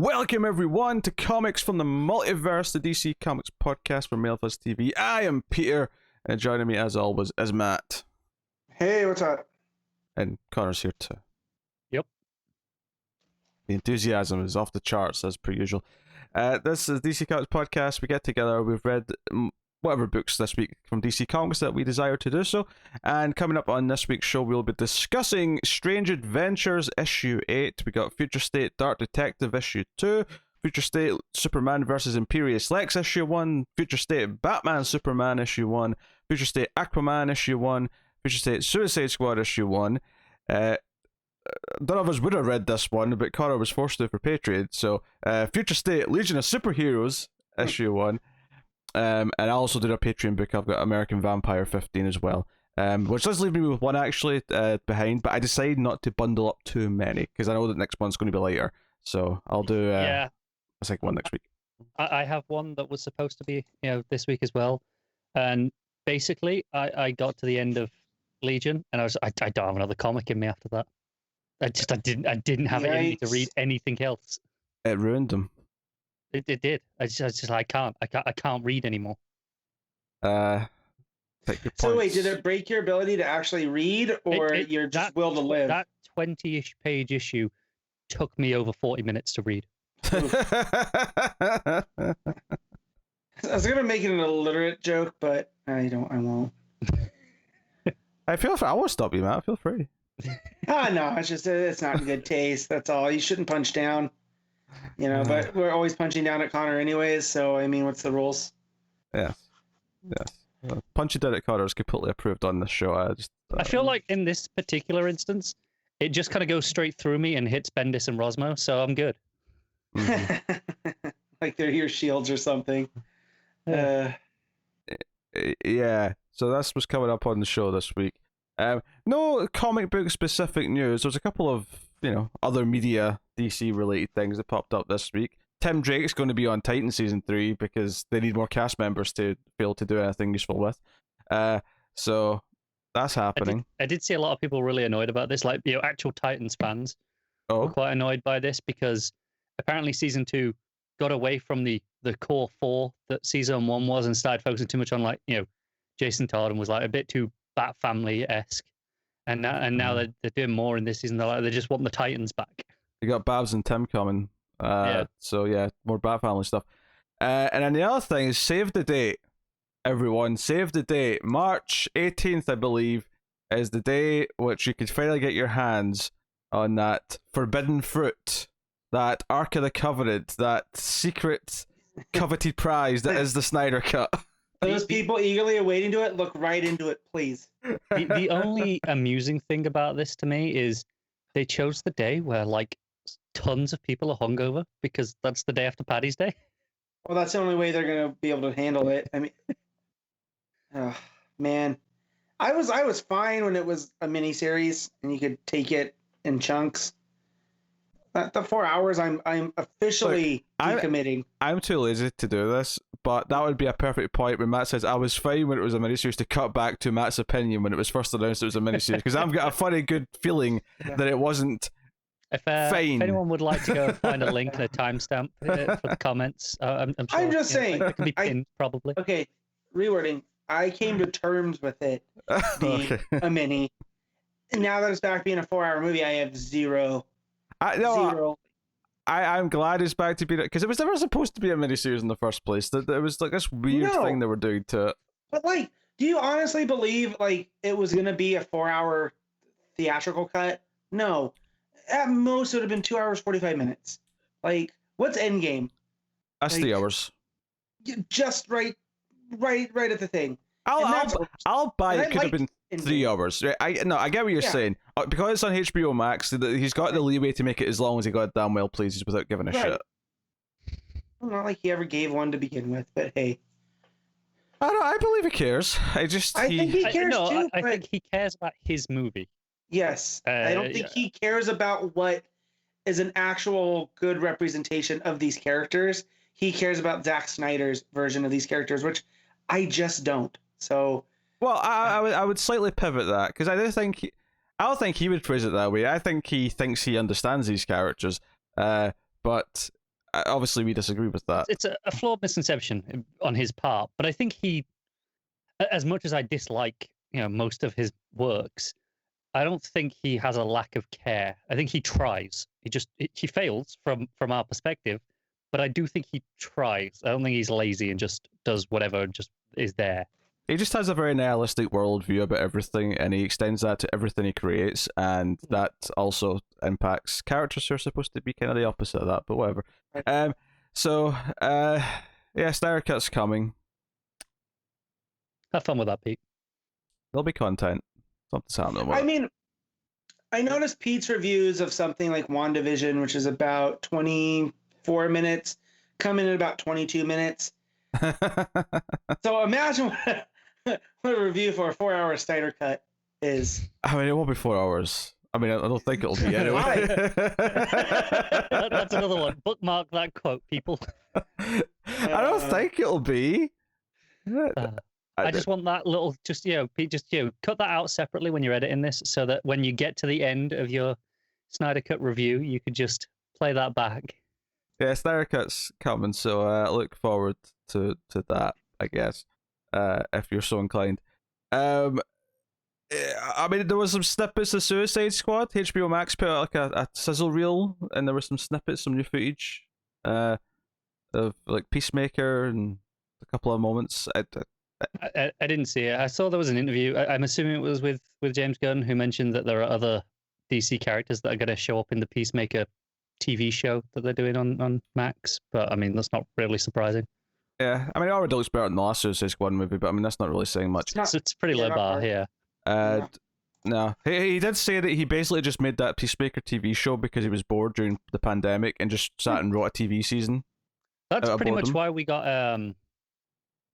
Welcome everyone to Comics from the Multiverse, the DC Comics podcast for Multiverse TV. I am Peter, and joining me as always is Matt. Hey, what's up? And Connor's here too. Yep. The enthusiasm is off the charts as per usual. This is DC Comics podcast. We get together, we've read whatever books this week from DC Comics that we desire to do so. And coming up on this week's show, we'll be discussing Strange Adventures issue 8. We got Future State Dark Detective issue 2, Future State Superman vs. Imperious Lex issue 1, Future State Batman Superman issue 1, Future State Aquaman issue 1, Future State Suicide Squad issue 1. None of us would have read this one, but Connor was forced to for Patreon. So, Future State Legion of Superheroes issue 1. And I also did a Patreon book. I've got American Vampire 15 as well, which does leave me with one actually behind, but I decided not to bundle up too many because I know that next one's going to be lighter, so I'll do a second one next week. I have one that was supposed to be this week as well, and basically I got to the end of Legion and I don't have another comic in me after that. I didn't have it in me to read anything else. It ruined them. It did. I can't read anymore. So wait, did it break your ability to actually read, or your just will to live? That 20-ish page issue took me over 40 minutes to read. I was gonna make it an illiterate joke, but I won't. I will stop you, Matt. Feel free. No, it's not in good taste. That's all. You shouldn't punch down. But we're always punching down at Connor anyways, so I mean, what's the rules? Yes. Punching down at Connor is completely approved on this show. I feel like in this particular instance, it just kind of goes straight through me and hits Bendis and Rossmo, so I'm good. Mm-hmm. Like they're your shields or something. Yeah, so that's what's coming up on the show this week. No comic book specific news. There's a couple of other media DC related things that popped up this week. Tim Drake's going to be on Titan season 3 because they need more cast members to be able to do anything useful with. So that's happening. I did see a lot of people really annoyed about this, like actual Titans fans were quite annoyed by this because apparently season 2 got away from the core 4 that season 1 was and started focusing too much on Jason Todd and was like a bit too Bat Family-esque. And now they're doing more in this season. They just want the Titans back. You got Babs and Tim coming. So yeah, more Bat Family stuff. And then the other thing is save the date, everyone. Save the date. March 18th, I believe, is the day which you could finally get your hands on that forbidden fruit, that Ark of the Covenant, that secret coveted prize that is the Snyder Cut. Those people eagerly awaiting to it, look right into it, please. The only amusing thing about this to me is they chose the day where tons of people are hungover because that's the day after Paddy's Day. Well, that's the only way they're gonna be able to handle it. I mean, man, I was fine when it was a miniseries and you could take it in chunks. The 4 hours, I'm officially decommitting. I'm too lazy to do this, but that would be a perfect point when Matt says I was fine when it was a miniseries to cut back to Matt's opinion when it was first announced it was a miniseries, because I've got a funny good feeling that it wasn't fine. If anyone would like to go find a link and a timestamp for the comments, I'm sure. I'm just saying. It can be pinned, probably. Okay, rewording. I came to terms with it being a mini. And now that it's back being a 4-hour movie, I have zero. I'm glad it's back to being it because it was never supposed to be a miniseries in the first place. That it was this weird thing they were doing to it. But do you honestly believe it was gonna be a 4-hour theatrical cut? No, at most it would have been 2 hours 45 minutes. What's Endgame? That's 3 hours. Just right at the thing. I'll buy it. Could have been 3 hours. Right? I get what you're saying. Because it's on HBO Max, he's got the leeway to make it as long as he goddamn well pleases without giving a shit. Well, not like he ever gave one to begin with, but hey. I believe he cares. I think he cares too. I think he cares about his movie. Yes. I don't think he cares about what is an actual good representation of these characters. He cares about Zack Snyder's version of these characters, which I just don't. So, well, I would slightly pivot that because I don't think he would phrase it that way. I think he thinks he understands these characters, but obviously we disagree with that. It's a flawed misconception on his part, but I think he, as much as I dislike most of his works, I don't think he has a lack of care. I think he tries. He fails from our perspective, but I do think he tries. I don't think he's lazy and just does whatever and just is there. He just has a very nihilistic worldview about everything, and he extends that to everything he creates, and that also impacts characters who are supposed to be kind of the opposite of that, but whatever. So, Snyder Cut's coming. Have fun with that, Pete. There'll be content. Something's happening. I mean, I noticed Pete's reviews of something like WandaVision, which is about 24 minutes, come in at about 22 minutes. So imagine what a review for a 4-hour Snyder Cut is. I mean, it won't be 4 hours. I mean, I don't think it'll be anyway. That's another one. Bookmark that quote, people. I don't think it'll be. I just want that little, Pete, cut that out separately when you're editing this, so that when you get to the end of your Snyder Cut review, you could just play that back. Yeah, Snyder Cut's coming, so look forward to that, I guess, if you're so inclined. I mean, there was some snippets of Suicide Squad. HBO Max put out like a sizzle reel, and there were some snippets, some new footage of like Peacemaker and a couple of moments. I didn't see it. I saw there was an interview. I'm assuming it was with James Gunn, who mentioned that there are other DC characters that are going to show up in the Peacemaker TV show that they're doing on Max. But I mean, that's not really surprising. Yeah, I mean, it already looks better than the last Suicide Squad movie, but I mean, that's not really saying much. It's pretty low bar here. No, he did say that he basically just made that Peacemaker TV show because he was bored during the pandemic and just sat and wrote a TV season. That's pretty much why we got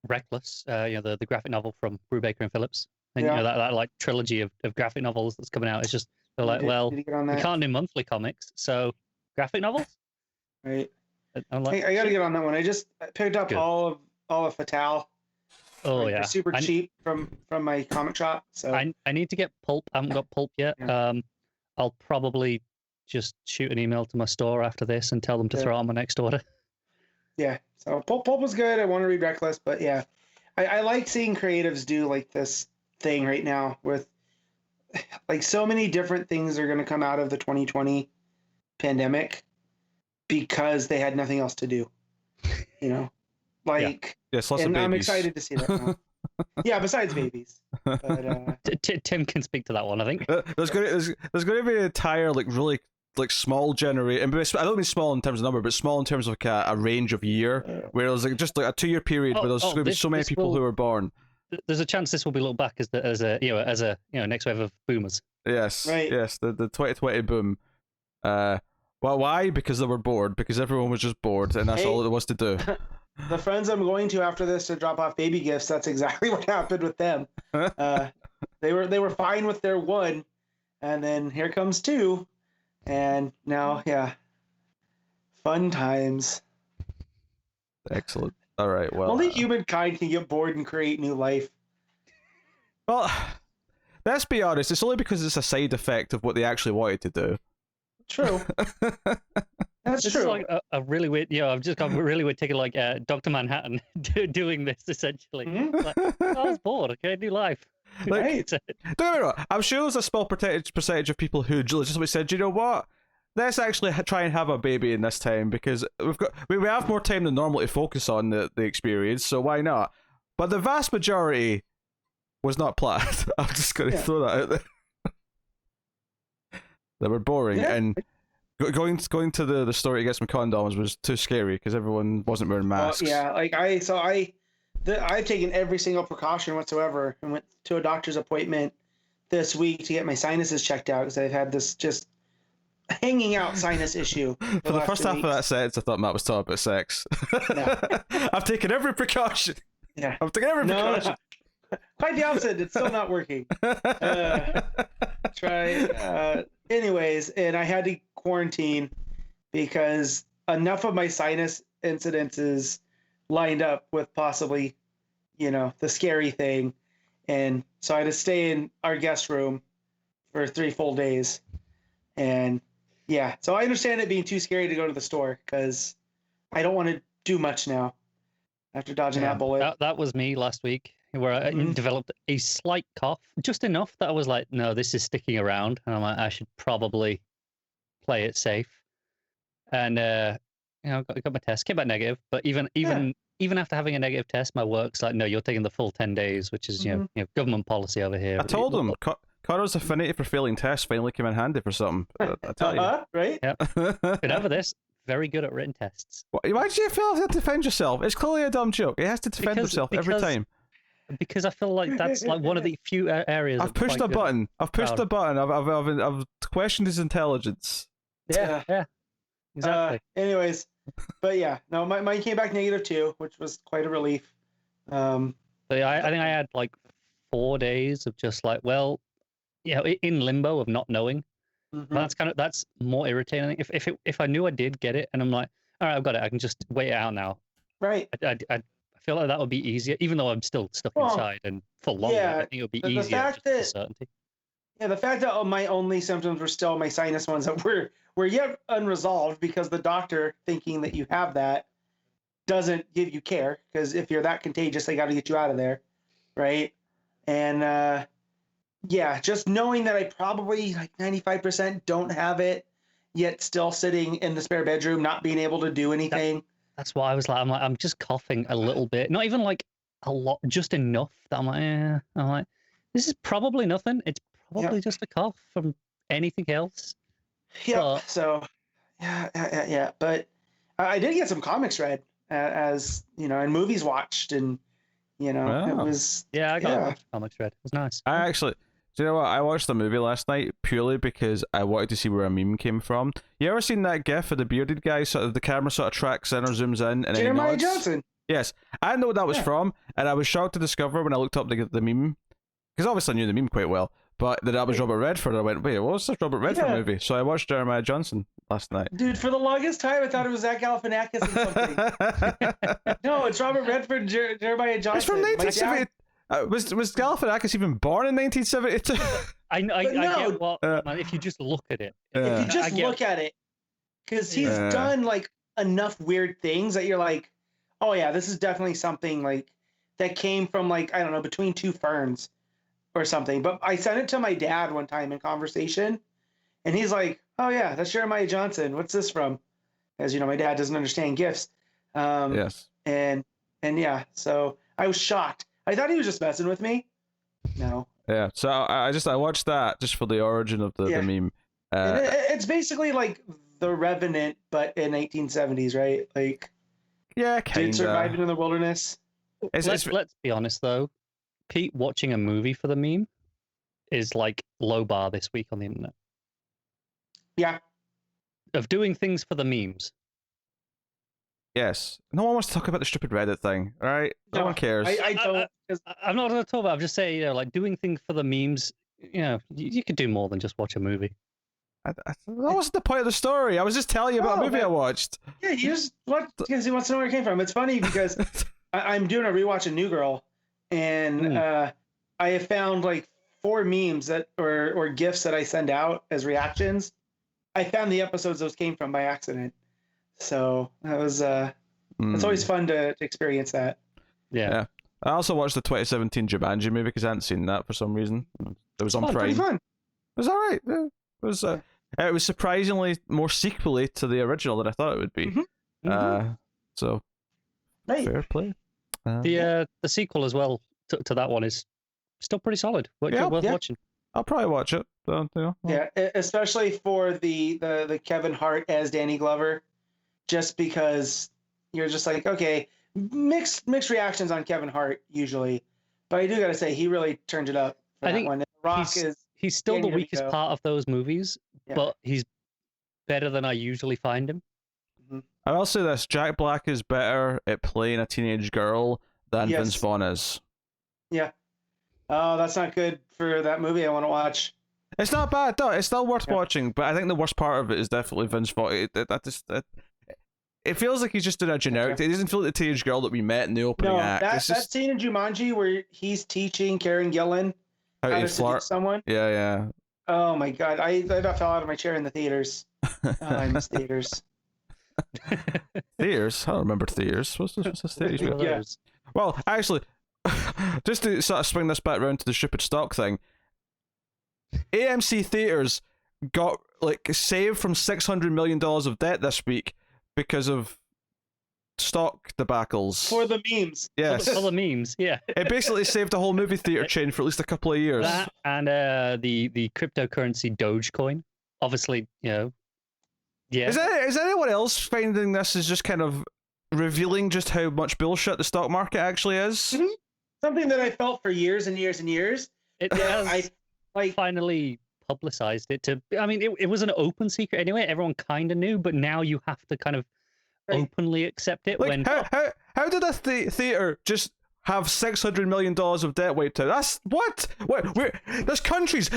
Reckless, the graphic novel from Brubaker and Phillips, and that like trilogy of graphic novels that's coming out. It's just they're like, we can't do monthly comics, so graphic novels. Right. I'm like, I gotta get on that one. I just picked up all of Fatale. Oh yeah, super cheap from my comic shop. So I need to get Pulp. I haven't got Pulp yet. Yeah. I'll probably just shoot an email to my store after this and tell them to throw on my next order. Yeah, so Pulp was good. I want to read Reckless, but yeah, I like seeing creatives do like this thing right now with like so many different things are going to come out of the 2020 pandemic because they had nothing else to do, like. Yes, lots of babies. I'm excited to see that now. Yeah, besides babies. But, Tim can speak to that one, I think. There's going to be an entire really small generation. I don't mean small in terms of number, but small in terms of like a range of year, where there's just like a 2-year period where there's going to be so many people who are born. There's a chance this will be looked back as a next wave of boomers. Yes, right. Yes, the 2020 boom. Well, why? Because they were bored. Because everyone was just bored, and that's all there was to do. The friends I'm going to after this to drop off baby gifts, that's exactly what happened with them. They were fine with their 1, and then here comes 2, and now fun times. Excellent. All right. Well, only humankind can get bored and create new life. Well, let's be honest. It's only because it's a side effect of what they actually wanted to do. True. That's this true. Is like a really weird. I've just got really weird taking like Dr. Manhattan doing this essentially. Mm-hmm. Like, I was bored. Okay, new life. Right. Don't get me wrong. I'm sure there's a small percentage of people who just said, you know what? Let's actually try and have a baby in this time because we have more time than normal to focus on the experience. So why not? But the vast majority was not planned. I'm just going to throw that out there. They were boring and. Going to the store to get some condoms was too scary because everyone wasn't wearing masks. Like I've taken every single precaution whatsoever and went to a doctor's appointment this week to get my sinuses checked out because I've had this just hanging out sinus issue. For the first half of that sentence, I thought Matt was talking about sex. No. I've taken every precaution. Yeah, I've taken every precaution. No. Quite the opposite. It's still not working. Anyways, and I had to quarantine because enough of my sinus incidences lined up with possibly, the scary thing. And so I had to stay in our guest room for 3 full days. And so I understand it being too scary to go to the store because I don't want to do much now after dodging that bullet. That was me last week, where I developed a slight cough, just enough that I was like, no, this is sticking around, and I'm like, I should probably play it safe. And got my test, came back negative. But even after having a negative test, my work's like, no, you're taking the full 10 days, which is you know government policy over here. I told him Connor's affinity for failing tests finally came in handy for something. I tell you, right? Yeah. But over this, very good at written tests. Why do you feel you have to defend yourself? It's clearly a dumb joke. He has to defend himself every time. Because I feel like that's like one of the few areas. I've pushed the button. I've questioned his intelligence. Yeah. Exactly. Anyways, but yeah, no, mine came back negative too, which was quite a relief. But yeah, I think I had like 4 days of just like, well, in limbo of not knowing. That's more irritating. If I knew I did get it, and I'm like, all right, I've got it, I can just wait it out now. Right. I feel like that would be easier, even though I'm still stuck inside and for longer. I think it would be easier just for certainty. Yeah, the fact that my only symptoms were still my sinus ones that were yet unresolved because the doctor, thinking that you have that, doesn't give you care, because if you're that contagious, they got to get you out of there, right? And just knowing that I probably like 95% don't have it, yet still sitting in the spare bedroom, not being able to do anything. That's why I was like, I'm just coughing a little bit, not even like a lot, just enough that I'm like, this is probably nothing. It's probably just a cough from anything else. Yeah. So, yeah. But I did get some comics read, as and movies watched, and it was. Yeah, I got comics read. It was nice. Do you know what? I watched the movie last night purely because I wanted to see where a meme came from. You ever seen that gif of the bearded guy, sort of the camera sort of tracks in or zooms in, and Jeremiah Johnson? Yes, I didn't know what that was from, and I was shocked to discover when I looked up the meme, because obviously I knew the meme quite well, but that was Robert Redford. I went, wait, what was this Robert Redford movie? So I watched Jeremiah Johnson last night. Dude, for the longest time, I thought it was Zach Galifianakis or something. No, it's Robert Redford, Jeremiah Johnson. It's from 1970. Was Galifianakis even born in 1972? I get what, man, if you just look at it. If you just look at it, because he's done like enough weird things that you're like, oh yeah, this is definitely something like that came from like, I don't know, between two ferns or something. But I sent it to my dad one time in conversation, and he's like, oh yeah, that's Jeremiah Johnson. What's this from? As you know, my dad doesn't understand GIFs. Yes. And yeah, so I was shocked. I thought he was just messing with me. No. Yeah, so I watched that just for the origin of the meme. It's basically like The Revenant, but in 1870s, right? Like, yeah, kind of. Dude surviving in the wilderness. Let's be honest though, Pete watching a movie for the meme is like low bar this week on the internet. Yeah. Of doing things for the memes. Yes. No one wants to talk about the stupid Reddit thing, all right? No one cares. I don't. I'm not going to talk about it. I'm just saying, like doing things for the memes, you could do more than just watch a movie. That wasn't the point of the story. I was just telling you about a movie I watched. Yeah, he wants to know where it came from. It's funny because I'm doing a rewatch of New Girl, and I have found like 4 memes that or GIFs that I send out as reactions. I found the episodes those came from by accident. So that was it's always fun to experience that. Yeah. I also watched the 2017 Jumanji movie because I hadn't seen that for some reason. It was on Prime. Pretty fun. It was all right. Yeah. It was surprisingly more sequely to the original than I thought it would be. So fair play. The sequel as well to that one is still pretty solid. Worth watching. I'll probably watch it. Yeah, especially for the Kevin Hart as Danny Glover, just because you're just like, okay, mixed reactions on Kevin Hart usually, but I do gotta say he really turned it up for that one. Rock he's still the weakest part of those movies, but he's better than I usually find him. I will say this: Jack Black is better at playing a teenage girl than Vince Vaughn is. Yeah. Oh, that's not good for that movie I want to watch. It's not bad, though. It's still worth watching, but I think the worst part of it is definitely Vince Vaughn. It feels like he's just doing a generic. It doesn't feel like the teenage girl that we met in the opening act. That scene in Jumanji where he's teaching Karen Gillan how to seduce someone. Yeah. Oh my god, I about fell out of my chair in the theaters. I miss theaters. Theaters? I don't remember theaters. What's this theaters? Yeah. Well, actually, just to sort of swing this back around to the stupid stock thing, AMC theaters got saved from $600 million of debt this week because of stock debacles. For the memes. Yes. For the memes, yeah. It basically saved the whole movie theater chain for at least a couple of years. That and the cryptocurrency Dogecoin. Obviously, yeah. Is anyone else finding this is just kind of revealing just how much bullshit the stock market actually is? Mm-hmm. Something that I felt for years and years and years. It has finally publicized it to. I mean, it was an open secret anyway. Everyone kind of knew, but now you have to kind of openly accept it. How did a theater just have $600 million of debt wiped out? That's what? There's countries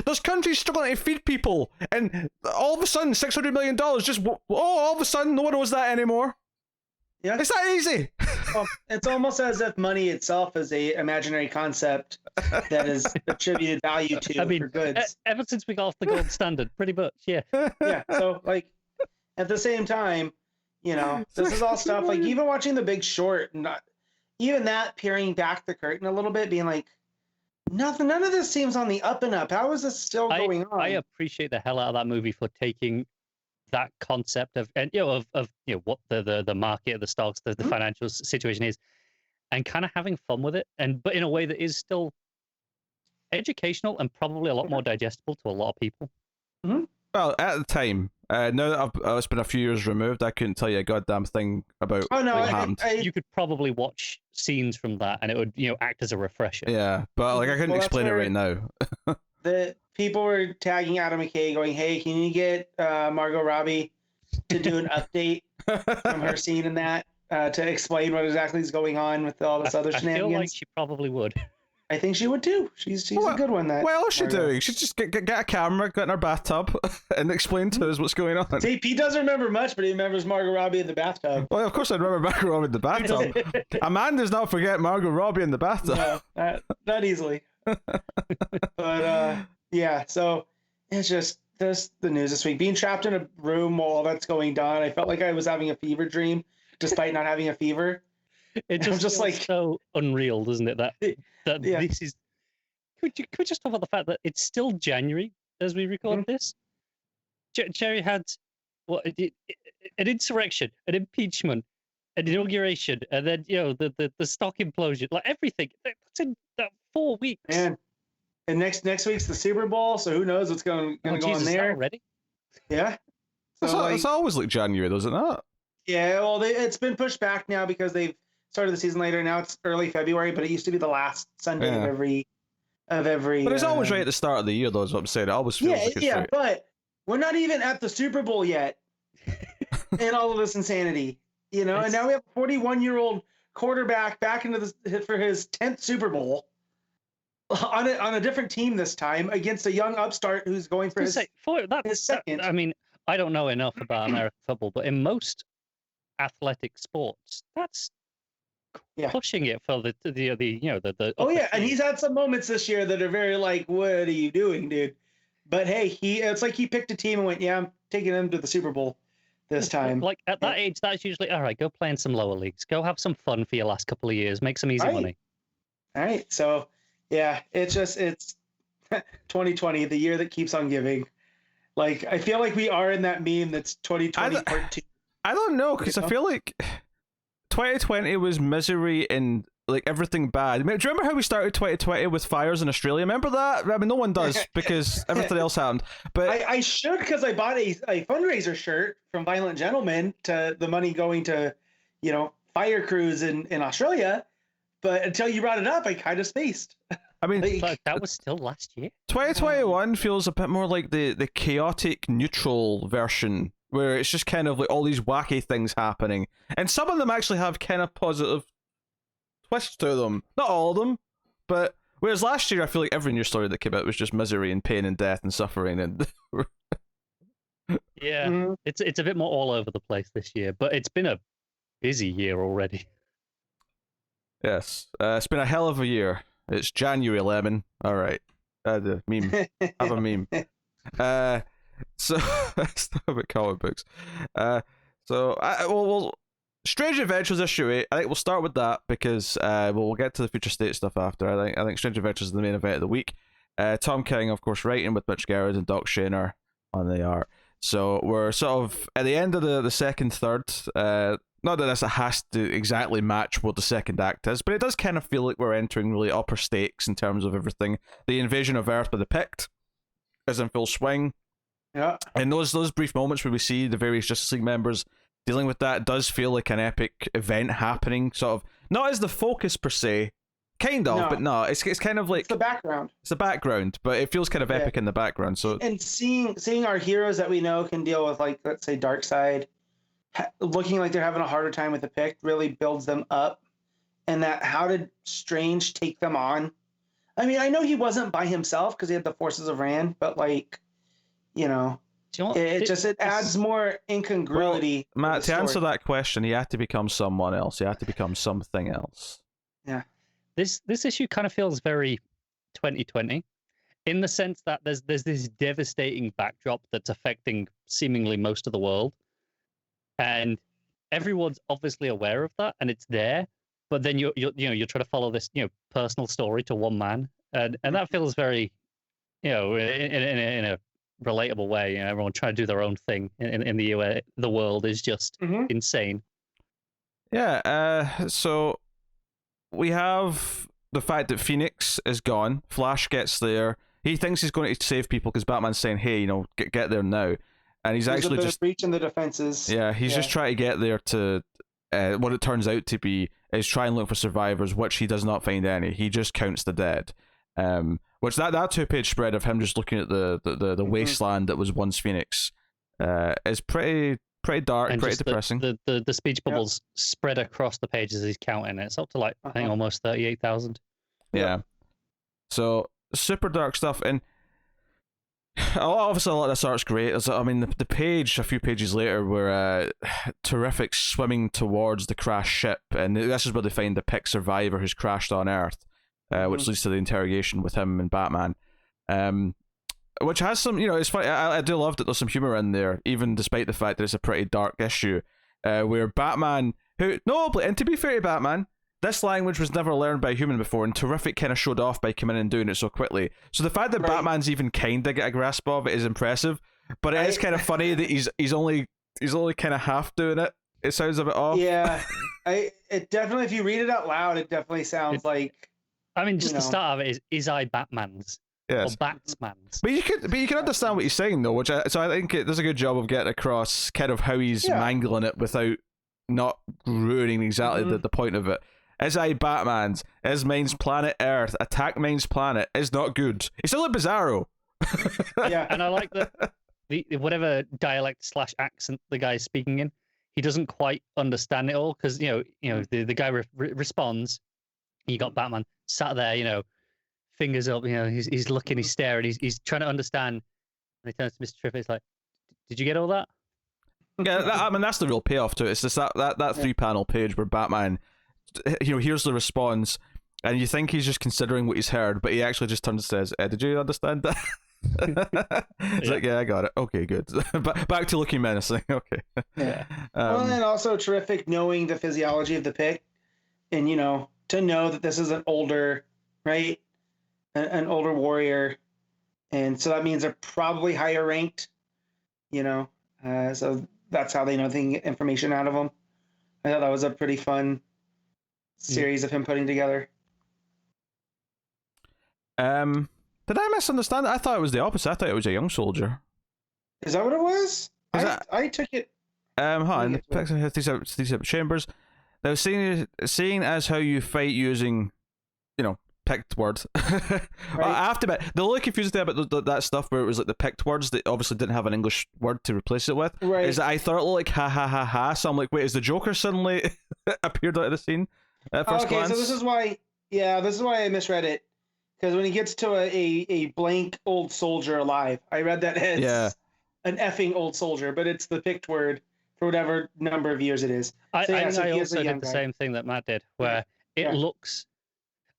struggling to feed people, and all of a sudden $600 million just all of a sudden no one knows that anymore. Yeah, it's that easy. Well, it's almost as if money itself is a imaginary concept that is attributed value to for goods. Ever since we got off the gold standard, pretty much, yeah. Yeah. So at the same time, this is all stuff even watching The Big Short, even that peering back the curtain a little bit, being like, none of this seems on the up and up. How is this still going on? I appreciate the hell out of that movie for taking that concept of what the market, the stocks, the financial situation is, and kind of having fun with it, but in a way that is still educational and probably a lot more digestible to a lot of people. Mm-hmm. Well, at the time, now that it's been a few years removed, I couldn't tell you a goddamn thing about what happened. You could probably watch scenes from that, and it would I act as a refresher. Yeah, but I couldn't explain it right now. The people were tagging Adam McKay, going, "Hey, can you get Margot Robbie to do an update from her scene in that to explain what exactly is going on with all this other shenanigans?" I feel like she probably would. I think she would too. She's a good one. What else is she doing? She's just get a camera, get in her bathtub, and explain to us what's going on. See, Pete doesn't remember much, but he remembers Margot Robbie in the bathtub. Well, of course I remember Margot Robbie in the bathtub. A man does not forget Margot Robbie in the bathtub. No, not easily. But yeah, so it's just the news this week. Being trapped in a room while all that's going down, I felt like I was having a fever dream, despite not having a fever. It just like so unreal, doesn't it? That this is. Could we just talk about the fact that it's still January as we record this? Jerry had an insurrection, an impeachment, an inauguration, and then the stock implosion, like everything. That's in that 4 weeks. And next week's the Super Bowl, so who knows what's going to go on there already? Yeah. So it's always like January, doesn't it? Yeah, well, it's been pushed back now because they've started the season later. Now it's early February, but it used to be the last Sunday of every. But it's always right at the start of the year, though. Is what I'm saying. It always feels like it's right. But we're not even at the Super Bowl yet, and all of this insanity, And now we have a 41-year-old quarterback back into for his 10th Super Bowl on a different team this time against a young upstart who's going for his second. I mean, I don't know enough about American football, but in most athletic sports, that's pushing it for the oh yeah, and he's had some moments this year that are very like, what are you doing, dude? But hey, it's like he picked a team and went, yeah, I'm taking them to the Super Bowl this time. Like at that age, that's usually all right. Go play in some lower leagues. Go have some fun for your last couple of years. Make some easy money. All right, so yeah, it's 2020, the year that keeps on giving. Like I feel like we are in that meme that's 2020 part 2. I don't know, because I feel like 2020 was misery and like everything bad. I mean, do you remember how we started 2020 with fires in Australia? Remember that? I mean, no one does because everything else happened. But I should, because I bought a fundraiser shirt from Violent Gentlemen to the money going to, fire crews in Australia. But until you brought it up, I kind of spaced. I mean, but that was still last year. 2021 feels a bit more like the chaotic neutral version, where it's just kind of like all these wacky things happening, and some of them actually have kind of positive twists to them. Not all of them, but whereas last year I feel like every news story that came out was just misery and pain and death and suffering and. Yeah, it's a bit more all over the place this year, but it's been a busy year already. Yes, it's been a hell of a year. It's January 11. All right, the meme. I have a meme. So let's talk about comic books. So, well, Strange Adventures issue 8. I think we'll start with that because we'll get to the future state stuff after. I think Strange Adventures is the main event of the week. Tom King, of course, writing with Mitch Gerads and Doc Shaner on the art. So we're sort of at the end of the second third. Not that this has to exactly match what the second act is, but it does kind of feel like we're entering really upper stakes in terms of everything. The invasion of Earth by the Pict is in full swing. Yeah. And those brief moments where we see the various Justice League members dealing with that does feel like an epic event happening, sort of not as the focus per se, kind of, but no, it's kind of like it's the background. It's the background, but it feels kind of epic in the background. So and seeing our heroes that we know can deal with, like, let's say Darkseid, looking like they're having a harder time with the Pict really builds them up. And that, how did Strange take them on? I mean, I know he wasn't by himself because he had the forces of Rand, but like, it adds more incongruity. Well, Matt, to answer that question, he had to become someone else. He had to become something else. Yeah. This issue kind of feels very 2020 in the sense that there's this devastating backdrop that's affecting seemingly most of the world. And everyone's obviously aware of that, and it's there. But then you're trying to follow this personal story to one man, and that feels very, in a relatable way. Everyone trying to do their own thing in the US. The world is just insane. Yeah. So we have the fact that Phoenix is gone. Flash gets there. He thinks he's going to save people because Batman's saying, "Hey, get there now," and he's actually just breaching the defenses. Yeah, he's just trying to get there to. What it turns out to be is try and look for survivors, which he does not find any. He just counts the dead. Which that 2-page spread of him just looking at the wasteland that was once Phoenix is pretty dark, and pretty depressing. The speech bubbles spread across the pages as he's counting it. It's up to like I think almost 38,000. Yeah. So super dark stuff, and obviously a lot of this art's great. I mean, the page a few pages later where Terrific swimming towards the crashed ship, and this is where they find the Pict survivor who's crashed on Earth, which leads to the interrogation with him and Batman, which has some, it's funny. I do love that there's some humor in there, even despite the fact that it's a pretty dark issue, where Batman, who notably, and to be fair to Batman, this language was never learned by a human before, and Terrific kind of showed off by coming in and doing it so quickly. So the fact that Batman's even kind of get a grasp of it is impressive, but it is kind of funny that he's only kind of half doing it. It sounds a bit off. Yeah, it definitely, if you read it out loud, it definitely sounds like. I mean, just the start of it is I Batman's. Yes. Or Batsman's. But you can understand what he's saying though, so I think it does a good job of getting across kind of how he's mangling it without not ruining exactly the point of it. Is I Batman's? Is mine's planet Earth? Attack mine's planet is not good. It's still a Bizarro. Yeah, and I like that the whatever dialect / accent the guy's speaking in, he doesn't quite understand it all because the guy responds. You got Batman sat there, fingers up. He's looking, he's staring, he's trying to understand. And he turns to Mr. Terrific. He's like, "Did you get all that?" Yeah, I mean that's the real payoff to it. It's just that 3-panel page where Batman, here's the response, and you think he's just considering what he's heard, but he actually just turns and says, "Did you understand that?" He's like, "Yeah, I got it. Okay, good." Back to looking menacing. Okay. Yeah. Well, and also Terrific knowing the physiology of the Pict, and to know that this is an older, right, an older warrior, and so that means they're probably higher ranked. So that's how they know the information out of them. I thought that was a pretty fun series of him putting together. Did I misunderstand it? I thought it was the opposite. I thought it was a young soldier. Is that what it was? I took it. In these chambers. Now, seeing as how you fight using, Pict words. Right. I have to admit, the only confusing thing about that stuff where it was like the Pict words that obviously didn't have an English word to replace it with, is that I thought it looked like ha ha ha ha. So I'm like, wait, is the Joker suddenly appeared out of the scene at first glance? So this is why I misread it, because when he gets to a blank old soldier alive, I read that as an effing old soldier, but it's the Pict word for whatever number of years it is. I also did the same thing that Matt did, where it looks.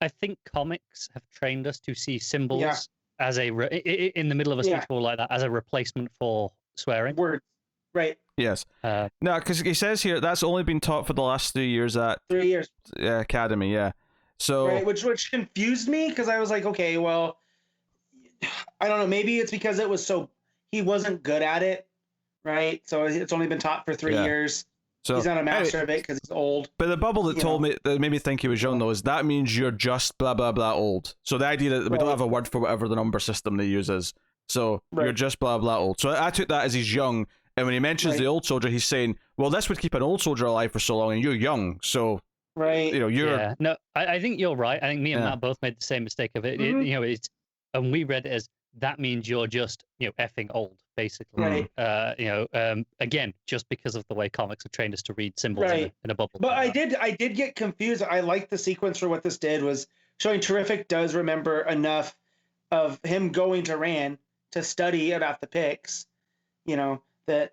I think comics have trained us to see symbols as in the middle of a speech bubble like that as a replacement for swearing. Word. Right. Yes. No, because he says here that's only been taught for the last 3 years at 3 years. Academy. Yeah. So right, which confused me because I was like, okay, well, I don't know. Maybe it's because he wasn't good at it, right? So it's only been taught for 3 years. So he's not a master of it because he's old. But the bubble that made me think he was young though is that means you're just blah blah blah old. So the idea that we don't have a word for whatever the number system they use is. So you're just blah blah old. So I took that as he's young. And when he mentions the old soldier, he's saying, well, this would keep an old soldier alive for so long, and you're young, so right. You're no. I think you're right. I think me and Matt both made the same mistake of it. It's and we read it as that means you're just effing old, basically. Right. Again, just because of the way comics have trained us to read symbols in a bubble. But I did get confused. I liked the sequence for what this did was showing Terrific does remember enough of him going to Rand to study about the Picts, that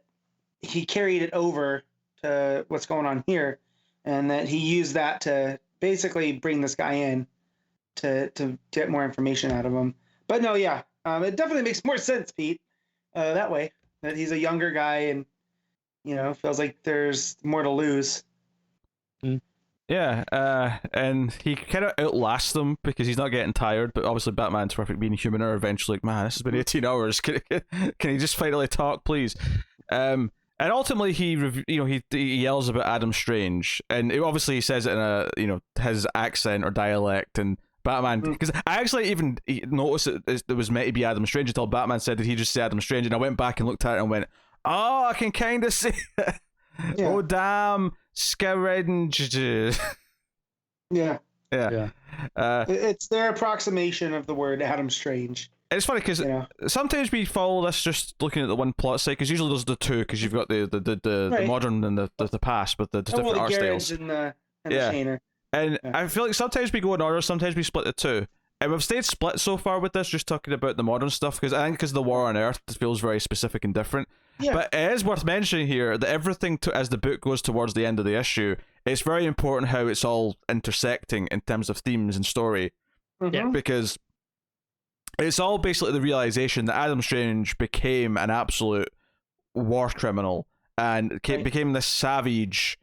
he carried it over to what's going on here, and that he used that to basically bring this guy in to get more information out of him. But no, it definitely makes more sense, Pete, that way, that he's a younger guy and feels like there's more to lose. Yeah, and he kind of outlasts them because he's not getting tired, but obviously Batman's perfect being human are eventually like, man, this has been 18 hours. Can he just finally talk, please? And ultimately he yells about Adam Strange, and obviously he says it in a his accent or dialect, and Batman, because I actually even noticed it was meant to be Adam Strange until Batman said that he just said Adam Strange, and I went back and looked at it and went, oh, I can kind of see it. Yeah. Oh damn, SKGGRAYNCHE. Yeah. Yeah. It's their approximation of the word Adam Strange. It's funny because sometimes we follow this just looking at the one plot side, because usually there's the two, because you've got the modern and the past, but the different art styles. And the Shaner. And I feel like sometimes we go in order, sometimes we split the two. And we've stayed split so far with this, just talking about the modern stuff, because I think because the War on Earth feels very specific and different. Yeah. But it is worth mentioning here that everything, as the book goes towards the end of the issue, it's very important how it's all intersecting in terms of themes and story. Mm-hmm. Because it's all basically the realization that Adam Strange became an absolute war criminal and became this savage,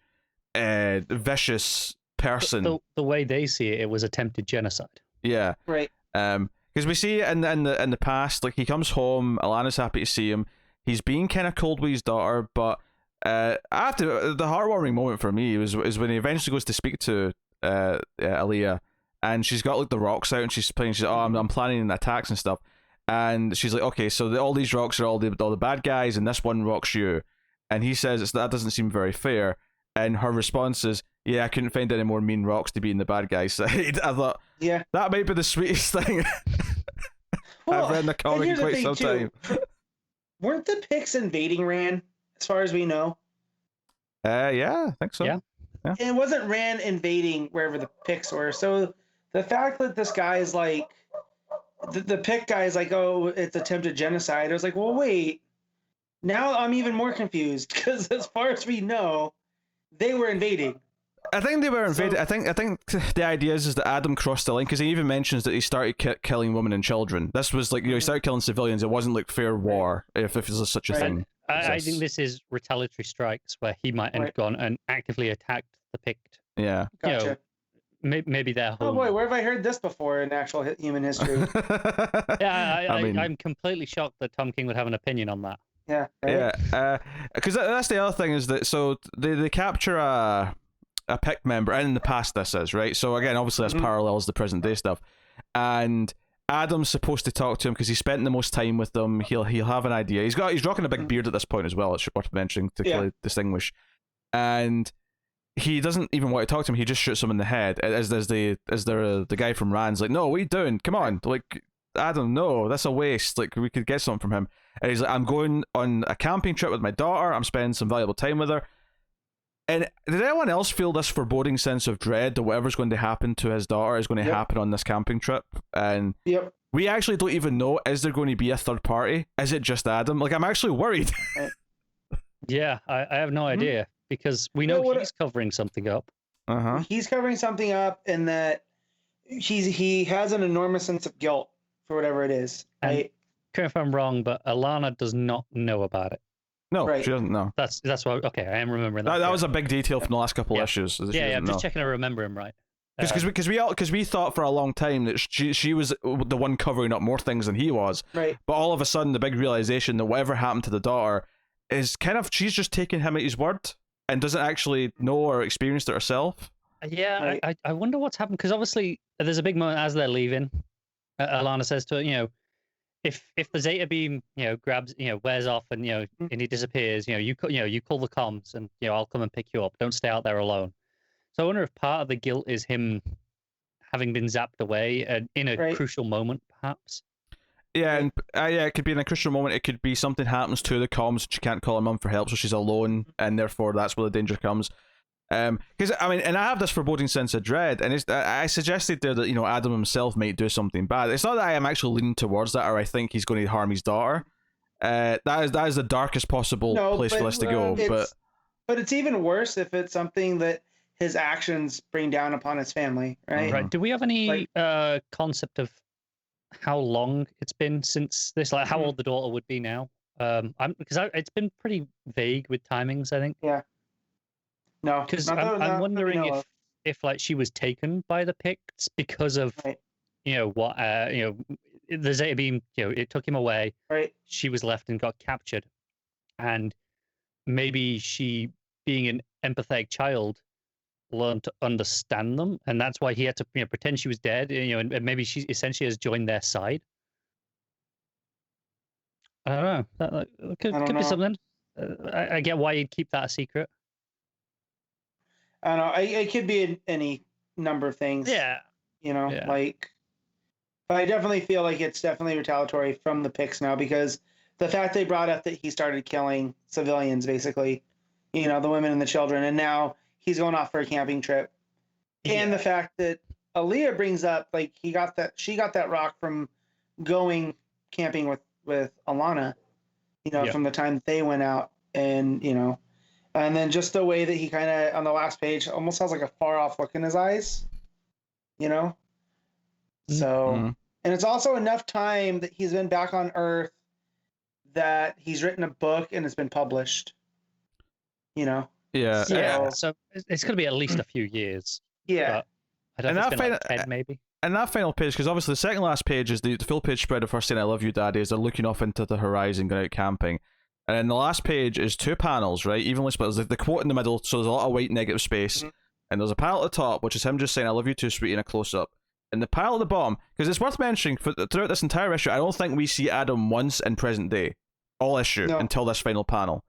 vicious person. The way they see it, it was attempted genocide. Yeah. Right. Because we see it in the past, like he comes home, Alana's happy to see him. He's being kind of cold with his daughter, but after the heartwarming moment for me is when he eventually goes to speak to Aaliyah, and she's got like the rocks out, and she's I'm planning attacks and stuff, and she's like, okay, so all these rocks are all the bad guys, and this one rock's you, and he says that doesn't seem very fair, and her response is, yeah, I couldn't find any more mean rocks to be in the bad guy's side. I thought, that might be the sweetest thing I've read in the comic in quite some time. Weren't the Picts invading Rand, as far as we know? Yeah, I think so. Yeah. And it wasn't Rand invading wherever the Picts were. So the fact that this guy is like, the Pict guy is like, oh, it's attempted genocide. I was like, well, wait. Now I'm even more confused, because as far as we know, they were invading. I think they were invaded. I think the idea is that Adam crossed the line, because he even mentions that he started killing women and children. This was like, he started killing civilians. It wasn't like fair war, if there's such a thing. I think this is retaliatory strikes, where he might have gone and actively attacked the Pict. Yeah. Gotcha. Maybe they're home. Oh boy, where have I heard this before in actual human history? I'm completely shocked that Tom King would have an opinion on that. Yeah. Right? Yeah. Because that's the other thing, is that so they capture a Pict member, and in the past this is, right? So again, obviously this parallels the present day stuff, and Adam's supposed to talk to him because he spent the most time with them. He'll have an idea. He's rocking a big beard at this point as well. It's worth mentioning to clearly distinguish. And he doesn't even want to talk to him. He just shoots him in the head. As the guy from Rand's like, no, what are you doing? Come on, like, Adam, no, that's a waste. Like, we could get something from him. And he's like, I'm going on a camping trip with my daughter. I'm spending some valuable time with her. And did anyone else feel this foreboding sense of dread that whatever's going to happen to his daughter is going to happen on this camping trip? And we actually don't even know, is there going to be a third party? Is it just Adam? Like, I'm actually worried. Yeah, I have no idea, because we know he's covering something up. He's covering something up, and that he has an enormous sense of guilt for whatever it is. Right? Correct me if I'm wrong, but Alana does not know about it. No, she doesn't know. That's what. Okay, I am remembering that. That was a big detail from the last couple issues. Yeah, I'm just checking I remember him right. Because we thought for a long time that she was the one covering up more things than he was. Right. But all of a sudden, the big realization that whatever happened to the daughter is kind of she's just taking him at his word and doesn't actually know or experience it herself. Yeah, right. I wonder what's happened, because obviously there's a big moment as they're leaving. Alana says to her, if the Zeta beam, grabs, wears off and and he disappears, you call the comms and I'll come and pick you up. Don't stay out there alone. So I wonder if part of the guilt is him having been zapped away in a crucial moment, perhaps. Yeah, and it could be in a crucial moment. It could be something happens to the comms. She can't call her mum for help, so she's alone, and therefore that's where the danger comes. Because and I have this foreboding sense of dread, and I suggested there that Adam himself might do something bad. It's not that I am actually leaning towards that, or I think he's going to harm his daughter. That is the darkest possible place for this to go. But it's even worse if it's something that his actions bring down upon his family, right? Right. Do we have any concept of how long it's been since this? Like, how old the daughter would be now? Because it's been pretty vague with timings, I think. Yeah. No, because I'm wondering if like she was taken by the Picts because of the Zeta beam. It took him away. Right. She was left and got captured, and maybe she, being an empathetic child, learned to understand them, and that's why he had to pretend she was dead. And maybe she essentially has joined their side. I don't know. That could be something. I get why you'd keep that a secret. I don't know. It could be any number of things. Yeah. But I definitely feel like it's definitely retaliatory from the Picts now, because the fact they brought up that he started killing civilians, basically, the women and the children, and now he's going off for a camping trip. Yeah. And the fact that Aaliyah brings up, like, she got that rock from going camping with Alana, from the time that they went out, and, and then just the way that he kind of, on the last page, almost has like a far off look in his eyes, So, and it's also enough time that he's been back on Earth that he's written a book and it's been published, Yeah. So it's going to be at least a few years. Yeah. I don't know. Like 10 maybe. And that final page, because obviously the second last page is the full page spread of her saying "I love you, Daddy" as they're looking off into the horizon, going out camping. And then the last page is two panels, right? Evenly split. There's the quote in the middle, so there's a lot of white negative space. Mm-hmm. And there's a panel at the top, which is him just saying "I love you too, sweetie" in a close up. And the panel at the bottom, because it's worth mentioning, throughout this entire issue, I don't think we see Adam once in present day, all issue, until this final panel.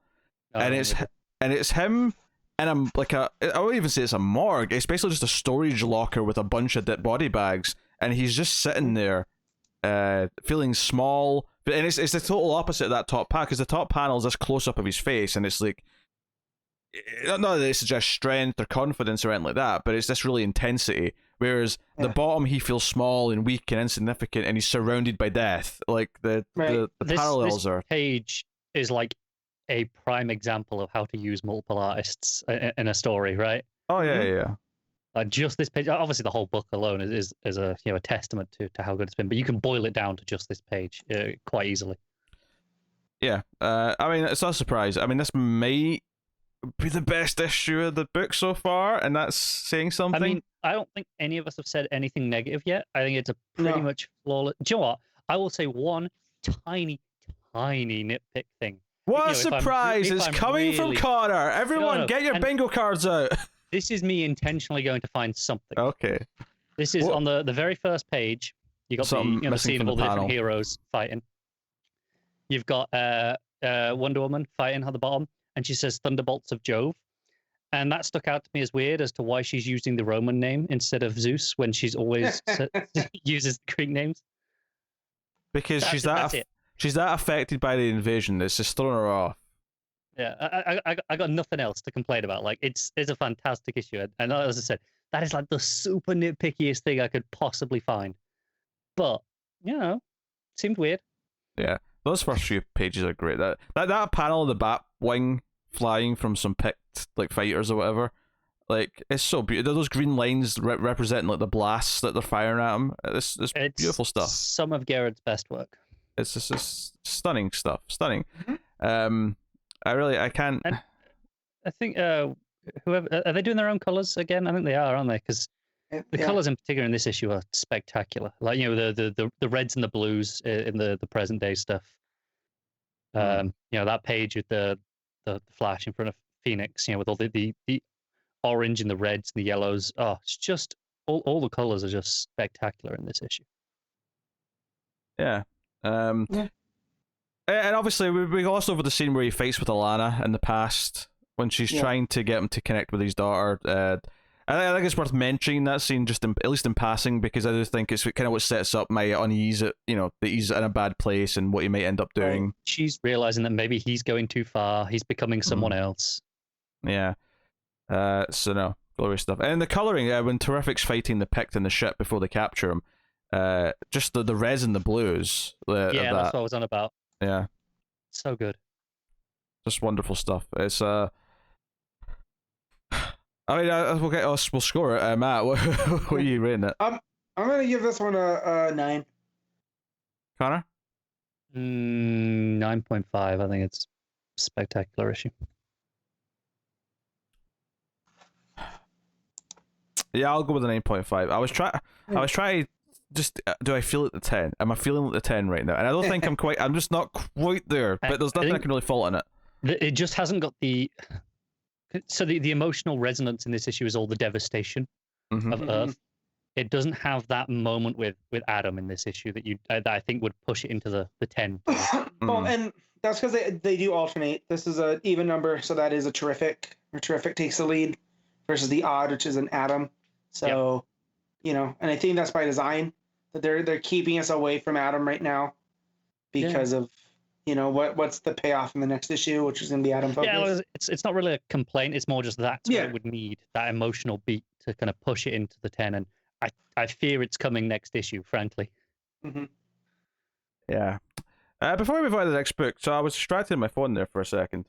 And it's him. And I'm like I wouldn't even say it's a morgue. It's basically just a storage locker with a bunch of dead body bags, and he's just sitting there, feeling small. And it's the total opposite of that top panel, because the top panel is this close up of his face, and it's like, not that it suggests strength or confidence or anything like that, but it's this really intensity. Whereas the bottom, he feels small and weak and insignificant, and he's surrounded by death. Like the parallels are. This page is like a prime example of how to use multiple artists in a story, right? Oh yeah. Just this page, obviously the whole book alone is a a testament to how good it's been, but you can boil it down to just this page quite easily. Yeah, I mean, it's not a surprise. I mean, this may be the best issue of the book so far, and that's saying something. I mean, I don't think any of us have said anything negative yet. I think it's a pretty much flawless. Do you know what? I will say one tiny nitpick thing. What a surprise! It's coming from Connor. Everyone, get your bingo cards out. This is me intentionally going to find something. Okay. This is on the very first page. You got the scene of all the different heroes fighting. You've got Wonder Woman fighting at the bottom, and she says Thunderbolts of Jove. And that stuck out to me as weird as to why she's using the Roman name instead of Zeus when she's always uses Greek names. Because she's that affected by the invasion. It's just throwing her off. Yeah, I got nothing else to complain about. Like, it's a fantastic issue, and as I said, that is like the super nitpickiest thing I could possibly find. But it seemed weird. Yeah, those first few pages are great. That panel of the Batwing flying from some picked like fighters or whatever, like, it's so beautiful. Those green lines representing like the blasts that they're firing at them. It's beautiful stuff. Some of Gerads' best work. It's just stunning stuff. Stunning. Mm-hmm. I can't. And I think whoever are they doing their own colors again? I think they are, aren't they? Because the colors in particular in this issue are spectacular. Like the reds and the blues in the present day stuff. That page with the Flash in front of Phoenix, with all the orange and the reds and the yellows. Oh, it's just all the colors are just spectacular in this issue. Yeah. And obviously we glossed over the scene where he fights with Alana in the past when she's trying to get him to connect with his daughter. I think it's worth mentioning that scene just at least in passing, because I do think it's kind of what sets up my unease at, that he's in a bad place and what he might end up doing. She's realizing that maybe he's going too far. He's becoming someone else. Yeah. So no, glorious stuff. And the coloring, when Terrific's fighting the Pict in the ship before they capture him, just the reds and the blues. That's what I was on about. Yeah. So good. Just wonderful stuff. It's I mean, we'll score it. Matt, what are you rating it? I'm gonna give this one a 9. Connor? 9.5. I think it's a spectacular issue. Yeah, I'll go with a 9.5. I was trying. Just do I feel at the 10? Am I feeling at the 10 right now? And I don't think I'm quite. I'm just not quite there. But there's nothing I can really fault in it. It just hasn't got the. So the emotional resonance in this issue is all the devastation of Earth. It doesn't have that moment with Adam in this issue that I think would push it into the 10. Well, and that's because they do alternate. This is an even number, so that is a terrific. Where terrific takes the lead versus the odd, which is an Adam. So, and I think that's by design that they're keeping us away from Adam right now because of what's the payoff in the next issue, which is going to be Adam focus. Yeah, it's not really a complaint. It's more just that's what it would need, that emotional beat to kind of push it into the 10. And I fear it's coming next issue, frankly. Yeah. Before we move on to the next book, so I was distracted on my phone there for a second.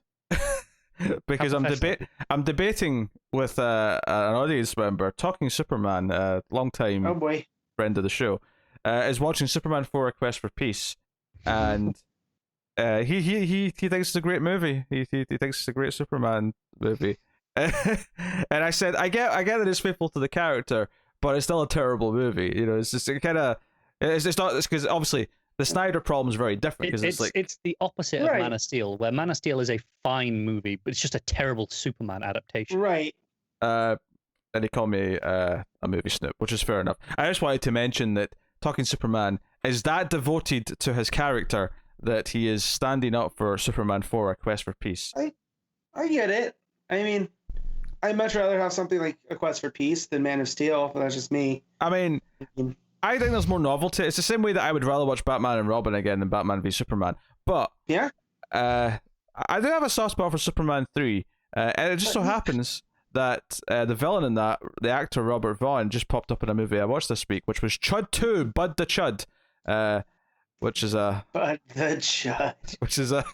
Because I'm debating with an audience member, Talking Superman, a long-time friend of the show, is watching Superman 4: Request for Peace, and he thinks it's a great movie. He thinks it's a great Superman movie. And I said, I get that it's faithful to the character, but it's still a terrible movie. It's just it's not because obviously the Snyder problem is very different, because it's the opposite of Man of Steel, where Man of Steel is a fine movie, but it's just a terrible Superman adaptation. Right. And he called me a movie snoop, which is fair enough. I just wanted to mention that Talking Superman is that devoted to his character that he is standing up for Superman 4: A Quest for Peace. I get it. I mean, I'd much rather have something like A Quest for Peace than Man of Steel, but that's just me. I mean, I think there's more novelty. It's the same way that I would rather watch Batman and Robin again than Batman v Superman. But I do have a soft spot for Superman 3, and it just so happens that the villain in that, the actor Robert Vaughn, just popped up in a movie I watched this week, which was Chud 2, Bud the Chud, which is a Bud the Chud, which is a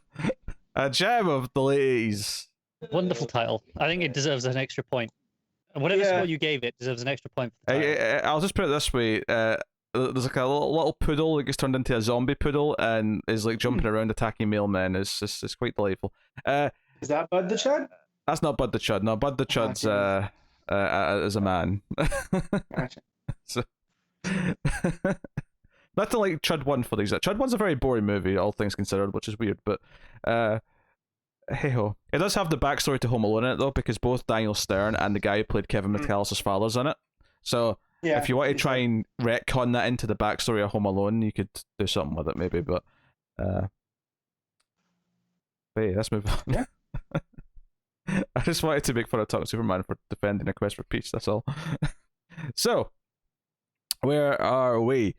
gem of the late 80s. Wonderful title. I think it deserves an extra point. Whatever score you gave it deserves an extra point. I'll just put it this way: there's like a little poodle that gets turned into a zombie poodle and is like jumping around attacking mailmen. It's quite delightful. Is that Bud the Chud? That's not Bud the Chud. No, Bud the Chud's is a man. Gotcha. So, nothing like Chud 1 for these. Chud 1's a very boring movie, all things considered, which is weird, but hey ho. It does have the backstory to Home Alone in it though, because both Daniel Stern and the guy who played Kevin McAllister's father's in it. So if you want to try and retcon that into the backstory of Home Alone, you could do something with it maybe, but hey, let's move on. Yeah. I just wanted to make fun of Talking Superman for defending A Quest for Peace, that's all. So, where are we?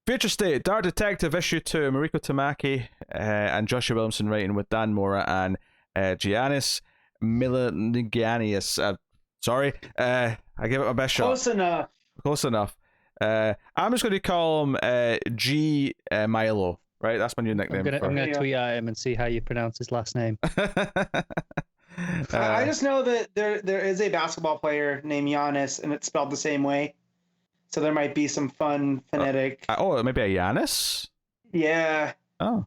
Future State, Dark Detective Issue 2, Mariko Tamaki and Joshua Williamson writing with Dan Mora and Giannis Milonogiannis. Sorry, I gave it my best shot. Close enough. I'm just going to call him G Milo, right? That's my new nickname. I'm going to tweet at him and see how you pronounce his last name. I just know that there is a basketball player named Giannis, and it's spelled the same way. So there might be some fun phonetic. Maybe a Giannis? Yeah. Oh.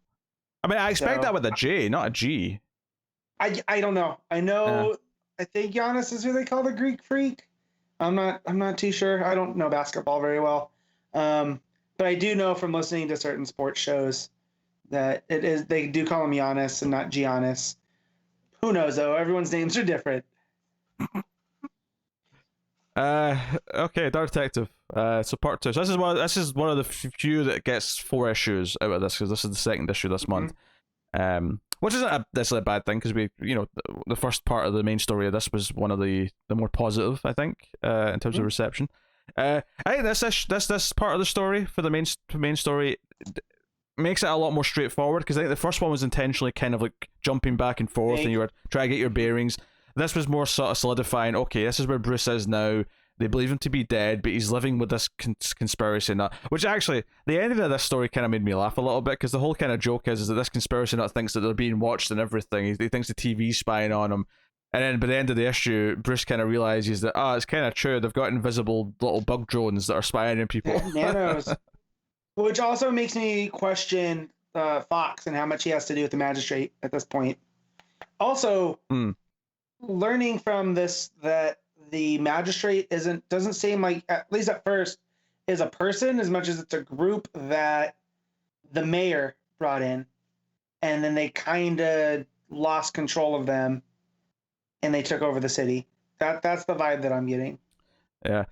I mean, I expect that with a J, not a G. I don't know. I know. I think Giannis is who they call the Greek Freak. I'm not too sure. I don't know basketball very well, but I do know from listening to certain sports shows that they do call him Giannis and not Giannis. Who knows though? Everyone's names are different. Okay, Dark Detective. So part 2. So this is one of the few that gets 4 issues out of this, because this is the second issue this month. Which isn't necessarily a bad thing, because the first part of the main story of this was one of the more positive, I think, in terms of reception. I think this part of the story for the main story makes it a lot more straightforward, because I think the first one was intentionally kind of like jumping back and forth, and you were trying to get your bearings. This was more sort of solidifying, okay, this is where Bruce is now. They believe him to be dead, but he's living with this conspiracy nut. Which actually, the ending of this story kind of made me laugh a little bit, because the whole kind of joke is that this conspiracy nut thinks that they're being watched and everything. He thinks the TV's spying on him. And then by the end of the issue, Bruce kind of realizes that, it's kind of true. They've got invisible little bug drones that are spying on people. Nanos. Which also makes me question Fox and how much he has to do with the magistrate at this point. Also, learning from this that the magistrate doesn't seem like, at least at first, is a person as much as it's a group that the mayor brought in, and then they kind of lost control of them, and they took over the city. That's the vibe that I'm getting. Yeah,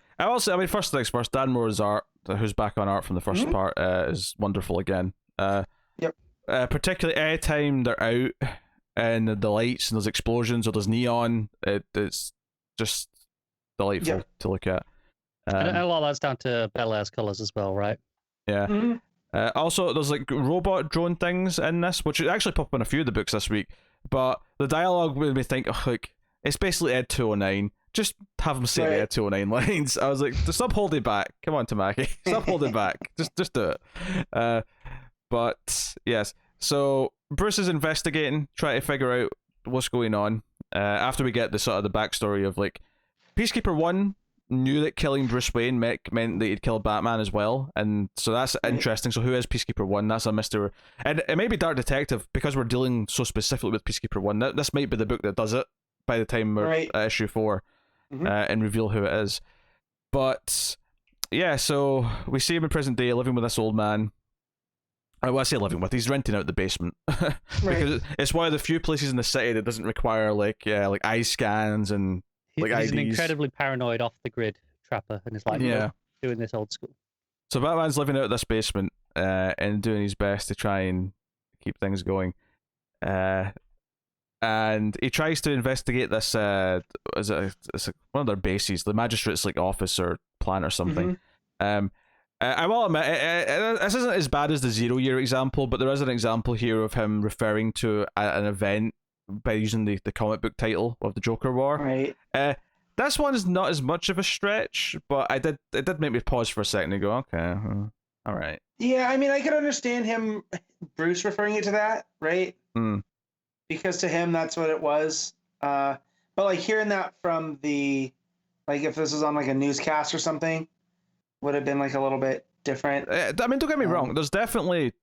first things first, Dan Mora's art, who's back on art from the first part, is wonderful again. Yep. Particularly anytime they're out and the lights and there's explosions or there's neon, it's just delightful to look at. And a lot of that's down to Bel-Air's colours as well, right? Yeah. Also, there's like robot drone things in this, which actually pop up in a few of the books this week. But the dialogue made me think, it's basically Ed 209. Just have him say the Ed 209 lines. I was like, stop holding back. Come on, Tamaki. Stop holding back. Just do it. But yes, so Bruce is investigating, trying to figure out what's going on. After we get the sort of the backstory of like, Peacekeeper 1 knew that killing Bruce Wayne meant that he'd kill Batman as well, and so that's interesting. So who is Peacekeeper 1? That's a mystery. And it may be Dark Detective, because we're dealing so specifically with Peacekeeper 1. This might be the book that does it by the time we're at issue 4, and reveal who it is. But yeah, so we see him in present day living with this old man. I say living with, he's renting out the basement. Because it's one of the few places in the city that doesn't require like eye scans and he's IDs. An incredibly paranoid off the grid trapper, and is like doing this old school. So Batman's living out of this basement and doing his best to try and keep things going. And he tries to investigate this it's one of their bases, the magistrate's like office or plant or something. I will admit, this isn't as bad as the 0 Year example, but there is an example here of him referring to an event by using the comic book title of the Joker War. Right. This one is not as much of a stretch, but it did make me pause for a second and go, okay, all right. Yeah, I mean, I could understand Bruce referring it to that, right? Because to him, that's what it was. But like hearing that from if this was on like a newscast or something, would have been like a little bit different. I mean, don't get me wrong. There's definitely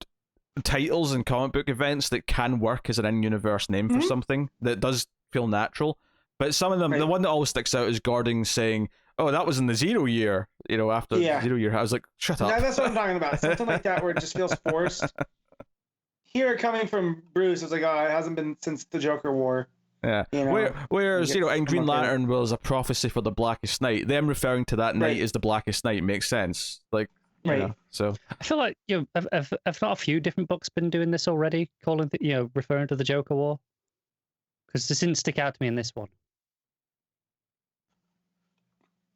titles in comic book events that can work as an in-universe name for something that does feel natural. But some of them, the one that always sticks out is Gordon saying, "Oh, that was in the 0 Year." After 0 Year, I was like, "Shut up." No, that's what I'm talking about. Something like that where it just feels forced. Here, coming from Bruce, it's like, oh, it hasn't been since the Joker War. Yeah. Whereas in Green Lantern was a prophecy for the Blackest Night. Them referring to that night as the Blackest Night makes sense. Like, so I feel like have not a few different books been doing this already, calling referring to the Joker War? Because this didn't stick out to me in this one.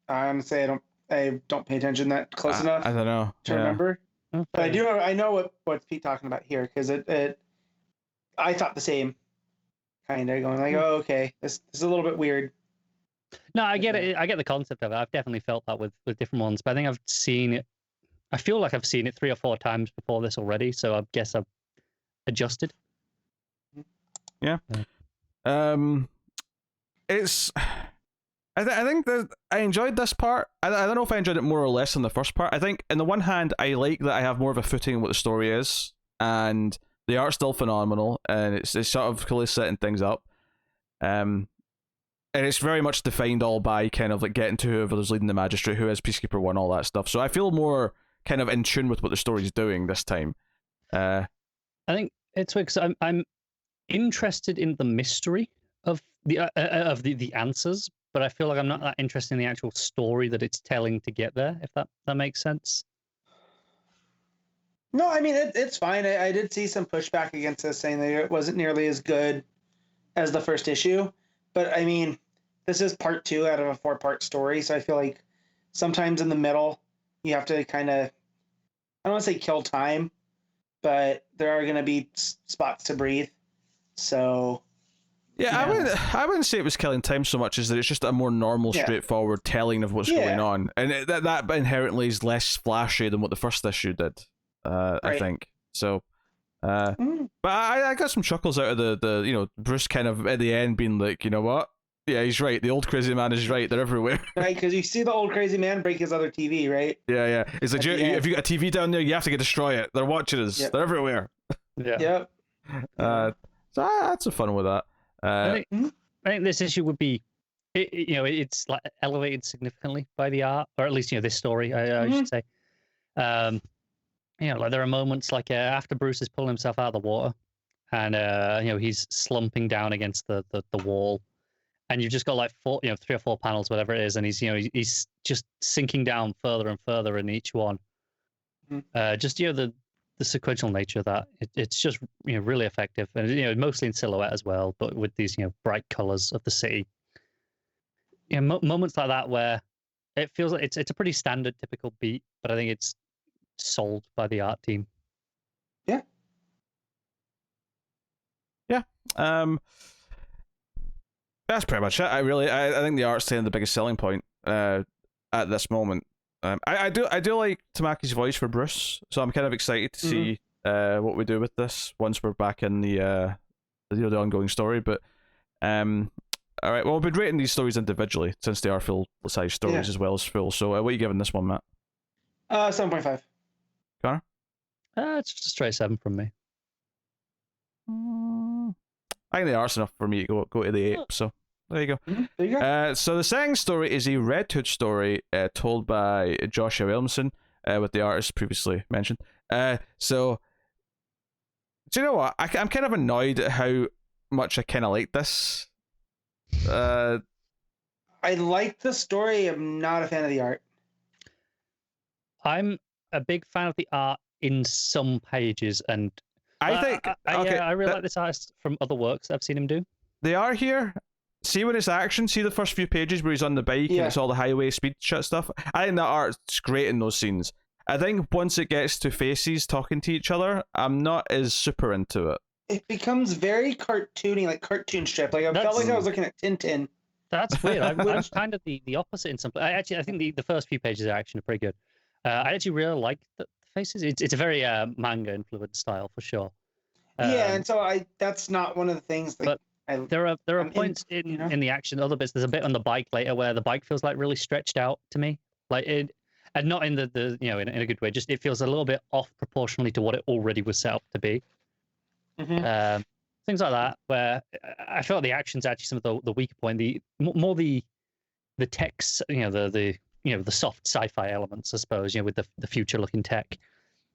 I honestly, I don't pay attention that close enough. I don't know to remember. Okay. But I know what's Pete talking about here, because I thought the same. Kind of going like, oh, okay, this is a little bit weird. No, I get it. I get the concept of it. I've definitely felt that with different ones, but I think I've seen it. I feel like I've seen it 3 or 4 times before this already, so I guess I've adjusted. Yeah. It's. I think that I enjoyed this part. I don't know if I enjoyed it more or less than the first part. I think, on the one hand, I like that I have more of a footing in what the story is, and the art's still phenomenal, and it's sort of coolly setting things up. And it's very much defined all by kind of like getting to whoever's leading the Magistrate, who is Peacekeeper 1, all that stuff. So I feel more kind of in tune with what the story's doing this time. I think it's weird because I'm interested in the mystery of the answers, but I feel like I'm not that interested in the actual story that it's telling to get there, if that makes sense. No, I mean, it's fine. I did see some pushback against this, saying that it wasn't nearly as good as the first issue. But, I mean, this is part 2 out of a 4-part story, so I feel like sometimes in the middle, you have to kind of, I don't want to say kill time, but there are going to be spots to breathe. So... Yeah, I wouldn't say it was killing time so much as that it's just a more normal, straightforward telling of what's going on. And that inherently is less flashy than what the first issue did, I think. So, but I got some chuckles out of the Bruce kind of at the end being like, you know what? Yeah, he's right. The old crazy man is right. They're everywhere. Right, because you see the old crazy man break his other TV, right? Yeah. It's like, if you got a TV down there, you have to go destroy it. They're watching us. Yep. They're everywhere. Yeah. Yep. So I had some fun with that. I think this issue would be, it's like elevated significantly by the art, or at least this story, I should say. Like there are moments like after Bruce is pulling himself out of the water, and he's slumping down against the wall, and you've just got like 3 or 4 panels, whatever it is, and he's just sinking down further and further in each one. Just the sequential nature of that, it's just really effective, and mostly in silhouette as well, but with these bright colors of the city. Moments like that where it feels like it's a pretty standard, typical beat, but I think it's sold by the art team. Yeah. That's pretty much it. I think the art's the biggest selling point at this moment. I do like Tamaki's voice for Bruce, so I'm kind of excited to see what we do with this once we're back in the ongoing story. But all right, well, we've been rating these stories individually since they are full-size stories as well as full. So what are you giving this one, Matt? 7.5. Connor? It's just a straight 7 from me. I think the art's enough for me to go to the 8. So. There you go. There you go. So the second story is a Red Hood story told by Joshua Williamson, with the artist previously mentioned. So, do you know what? I'm kind of annoyed at how much I kind of like this. I like the story. I'm not a fan of the art. I'm a big fan of the art in some pages, and I think I really like this artist from other works that I've seen him do. They are here. See when it's action, see the first few pages where he's on the bike and it's all the highway speed shit stuff. I think that art's great in those scenes. I think once it gets to faces talking to each other, I'm not as super into it. It becomes very cartoony, like cartoon strip. Like I felt like I was looking at Tintin. That's weird. I'm kind of the opposite in some. I think the first few pages of action are pretty good. I actually really like the faces. It's a very manga influenced style for sure. And so that's not one of the things. Like, but there are points in the action. Other bits. There's a bit on the bike later where the bike feels like really stretched out to me, like it, and not in the in a good way. Just it feels a little bit off proportionally to what it already was set up to be. Things like that, where I felt the action's actually some of the weaker point. The text, the soft sci-fi elements, I suppose, with the future looking tech.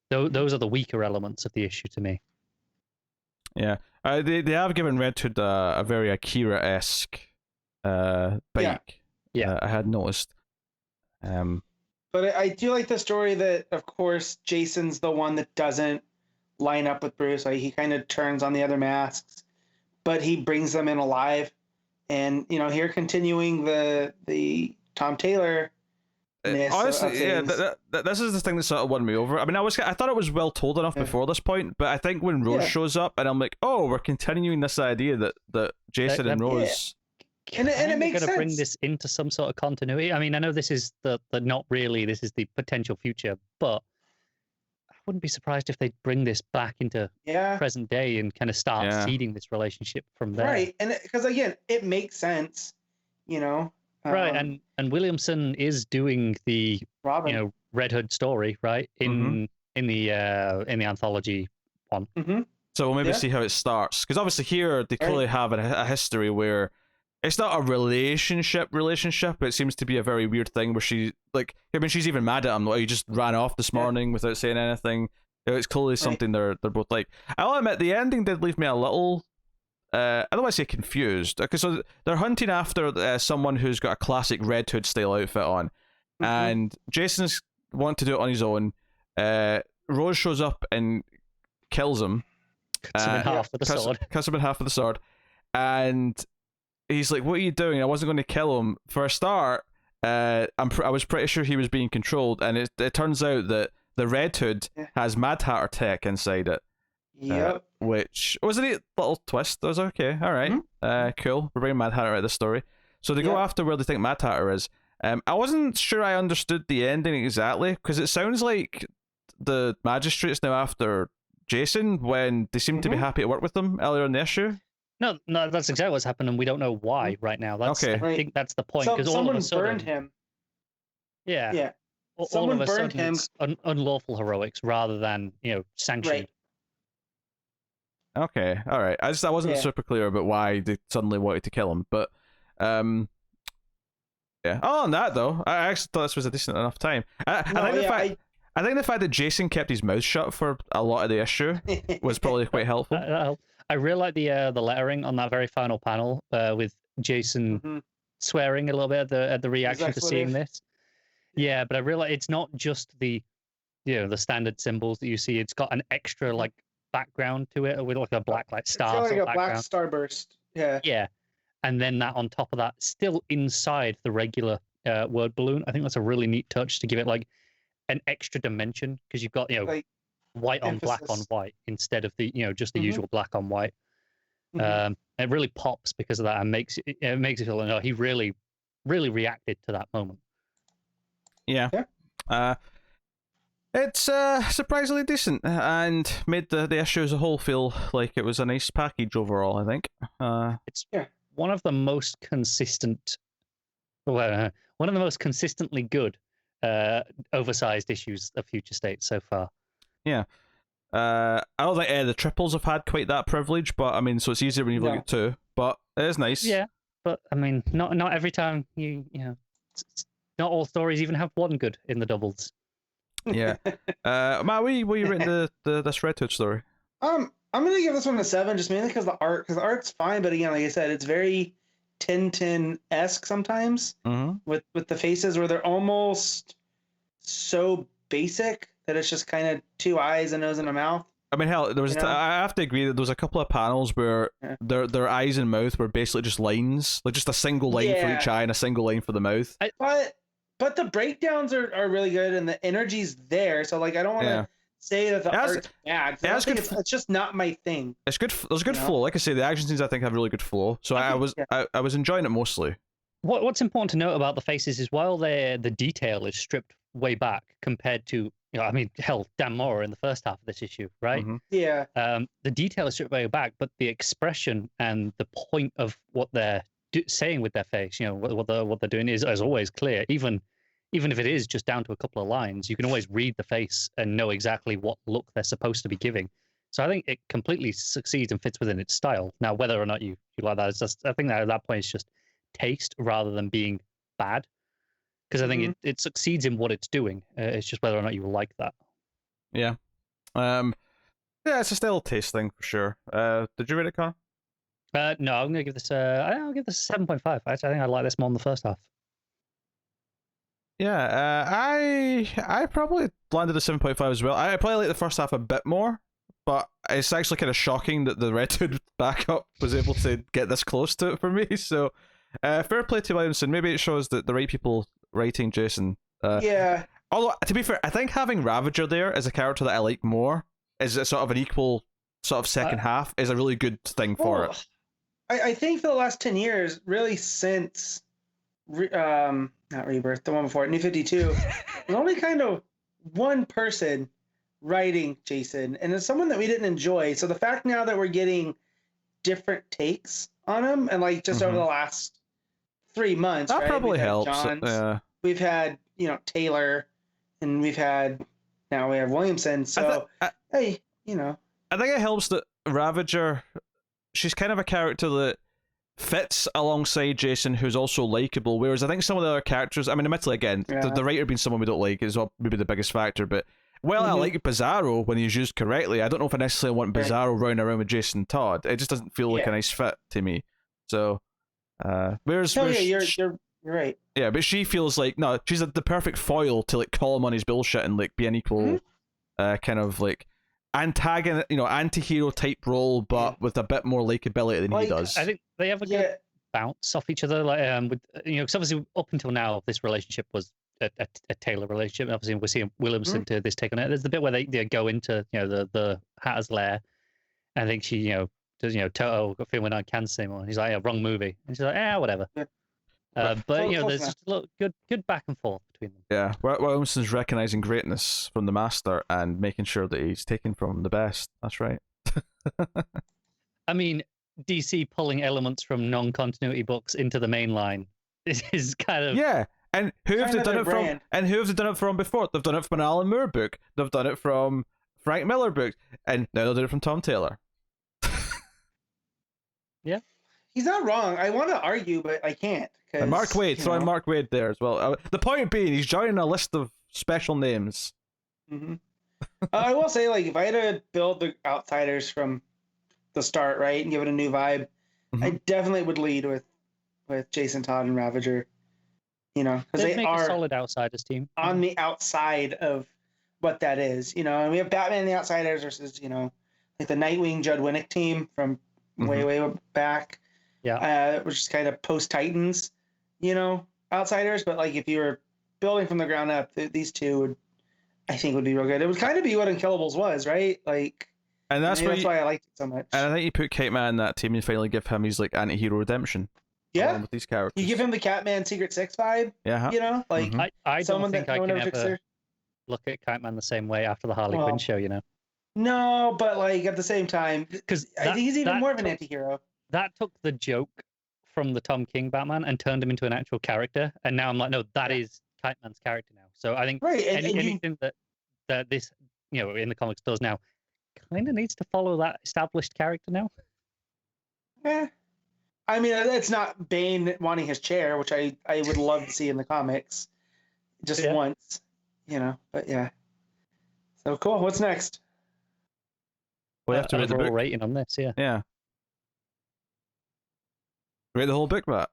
Those are the weaker elements of the issue to me. Yeah, they have given Red Hood a very Akira-esque bike. Yeah. I had noticed. But I do like the story that, of course, Jason's the one that doesn't line up with Bruce. Like, he kind of turns on the other masks, but he brings them in alive. And here continuing the Tom Taylor. Honestly, this is the thing that sort of won me over. I mean, I thought it was well told enough before this point, but I think when Rose shows up, and I'm like, oh, we're continuing this idea that Jason and Rose. And it makes sense. Going to bring this into some sort of continuity. I mean, I know this is the not really. This is the potential future, but I wouldn't be surprised if they bring this back into present day and kind of start seeding this relationship from there. Right, and because again, it makes sense, Right, and Williamson is doing the Red Hood story, right? In the anthology one. So we'll maybe see how it starts. Because obviously here, they clearly have a history where it's not a relationship, but it seems to be a very weird thing where she's even mad at him. Like, he just ran off this morning without saying anything. It's clearly something they're both like. I'll admit, the ending did leave me a little... I don't want to say confused, because they're hunting after someone who's got a classic Red Hood style outfit on, and Jason's wanting to do it on his own. Rose shows up and kills him. Cuts him in half with the sword. Cuts him in half with the sword, and he's like, "What are you doing?" I wasn't going to kill him. For a start, I was pretty sure he was being controlled, and it turns out that the Red Hood has Mad Hatter tech inside it. Yep. Which was a neat little twist. That was okay. All right. Cool. We're bringing Mad Hatter out of the story. So they go after where they think Mad Hatter is. I wasn't sure I understood the ending exactly, because it sounds like the magistrate's now after Jason when they seem to be happy to work with them earlier in the issue. No, that's exactly what's happened, and we don't know why right now. That's okay. I think that's the point. Because all of a sudden, burned him. Yeah. Yeah. All of a sudden, it's unlawful heroics rather than sanctioned. Right. Okay, all right. I wasn't super clear about why they suddenly wanted to kill him, but yeah. Other than that, though, I actually thought this was a decent enough time. I think the fact that Jason kept his mouth shut for a lot of the issue was probably quite helpful. I really like the lettering on that very final panel with Jason swearing a little bit at the reaction to seeing this. Yeah, but I realize it's not just the the standard symbols that you see. It's got an extra background to it with a black star. It's like a black starburst. Yeah. Yeah, and then that on top of that, still inside the regular word balloon. I think that's a really neat touch to give it an extra dimension, because you've got white on black on white instead of the just the usual black on white. It really pops because of that, and makes it feel like he really reacted to that moment. Yeah. It's surprisingly decent and made the issue as a whole feel like it was a nice package overall, I think. It's one of the most consistent, one of the most consistently good oversized issues of Future State so far. Yeah. I don't think the triples have had quite that privilege, but I mean, so it's easier when you look at two, but it is nice. Yeah, but I mean, not every time not all stories even have one good in the doubles. Yeah. Matt, were you writing this Red Hood story? I'm gonna give this one a 7, just mainly because the art's fine, but again, like I said, it's very Tintin-esque sometimes with the faces where they're almost so basic that it's just kind of 2 eyes, a nose, and a mouth. I mean, hell, there was I have to agree that there was a couple of panels where their eyes and mouth were basically just lines, just a single line for each eye and a single line for the mouth. But the breakdowns are really good, and the energy's there. So I don't want to say that the art's bad. It's just not my thing. It's good. There's good flow. Like I say, the action scenes I think have really good flow. So I was enjoying it mostly. What's important to note about the faces is while the detail is stripped way back compared to I mean, hell, Dan Mora in the first half of this issue, right? Yeah. The detail is stripped way back, but the expression and the point of what they're saying with their face, what they're doing is always clear. Even if it is just down to a couple of lines, you can always read the face and know exactly what look they're supposed to be giving. So I think it completely succeeds and fits within its style. Now, whether or not you like that, it's just, I think that at that point it's just taste rather than being bad. Because I think it succeeds in what it's doing. It's just whether or not you like that. Yeah. Yeah, it's a still taste thing for sure. Did you read it, Connor? No, I'm gonna give this. I'll give this 7.5. I think I like this more in the first half. Yeah, I probably landed a 7.5 as well. I probably like the first half a bit more, but it's actually kind of shocking that the Red Hood backup was able to get this close to it for me. So, fair play to Williamson. Maybe it shows that the right people writing Jason. Yeah. Although, to be fair, I think having Ravager there as a character that I like more is a sort of an equal sort of second half is a really good thing for it. I think for the last 10 years, really since not Rebirth, the one before it, New 52, there's only kind of one person writing Jason, and it's someone that we didn't enjoy. So the fact now that we're getting different takes on him, and just over the last 3 months, that probably helps. Johns, we've had Taylor, and we have Williamson. So I think it helps that Ravager, she's kind of a character that fits alongside Jason, who's also likable, whereas I think some of the other characters, I mean, admittedly, again, the writer being someone we don't like is maybe the biggest factor, but I like Bizarro when he's used correctly. I don't know if I necessarily want Bizarro running around with Jason Todd. It just doesn't feel like a nice fit to me. So, whereas you're right. Yeah, but she feels like, no, she's the perfect foil to like call him on his bullshit and like be an equal kind of like antagonist, anti-hero type role, but with a bit more likability than he does. I think they have a good bounce off each other. Like, with because obviously up until now this relationship was a Taylor relationship. Obviously, we're seeing Williamson to this take on it. There's the bit where they go into the Hatter's lair, and I think she does Toto got feeling I can't say more. He's like, yeah, wrong movie, and she's like, whatever. But there's just a little good back and forth between them. Yeah, Williamson's recognizing greatness from the master and making sure that he's taking from the best. That's right. I mean, DC pulling elements from non-continuity books into the main line is kind of And who have they done it from? And who have they done it from before? They've done it from an Alan Moore book. They've done it from Frank Miller books, and now they'll do it from Tom Taylor. Yeah, he's not wrong. I want to argue, but I can't. And Mark Waid, throw in Mark Waid there as well. The point being, he's joining a list of special names. I will say, like, if I had to build the Outsiders from the start, right, and give it a new vibe, I definitely would lead with Jason Todd and Ravager. Because they make are a solid Outsiders team on the outside of what that is. And we have Batman and the Outsiders versus like the Nightwing Judd Winnick team from way back. Yeah, which is kind of post Titans, Outsiders. But like if you were building from the ground up, these two I think would be real good. It would kind of be what Unkillables was, right? Like, and that's why I liked it so much. And I think you put Kite Man in that team and finally give him his like anti-hero redemption. Yeah, with these characters, you give him the Catman Secret Six vibe. Yeah, like I someone don't think that I no can one ever ever look at Kite Man the same way after the Harley Quinn show. No, but like at the same time, because I think he's even more of an anti-hero. That took the joke from the Tom King Batman and turned him into an actual character, and now I'm like, no, that is Kite Man's character now. So I think anything that this in the comics does now kind of needs to follow that established character now. I mean, it's not Bane wanting his chair, which I would love to see in the comics, just once, But yeah, so cool. What's next? We have to read the book. Rating on this, yeah. Read the whole book, Matt.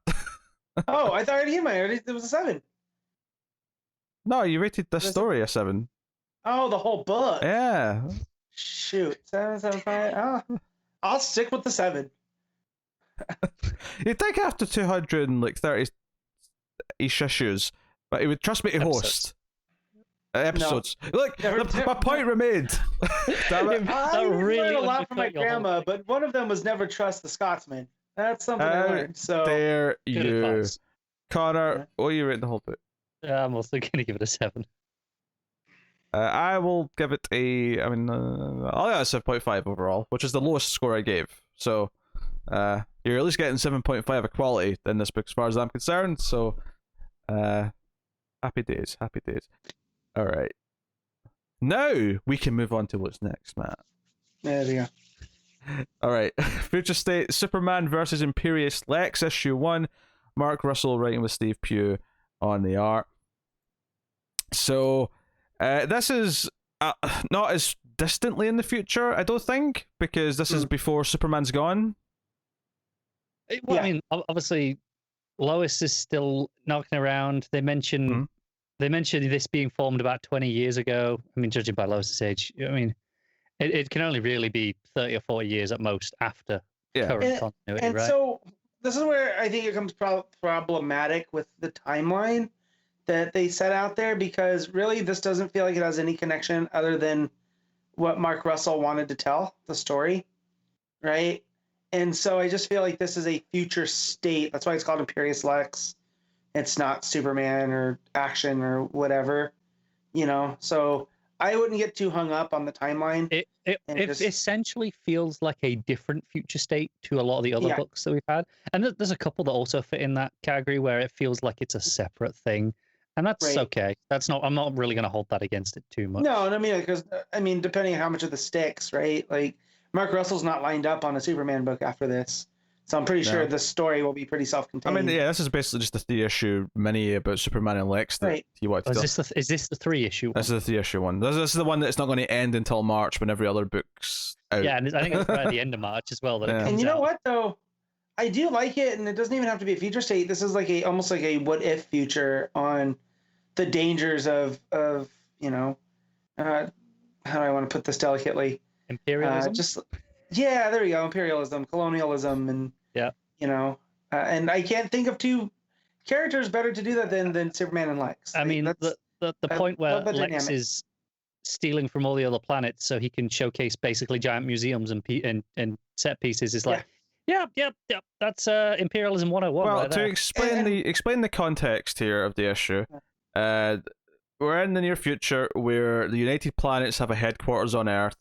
Oh, I thought I already hit mine. It was a 7. No, you rated this story a 7. Oh, the whole book. Yeah. Shoot, 7.75. Oh, I'll stick with the 7. You'd think after 230 issues, but he would trust me to host episodes. No. Look, my point remained. I learned a lot from my grandma, but one of them was never trust the Scotsman. That's something I learned. So there you, Connor. What you rate the whole book? I'm also going to give it a 7. I will give it a. I mean, I'll give it a 7.5 overall, which is the lowest score I gave. So, you're at least getting 7.5 of quality in this book, as far as I'm concerned. So, happy days, happy days. All right. Now we can move on to what's next, Matt. There we go. All right. Future State: Superman versus Imperious Lex, issue 1. Mark Russell writing with Steve Pugh on the art. So, this is not as distantly in the future, I don't think, because this is before Superman's gone. Well, I mean, obviously, Lois is still knocking around. They mentioned this being formed about 20 years ago. I mean, judging by Lois's age, I mean, it can only really be 30 or 40 years at most after current continuity, right? So this is where I think it becomes problematic with the timeline that they set out there, because really this doesn't feel like it has any connection other than what Mark Russell wanted to tell, the story, right? And so I just feel like this is a future state. That's why it's called Imperious Lex. It's not Superman or Action or whatever, So I wouldn't get too hung up on the timeline. It essentially feels like a different future state to a lot of the other books that we've had. And there's a couple that also fit in that category where it feels like it's a separate thing. And that's okay. I'm not really going to hold that against it too much. No, I mean, because depending on how much of the sticks, right? Like Mark Russell's not lined up on a Superman book after this. So I'm pretty sure the story will be pretty self-contained. I mean, yeah, this is basically just a 3-issue mini about Superman and Lex that he wanted to do. Is this the 3-issue one? This is the 3-issue one. This is the one that's not going to end until March when every other book's out. Yeah, and I think it's by the end of March as well that it comes out. And you know what, though? I do like it, and it doesn't even have to be a future state. This is like almost like a what-if future on the dangers of you know, how do I want to put this delicately? Imperialism? Yeah, there we go. Imperialism, colonialism, and you know, and I can't think of two characters better to do that than Superman and Lex. I mean, the point where Lex is stealing from all the other planets so he can showcase basically giant museums and set pieces is like, yep. That's Imperialism 101. Well, right to there. explain the context here of the issue, we're in the near future where the United Planets have a headquarters on Earth.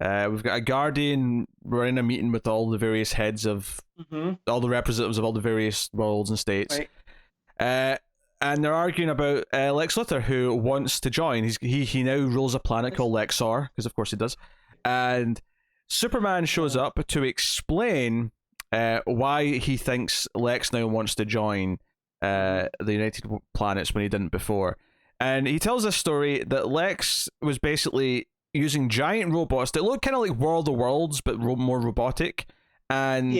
We've got a Guardian running a meeting with all the various heads of all the representatives of all the various worlds and states. Right. And they're arguing about Lex Luthor, who wants to join. He now rules a planet called Lexor, because of course he does. And Superman shows up to explain why he thinks Lex now wants to join the United Planets when he didn't before. And he tells this story that Lex was basically using giant robots that look kind of like World of Worlds, but more robotic. And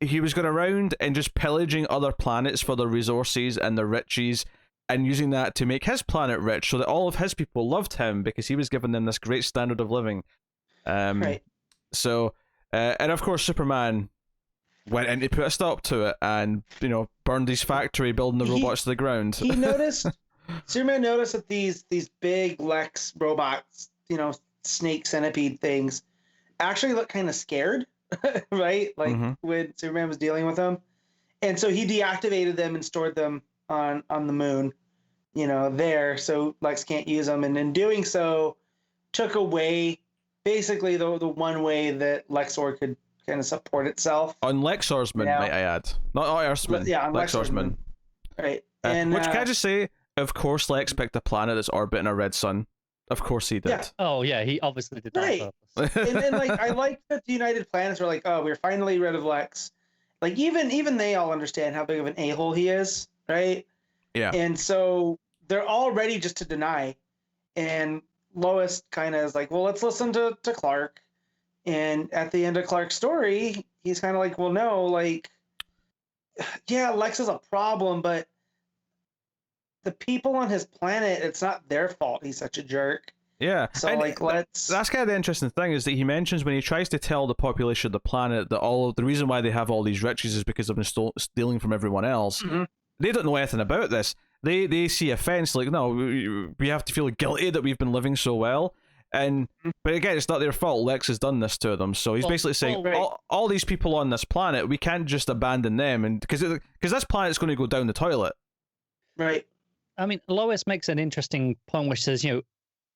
he was going around and just pillaging other planets for their resources and their riches, and using that to make his planet rich so that all of his people loved him because he was giving them this great standard of living. So, and of course, Superman went in to put a stop to it and, you know, burned his factory building the robots to the ground. Superman noticed that these big Lex robots, you know, snake centipede things, actually look kind of scared, right? Like when Superman was dealing with them. And so he deactivated them and stored them on the moon, you know, there, so Lex can't use them. And in doing so, took away basically the one way that Lexor could kind of support itself. On Lexor's moon, might I add. Not Earth's moon. Yeah, on Lexor's moon. Right. Which, can I just say, of course Lex picked a planet that's orbiting a red sun. Of course he did. Yeah. Oh, yeah, he obviously did that on purpose. and like, I like that the United Planets were like, oh, we're finally rid of Lex. Like, even they all understand how big of an a-hole he is, right? Yeah. And so they're all ready just to deny. And Lois kind of is like, well, let's listen to Clark. And at the end of Clark's story, he's kind of like, well, no, like, yeah, Lex is a problem, but the people on his planet, it's not their fault he's such a jerk. Yeah. So, and like, that's kind of the interesting thing, is that he mentions when he tries to tell the population of the planet that all of the reason why they have all these riches is because of them stealing from everyone else. They don't know anything about this. They see offense, like, no, we have to feel guilty that we've been living so well. But again, it's not their fault. Lex has done this to them, so he's basically saying all these people on this planet, we can't just abandon them, and because this planet's going to go down the toilet. Right. I mean, Lois makes an interesting point, which says, you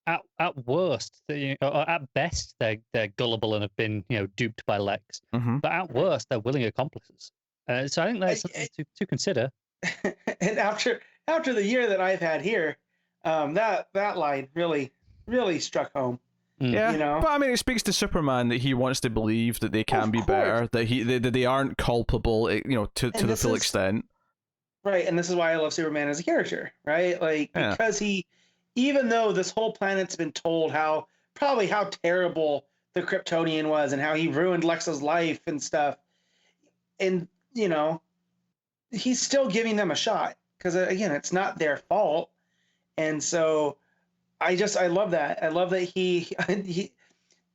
know, at worst, or at best, they're gullible and have been, you know, duped by Lex, but at worst, they're willing accomplices. So I think that's something to consider. And after the year that I've had here, that line really struck home. Yeah, you know? But I mean, it speaks to Superman that he wants to believe that they can be better, that they aren't culpable, you know, to the full extent. Right, and this is why I love Superman as a character, right? Like, because he, even though this whole planet's been told how terrible the Kryptonian was and how he ruined Lex's life and stuff, and, you know, he's still giving them a shot because, again, it's not their fault. And so I love that. I love that he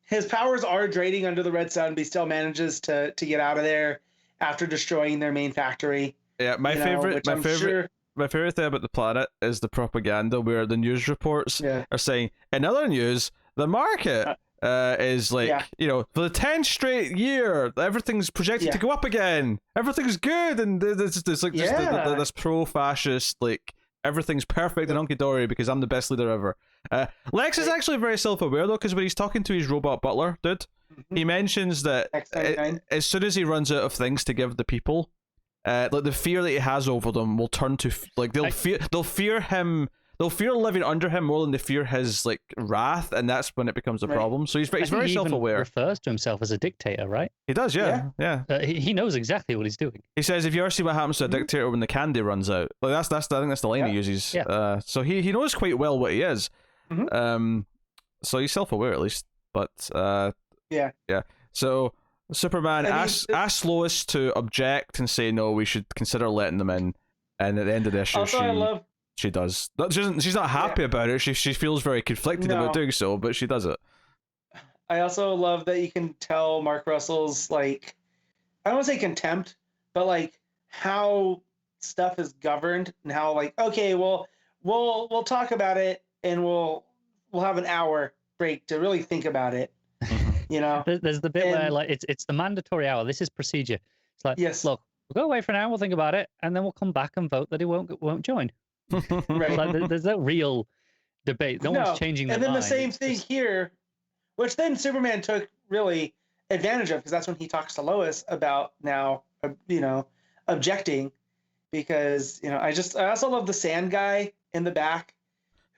his powers are draining under the red sun, but he still manages to get out of there after destroying their main factory. Yeah, my favorite thing about the planet is the propaganda where the news reports are saying, in other news, the market is like, you know, for the 10th straight year, everything's projected to go up again. Everything's good, and there's like this pro-fascist, like, everything's perfect and hunky-dory because I'm the best leader ever. Lex is actually very self-aware, though, because when he's talking to his robot butler dude, he mentions that as soon as he runs out of things to give the people, like, the fear that he has over them will turn to, like, they'll fear him they'll fear living under him more than they fear his like wrath, and that's when it becomes a problem. So he's very self-aware. He refers to himself as a dictator, right? He does, yeah. He knows exactly what he's doing. He says, "If you ever see what happens to a dictator when the candy runs out," like that's I think that's the line he uses. Yeah. So he knows quite well what he is. So he's self-aware at least, but yeah. So Superman asks Lois to object and say no, we should consider letting them in, and at the end of the issue, also, she does. She's not happy about it. She feels very conflicted about doing so, but she does it. I also love that you can tell Mark Russell's like, I don't want to say contempt, but like how stuff is governed and how like, okay, well, we'll talk about it and we'll have an hour break to really think about it. You know, there's the bit where like it's the mandatory hour. This is procedure. It's like, look, we'll go away for an hour, we'll think about it, and then we'll come back and vote that he won't join. Right. Like, there's no real debate. No one's changing their mind. And then mind. the same thing here, which then Superman took really advantage of, because that's when he talks to Lois about now, objecting, because I also love the sand guy in the back,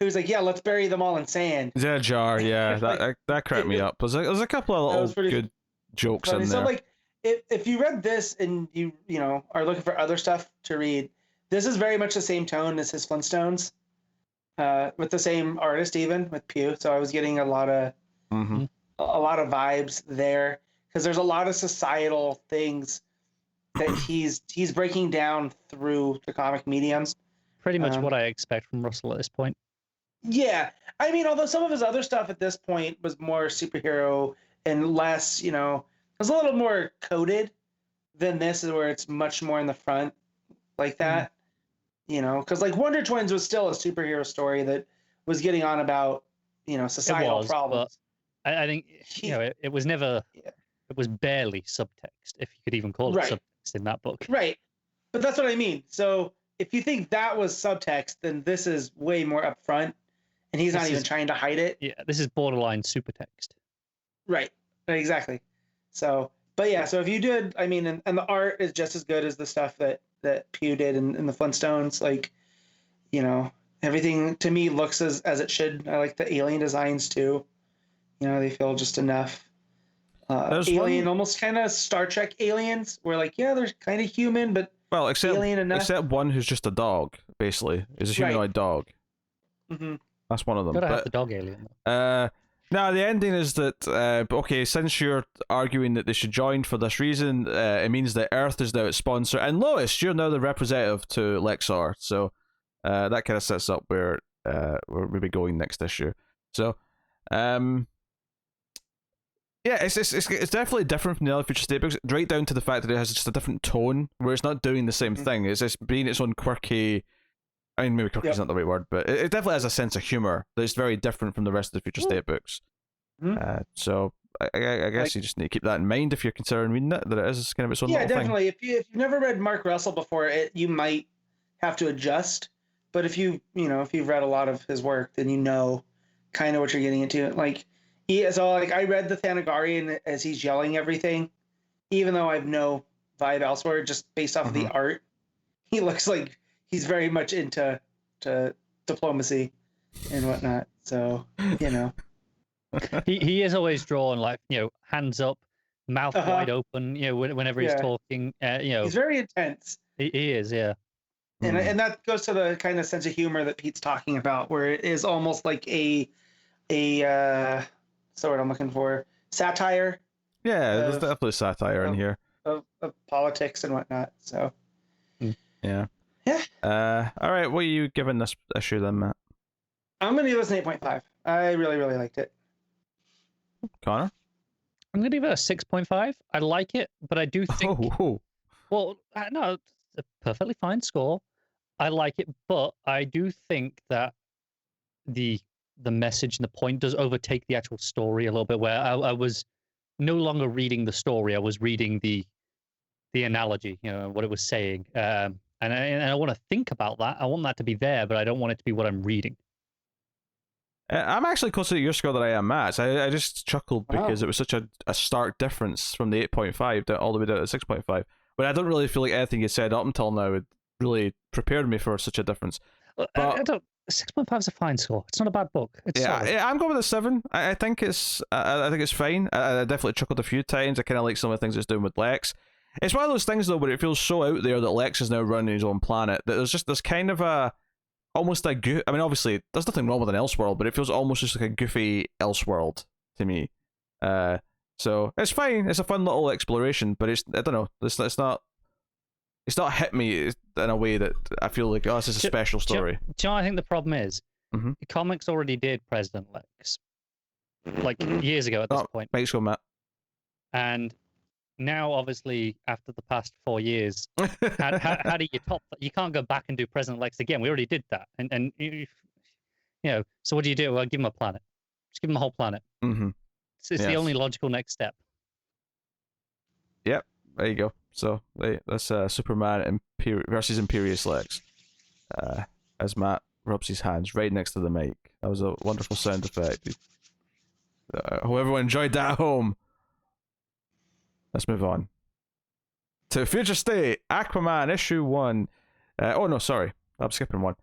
who's like, yeah, let's bury them all in sand. Yeah, jar, yeah, that cracked me up. There's a couple of little good jokes in there. So like, if you read this and you are looking for other stuff to read, this is very much the same tone as his Flintstones, with the same artist, even with Pugh. So I was getting a lot of vibes there, because there's a lot of societal things that he's breaking down through the comic mediums. Pretty much what I expect from Russell at this point. Yeah, I mean, although some of his other stuff at this point was more superhero and less, it was a little more coded than this, is where it's much more in the front like that. Because like Wonder Twins was still a superhero story that was getting on about, societal problems. I think, it was never, it was barely subtext, if you could even call it subtext in that book. Right. But that's what I mean. So if you think that was subtext, then this is way more upfront, and he's not even trying to hide it. Yeah, this is borderline supertext. Right. Exactly. So, but yeah, so if you did, I mean, and the art is just as good as the stuff that Pugh did in the Flintstones. Like, everything to me looks as it should. I like the alien designs too. They feel just enough alien, almost kind of Star Trek aliens, where like, yeah, they're kind of human, but alien enough. Except one who's just a dog, basically. Is a humanoid dog. Mm-hmm. That's one of them. Gotta have the dog alien. Now, the ending is that, okay, since you're arguing that they should join for this reason, it means that Earth is now its sponsor, and Lois, you're now the representative to Lexar, so that kind of sets up where we're maybe going next issue. So, yeah, it's definitely different from the other Future State books, right down to the fact that it has just a different tone, where it's not doing the same thing. It's being its own quirky. I mean, maybe quirky is not the right word, but it definitely has a sense of humor that's very different from the rest of the Future State books. So I guess you just need to keep that in mind if you're considering reading it, that it is kind of its own little definitely. thing. If you've never read Mark Russell before, you might have to adjust. But if you've read a lot of his work, then kind of what you're getting into. Like, I read the Thanagarian as he's yelling everything, even though I have no vibe elsewhere, just based off of the art. He looks like he's very much into diplomacy and whatnot. So, he is always drawn like, hands up, mouth wide open, whenever he's talking. He's very intense. He is, yeah. And that goes to the kind of sense of humor that Pete's talking about, where it is almost like a what's the word I'm looking for? Satire. Yeah, there's definitely satire in here. Of politics and whatnot. So. Yeah. Yeah. All right, what are you giving this issue then, Matt? I'm going to give this an 8.5. I really, really liked it. Connor? I'm going to give it a 6.5. I like it, but I do think... Well, no, it's a perfectly fine score. I like it, but I do think that the message and the point does overtake the actual story a little bit, where I was no longer reading the story. I was reading the analogy, what it was saying. And I want to think about that. I want that to be there, but I don't want it to be what I'm reading. I'm actually closer to your score than I am Matt's. I just chuckled because it was such a stark difference from the 8.5 all the way down to 6.5. But I don't really feel like anything you said up until now had really prepared me for such a difference. I don't 6.5 is a fine score. It's not a bad book. It's solid. Yeah, I'm going with a 7. I think I think it's fine. I definitely chuckled a few times. I kind of like some of the things it's doing with Lex. It's one of those things though where it feels so out there that Lex is now running his own planet that there's kind of a almost a I mean, obviously there's nothing wrong with an Elseworld, but it feels almost just like a goofy Elseworld to me. So it's fine. It's a fun little exploration, but I don't know. It's not hit me in a way that I feel like, oh, this is a special story. Do you know what I think the problem is? Mm-hmm. The comics already did President Lex, like years ago at this point. Thanks, Matt. And now, obviously, after the past 4 years, how do you top that? You can't go back and do President Lex again. We already did that. And you know, so what do? Well, give him a planet. Just give him a whole planet. Mm-hmm. It's the only logical next step. Yep, there you go. So that's Superman versus Imperious Lex. As Matt rubs his hands right next to the mic. That was a wonderful sound effect. Hope everyone enjoyed that at home. Let's move on to Future State, Aquaman issue 1. Oh no, sorry, I'm skipping one.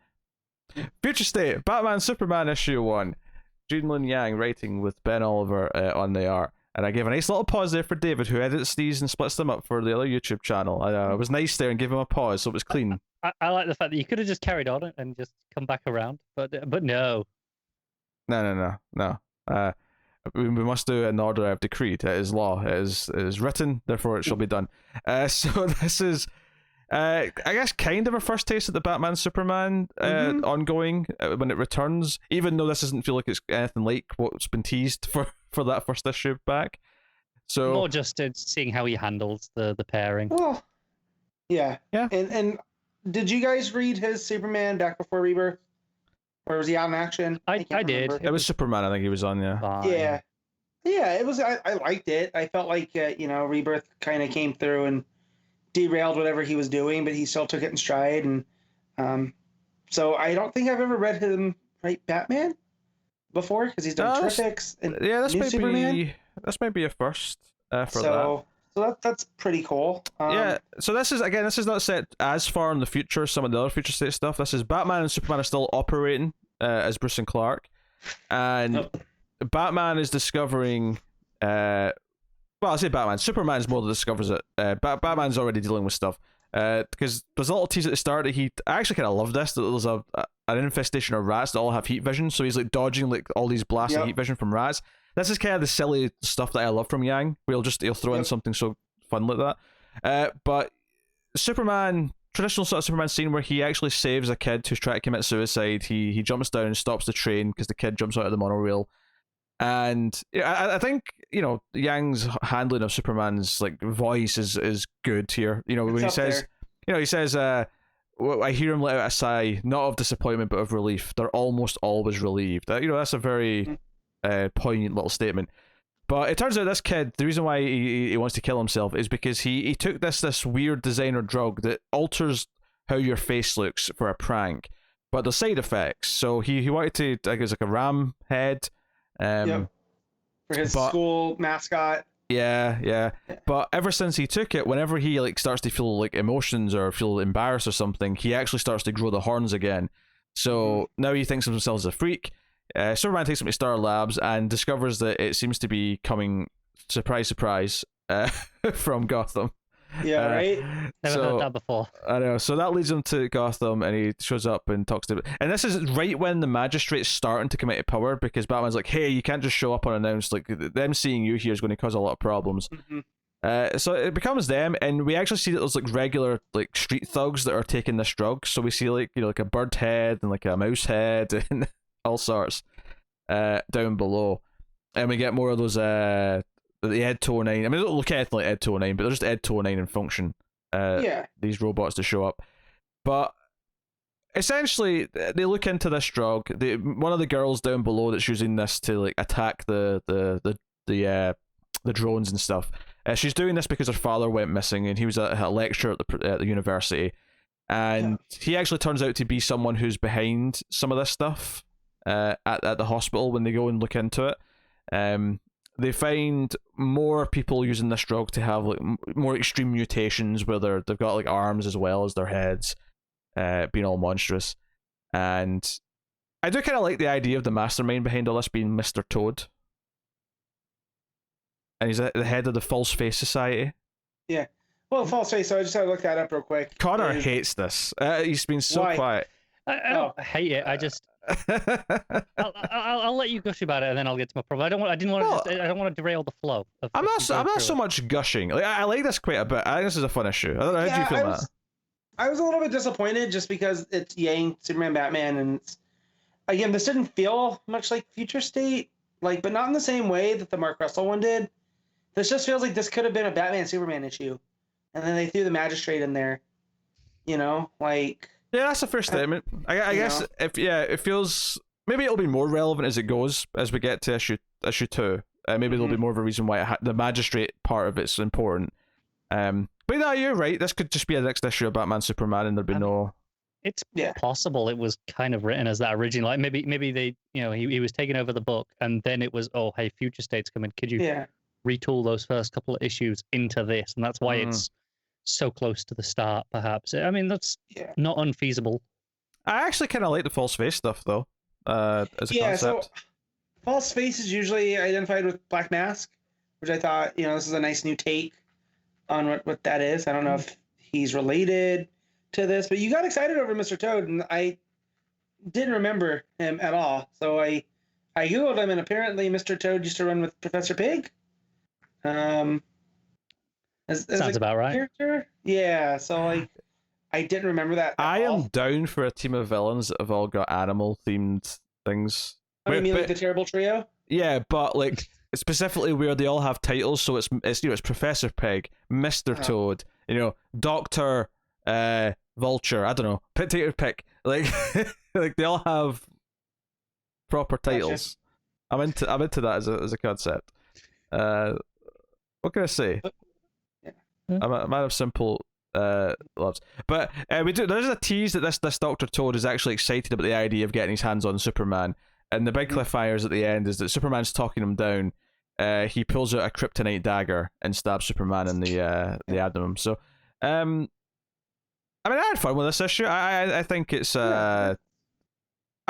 Future State, Batman Superman issue 1. Junlin Yang writing with Ben Oliver on the art. And I gave a nice little pause there for David, who edits these and splits them up for the other YouTube channel. I was nice there and gave him a pause, so it was clean. I like the fact that you could have just carried on and just come back around, but no. No. We must do it in the order I have decreed. It is law. It is written, therefore it shall be done. So this is, I guess, kind of a first taste at the Batman Superman ongoing when it returns, even though this doesn't feel like it's anything like what's been teased for that first issue back. So more just seeing how he handles the pairing. Well, yeah. And did you guys read his Superman back before Rebirth? Or was he out in action? I did. It was Superman, I think he was on, yeah. Fine. Yeah, it was. I liked it. I felt like, Rebirth kind of came through and derailed whatever he was doing, but he still took it in stride. And so I don't think I've ever read him write Batman before, because he's done Terrifics and Superman. This might be a first for that. So that's pretty cool. So this is not set as far in the future as some of the other Future State stuff. This is Batman and Superman are still operating as Bruce and Clark, and Batman is discovering. Well, I say Batman. Superman's more that discovers it. Batman's already dealing with stuff. Because there's a little tease at the start that I actually kind of love this, that there's an infestation of rats that all have heat vision, so he's like dodging like all these blasts of heat vision from rats. This is kind of the silly stuff that I love from Yang, where he'll throw in something so fun like that. But Superman, traditional sort of Superman scene where he actually saves a kid who's trying to commit suicide. He jumps down and stops the train because the kid jumps out of the monorail. And I think, Yang's handling of Superman's like voice is good here. When he says, I hear him let out a sigh, not of disappointment but of relief. They're almost always relieved. That's a very poignant little statement. But it turns out this kid, the reason why he wants to kill himself is because he took this weird designer drug that alters how your face looks for a prank, but the side effects. So he wanted to, I guess, like a ram head. For his school mascot. Yeah. But ever since he took it, whenever he like starts to feel like emotions or feel embarrassed or something, he actually starts to grow the horns again. So now he thinks of himself as a freak. Superman takes him to Star Labs and discovers that it seems to be coming, surprise, from Gotham. Yeah, right? Never heard that before. I know. So that leads him to Gotham, and he shows up and talks to... And this is right when the magistrate's starting to come into power, because Batman's like, hey, you can't just show up unannounced. Like, them seeing you here is going to cause a lot of problems. So it becomes them, and we actually see that there's like regular like street thugs that are taking this drug. So we see like, like a bird head and like a mouse head and all sorts down below. And we get more of those... the Ed 209. I mean, they don't look anything like Ed 209, but they're just Ed 209 in function. These robots to show up. But essentially, they look into this drug. One of the girls down below that's using this to like attack the drones and stuff. She's doing this because her father went missing, and he was at a lecture at the university. And he actually turns out to be someone who's behind some of this stuff at the hospital when they go and look into it. They find more people using this drug to have like more extreme mutations where they've got like arms as well as their heads, being all monstrous. And I do kind of like the idea of the mastermind behind all this being Mr. Toad. And he's at the head of the False Face Society. Yeah. Well, False Face, so I just had to look that up real quick. Connor hates this. He's been so quiet. I don't hate it. I just... I'll let you gush about it, and then I'll get to my problem. I don't want to derail the flow. I'm not so much gushing. Like, I like this quite a bit. I think this is a fun issue. I don't know. How do you feel about that? I was a little bit disappointed just because it's Yang, Superman, Batman, and again, this didn't feel much like Future State, but not in the same way that the Mark Russell one did. This just feels like this could have been a Batman Superman issue, and then they threw the Magistrate in there. Yeah, that's a fair statement. I guess it feels maybe it'll be more relevant as it goes as we get to issue 2. Maybe there'll be more of a reason why the Magistrate part of it's important. But no, you're right. This could just be a next issue of Batman Superman, and there'd be no. It's possible it was kind of written as that originally. Like maybe they, he was taking over the book, and then it was, oh hey, Future State's coming. Could you retool those first couple of issues into this? And that's why it's so close to the start, perhaps. I mean, that's not unfeasible. I actually kind of like the False Face stuff, though, as a concept. So False Face is usually identified with Black Mask, which I thought, this is a nice new take on what that is. I don't know if he's related to this, but you got excited over Mr. Toad, and I didn't remember him at all. So I Googled him, and apparently Mr. Toad used to run with Professor Pig. Sounds about right. Character? Yeah, so I didn't remember that. I am down for a team of villains that have all got animal themed things. Oh, you mean like the Terrible Trio? Yeah, but specifically where they all have titles, so it's Professor Pig, Mr. Toad, Doctor Vulture, I don't know, Potato Pick, they all have proper titles. Gotcha. I'm into that as a concept. What can I say? I'm a man of simple loves. But there's a tease that this Dr. Toad is actually excited about the idea of getting his hands on Superman. And the big cliffhangers at the end is that Superman's talking him down. He pulls out a kryptonite dagger and stabs Superman in the abdomen. So, I had fun with this issue. I think it's. I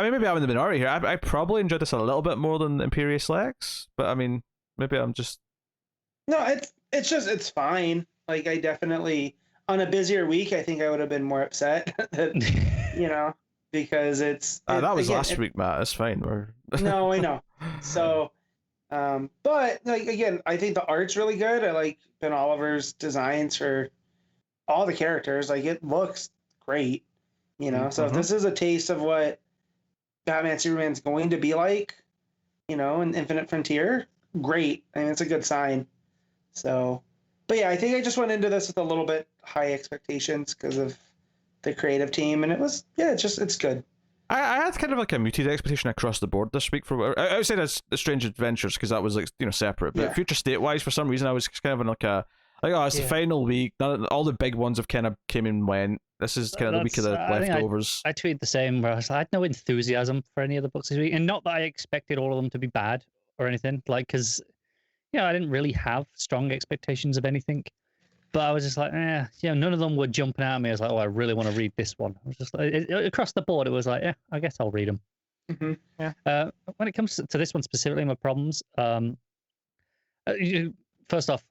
mean, maybe I'm in the minority here. I probably enjoyed this a little bit more than Imperious Lex, but I mean, maybe I'm just. No, it's fine. I definitely on a busier week, I think I would have been more upset that, because that was last week, Matt. It's fine. No, I know. So, but again, I think the art's really good. I like Ben Oliver's designs for all the characters. It looks great, So if this is a taste of what Batman Superman's going to be like, in Infinite Frontier, great. I mean, it's a good sign. So, but yeah, I think I just went into this with a little bit high expectations because of the creative team, and it was it's good. I had kind of a muted expectation across the board this week for outside of Strange Adventures because that was separate. But Future State wise, for some reason, I was kind of in it's the final week. All the big ones have kind of came and went. This is kind of the week of the leftovers. I tweeted the same where I was like, I had no enthusiasm for any of the books this week, and not that I expected all of them to be bad or anything. Because I didn't really have strong expectations of anything. But I was just like, none of them were jumping out at me. I was like, oh, I really want to read this one. I was just across the board, it was like, I guess I'll read them. Mm-hmm. Yeah. When it comes to this one specifically, my problems. First off,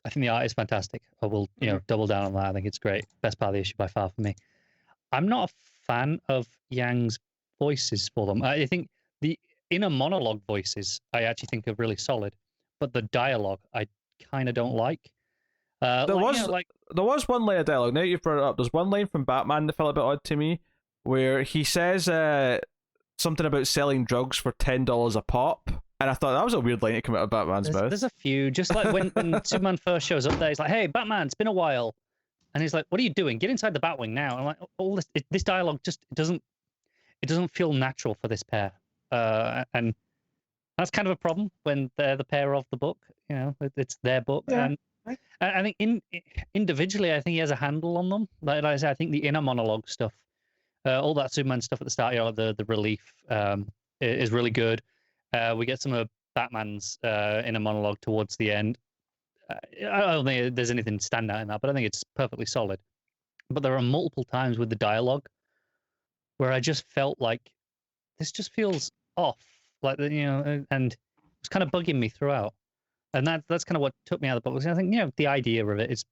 I think the art is fantastic. I will, double down on that. I think it's great. Best part of the issue by far for me. I'm not a fan of Yang's voices for them. I think the inner monologue voices I actually think are really solid, but the dialogue I kind of don't like. There was one line of dialogue. Now you've brought it up. There's one line from Batman that felt a bit odd to me, where he says something about selling drugs for $10 a pop, and I thought that was a weird line to come out of Batman's mouth. There's a few, just like when Superman first shows up there, he's like, "Hey, Batman, it's been a while," and he's like, "What are you doing? Get inside the Batwing now!" And I'm like, all this dialogue just doesn't feel natural for this pair, and that's kind of a problem when they're the pair of the book. It's their book, and I think individually, I think he has a handle on them. Like I said, I think the inner monologue stuff, all that Superman stuff at the start, the relief is really good. We get some of Batman's inner monologue towards the end. I don't think there's anything standout in that, but I think it's perfectly solid. But there are multiple times with the dialogue where I just felt like this just feels off, like and it was kind of bugging me throughout. And that's kind of what took me out of the book. I think the idea of it is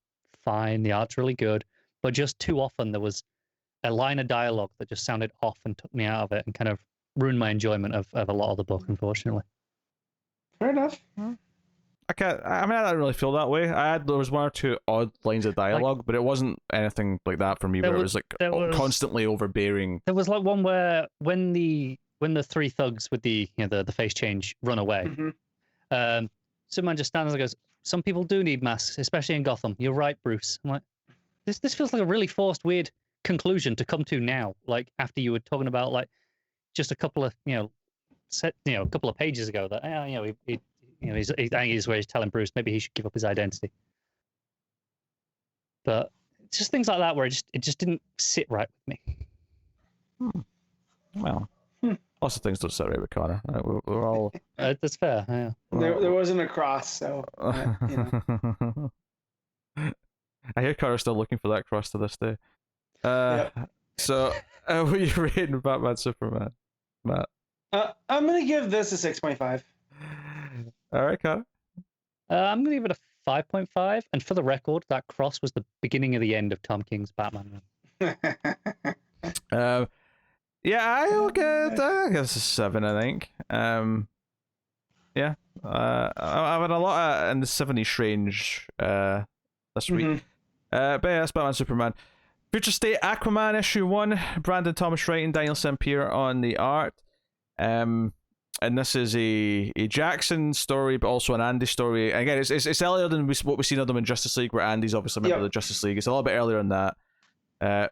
fine, the art's really good, but just too often there was a line of dialogue that just sounded off and took me out of it and kind of ruined my enjoyment of a lot of the book, unfortunately. Fair enough. I didn't really feel that way. There was one or two odd lines of dialogue, but it wasn't anything like that for me. Where it was like constantly overbearing. There was like one where when the three thugs with the the face change run away, Superman just stands and goes, "Some people do need masks, especially in Gotham. You're right, Bruce." I'm like, this feels like a really forced, weird conclusion to come to now. Like after you were talking about like just a couple of a couple of pages ago that he's where he's telling Bruce maybe he should give up his identity. But it's just things like that where it just didn't sit right with me. Well, lots of things don't sit right with Connor. We're all. That's fair. Yeah. There wasn't a cross, so. I hear Connor's still looking for that cross to this day. Yep. So, what are you rating Batman Superman, Matt? I'm gonna give this a 6.5. All right, Connor. I'm gonna give it a 5.5. And for the record, that cross was the beginning of the end of Tom King's Batman run. I'll get. I guess a 7. I think. Yeah. I've had a lot in the 70s range this week. But yeah, that's Batman Superman. Future State Aquaman issue 1. Brandon Thomas writing, Daniel Sempere on the art. And this is a Jackson story, but also an Andy story. Again, it's earlier than what we've seen of them in Justice League, where Andy's obviously a member of the Justice League. It's a little bit earlier than that,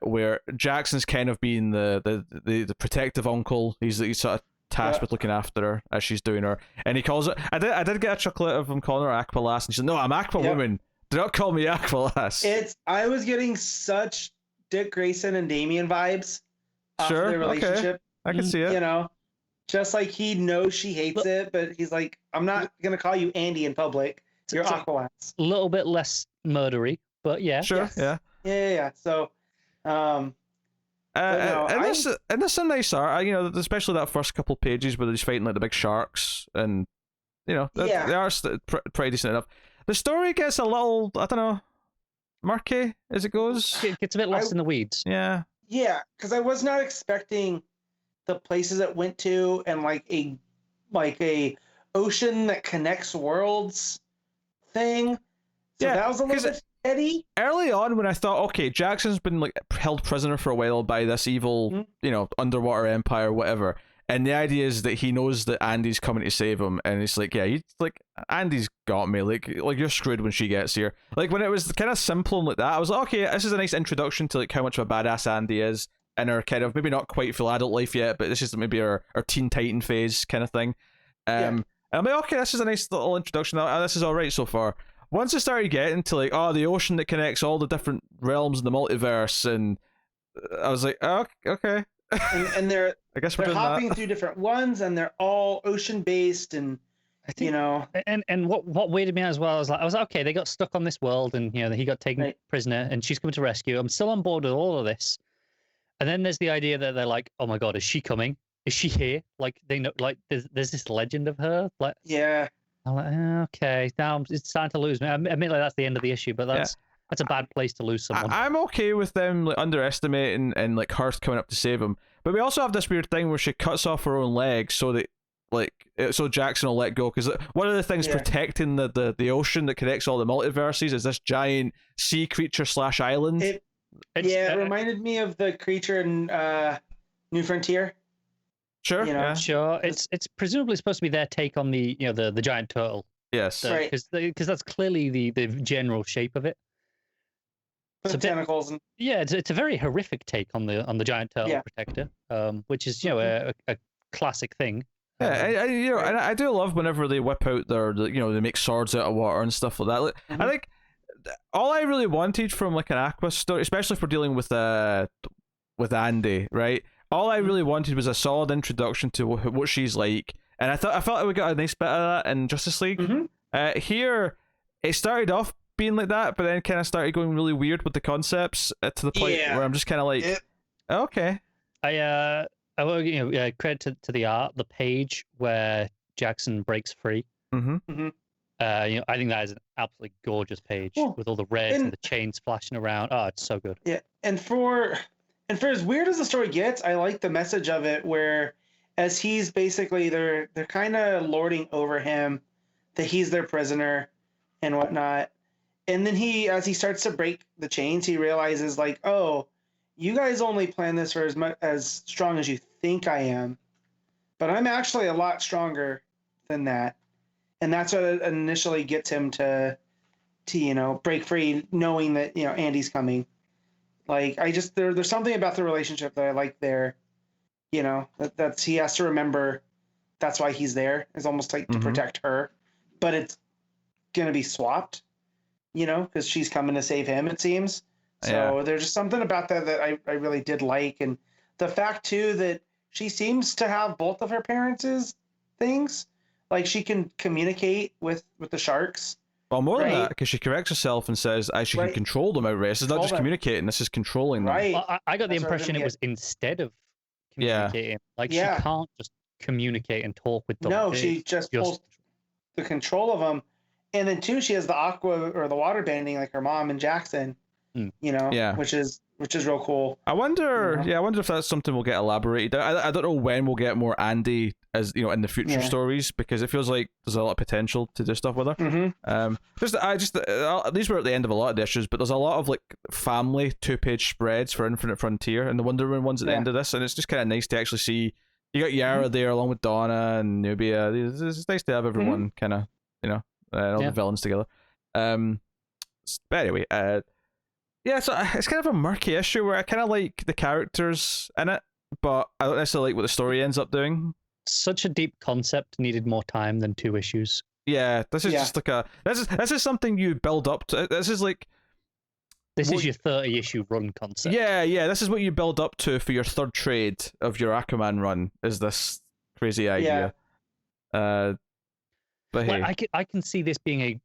where Jackson's kind of being the protective uncle. He's sort of tasked with looking after her as she's doing her, and he calls it. I did get a chuckle out of him calling her Aqualass, and she said, "No, I'm Aquawoman. Do not call me Aqualass." I was getting such Dick Grayson and Damian vibes off their relationship. Okay. I can see it. Just like he knows she hates it, but he's like, "I'm not gonna call you Andy in public. You're Aqualass." A little bit less murdery, but yeah. Sure. Yes. Yeah. So, and there's some nice art, especially that first couple pages where he's fighting like the big sharks, and the art's pretty decent enough. The story gets a little, I don't know, murky as it goes. It gets a bit lost in the weeds. Yeah, because I was not expecting the places it went to, and like a ocean that connects worlds thing. So that was a little bit heady. Early on, when I thought, okay, Jackson's been like held prisoner for a while by this evil, underwater empire, whatever. And the idea is that he knows that Andy's coming to save him, and it's like, Andy's got me. Like you're screwed when she gets here. Like when it was kind of simple and like that, I was like, okay, this is a nice introduction to like how much of a badass Andy is in her kind of maybe not quite full adult life yet, but this is maybe her Teen Titan phase kind of thing. And I'm like, okay, this is a nice little introduction. This is all right so far. Once it started getting to like, the ocean that connects all the different realms in the multiverse, and I was like, oh, okay. And they're I guess they're hopping through different ones, and they're all ocean based, and I think, And what weirded me out as well is I was like, okay, they got stuck on this world, and he got taken prisoner, and she's coming to rescue. I'm still on board with all of this, and then there's the idea that they're like, oh my god, is she coming? Is she here? Like they know, like there's this legend of her. Like I'm like, okay, now it's starting to lose me. I admit like that's the end of the issue, but that's a bad place to lose someone. I'm okay with them like underestimating and like her coming up to save him, but we also have this weird thing where she cuts off her own leg so that so Jackson will let go, because one of the things protecting the ocean that connects all the multiverses is this giant sea creature / island. It reminded me of the creature in New Frontier. Sure, sure. It's presumably supposed to be their take on the the giant turtle. Yes, right. Because that's clearly the general shape of it. The tentacles. It's a very horrific take on the giant turtle protector, which is a classic thing. And I do love whenever they whip out they make swords out of water and stuff like that. I think all I really wanted from like an Aqua story, especially if we're dealing with Andy, right? All I really wanted was a solid introduction to what she's like, and I felt like we got a nice bit of that in Justice League. Here, it started off being like that, but then kind of started going really weird with the concepts to the point where I'm just kind of like, okay. credit to the art, the page where Jackson breaks free. Mm-hmm. I think that is an absolutely gorgeous page with all the reds and the chains flashing around. Oh, it's so good. Yeah, and for as weird as the story gets, I like the message of it where, as he's basically they're kind of lording over him, that he's their prisoner and whatnot, and then as he starts to break the chains, he realizes like, oh, you guys only plan this for as strong as you think I am, but I'm actually a lot stronger than that. And that's what initially gets him to break free, knowing that Andy's coming. Like there's something about the relationship that I like there. That's he has to remember that's why he's there. Is almost like to protect her, but it's gonna be swapped. Because she's coming to save him. It seems. So there's just something about that I really did like, and the fact too that she seems to have both of her parents' things. Like she can communicate with the sharks. Well, more than that, because she corrects herself and says, she can control them outright. This is not just communicating, this is controlling them. Right. Well, I got the impression it was instead of communicating. Like she can't just communicate and talk with them. No, she just pulls the control of them. And then too, she has the aqua or the water bending like her mom and Jackson. Which is real cool. I wonder, I wonder if that's something we'll get elaborated. I don't know when we'll get more Andy as in the future stories, because it feels like there's a lot of potential to do stuff with her. These were at the end of a lot of the issues, but there's a lot of like family 2-page spreads for Infinite Frontier and the Wonder Woman ones at the end of this, and it's just kind of nice to actually see you got Yara there along with Donna and Nubia. It's nice to have everyone kind of all the villains together. But anyway, so it's kind of a murky issue where I kind of like the characters in it, but I don't necessarily like what the story ends up doing. Such a deep concept needed more time than 2 issues. Yeah, this is just like this is something you build up to. This is like is your 30-issue run concept. Yeah, this is what you build up to for your third trade of your Aquaman run. Is this crazy idea? But hey, I can see this being a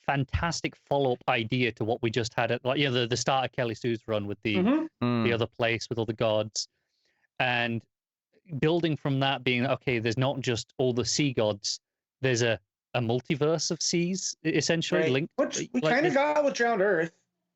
fantastic follow-up idea to what we just had at the start of Kelly Sue's run with the other place with all the gods, and building from that being there's not just all the sea gods, there's a multiverse of seas essentially linked, which we kind of got with Drowned Earth,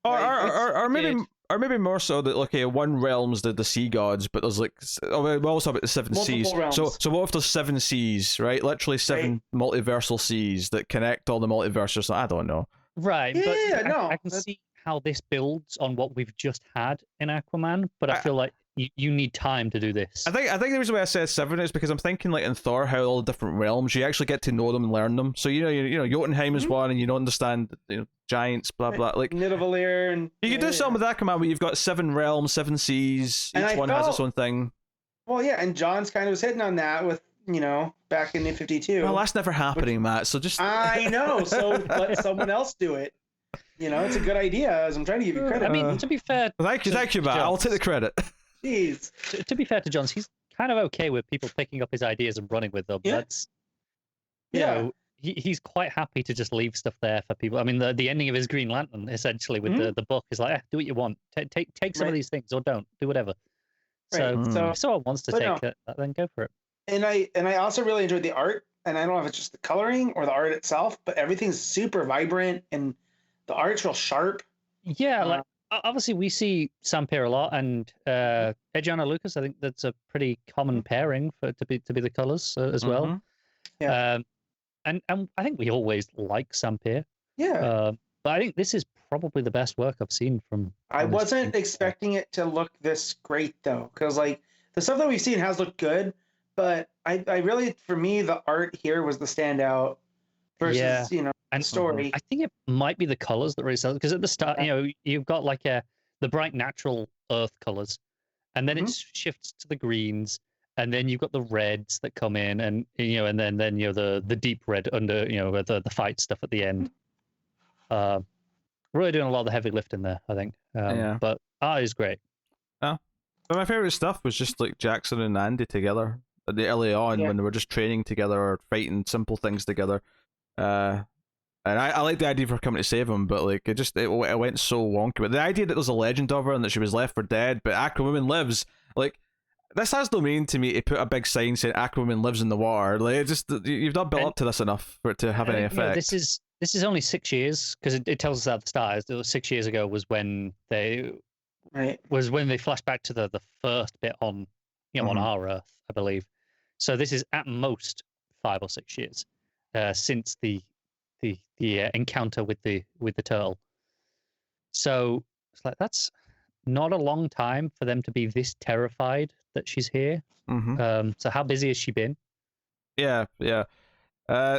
or maybe more so that one realm's the sea gods, but there's we also have the 7 seas. Realms. So what if there's 7 seas, right? Literally 7 multiversal seas that connect all the multiverses. I don't know. Right, I can see how this builds on what we've just had in Aquaman, but I feel like you need time to do this. I think the reason why I said 7 is because I'm thinking in Thor how all the different realms you actually get to know them and learn them. So Jotunheim is one, and you don't understand giants, blah blah. Like Nidavellir, and you can do something with Aquaman where you've got 7 realms, 7 seas. Each one has its own thing. Well, and John's kind of was hitting on that with back in New 52. Well, that's never happening, Matt. So just I know. So let someone else do it. It's a good idea. As I'm trying to give you credit. I mean, to be fair, thank you, Matt. I'll take the credit. Jeez. To be fair to Johns, he's kind of okay with people picking up his ideas and running with them. Yeah. That's he's quite happy to just leave stuff there for people. I mean, the ending of his Green Lantern, essentially, with the book is like, do what you want. Take some of these things, or don't do whatever. So if someone wants to take it, then go for it. And I also really enjoyed the art, and I don't know if it's just the coloring or the art itself, but everything's super vibrant and the art's real sharp. Yeah, obviously we see Sempere a lot, and Adriana Lucas. I think that's a pretty common pairing to be the colors as well. Yeah. And I think we always like Sempere. Yeah. But I think this is probably the best work I've seen from. I wasn't expecting it to look this great though, because the stuff that we've seen has looked good, but I really, for me, the art here was the standout versus and story. I think it might be the colors that really sell, because at the start, you've got the bright natural earth colors, and then it shifts to the greens, and then you've got the reds that come in, and and then the deep red under the fight stuff at the end. Really doing a lot of the heavy lifting there, I think. But art is great. Yeah. But my favorite stuff was just Jackson and Andy together early on when they were just training together or fighting simple things together. And I like the idea of her coming to save him, but it went so wonky. But the idea that there's a legend of her and that she was left for dead, but Aquaman lives, this has no meaning to me to put a big sign saying Aquaman lives in the water. Like, it just, you've not built up to this enough for it to have any effect. This is only 6 years, because it tells us at the start. It was 6 years ago was when they flashed back to the first bit on on our Earth, I believe. So this is at most 5 or 6 years since the encounter with the turtle. So it's like, that's not a long time for them to be this terrified that she's here. So how busy has she been? Yeah.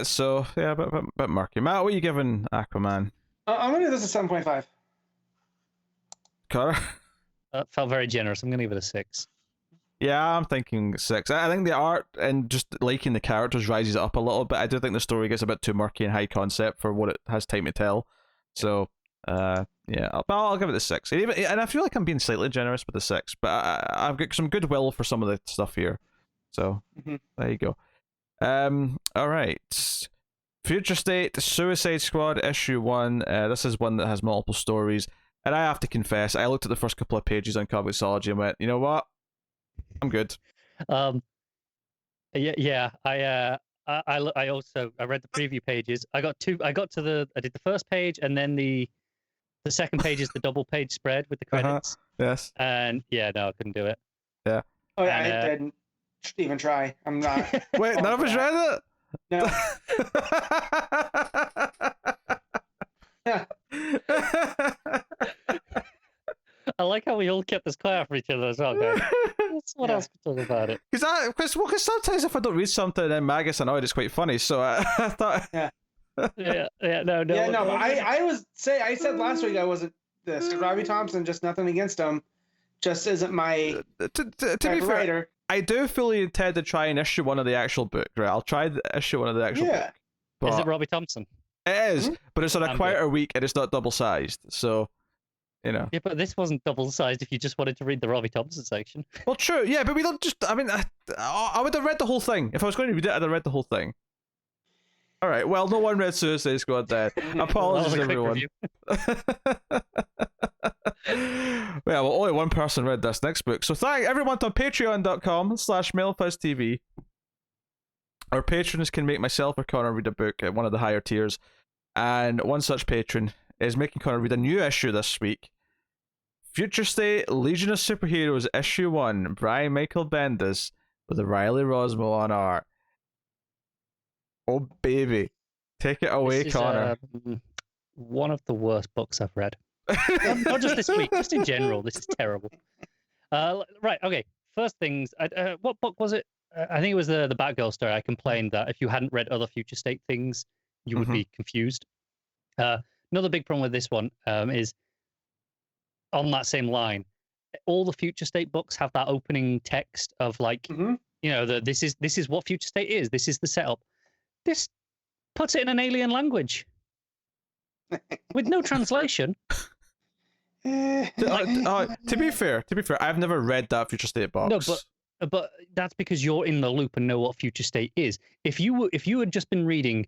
So yeah, but murky. Matt, what are you giving Aquaman? I'm gonna give this a 7.5. Connor? Felt very generous. I'm gonna give it a 6. Yeah, I'm thinking 6. I think the art and just liking the characters rises it up a little bit. I do think the story gets a bit too murky and high concept for what it has time to tell. So yeah, I'll give it a 6. And I feel like I'm being slightly generous with the 6, but I've got some goodwill for some of the stuff here. So there you go. All right. Future State Suicide Squad issue 1. This is one that has multiple stories, and I have to confess, I looked at the first couple of pages on Comixology and went, you know what? I'm good. Yeah. I read the preview pages. I did the first page, and then the second page is the double page spread with the credits. Yes. And yeah, no, I couldn't do it. Yeah. Oh yeah, I didn't even try. I'm not. Wait, none of us read it? No. I like how we all kept this quiet for each other as well, guys. What else can we talk about it? Because sometimes if I don't read something, then Mag gets annoyed. It's quite funny. So I thought. No. Yeah, no. I said last week I wasn't this. Robbie Thompson, just nothing against him, just isn't my to be fair, writer. I do fully intend to try and issue one of the actual book. Right, I'll try the issue one of the actual book. But is it Robbie Thompson? It is, but it's on a quieter week and it's not double sized. So. You know. Yeah, but this wasn't double-sized if you just wanted to read the Robbie Thompson section. Well, true, yeah, but we don't just... I mean, I would have read the whole thing. If I was going to read it, I'd have read the whole thing. All right, well, no one read Suicide Squad then. Apologies, everyone. Well, only one person read this next book. So thank everyone on patreon.com/MailFuzzTV. Our patrons can make myself or Connor read a book at one of the higher tiers. And one such patron is making Connor read a new issue this week. Future State Legion of Superheroes issue 1, Brian Michael Bendis with Riley Rossmo on art. Oh baby, take it away, Connor. One of the worst books I've read. Not just this week, just in general. This is terrible. Right, okay. First things, what book was it? I think it was the Batgirl story. I complained that if you hadn't read other Future State things, you would be confused. Another big problem with this one is on that same line. All the Future State books have that opening text of like, this is what Future State is. This is the setup. This puts it in an alien language with no translation. To be fair, I've never read that Future State box. No, but that's because you're in the loop and know what Future State is. If you had just been reading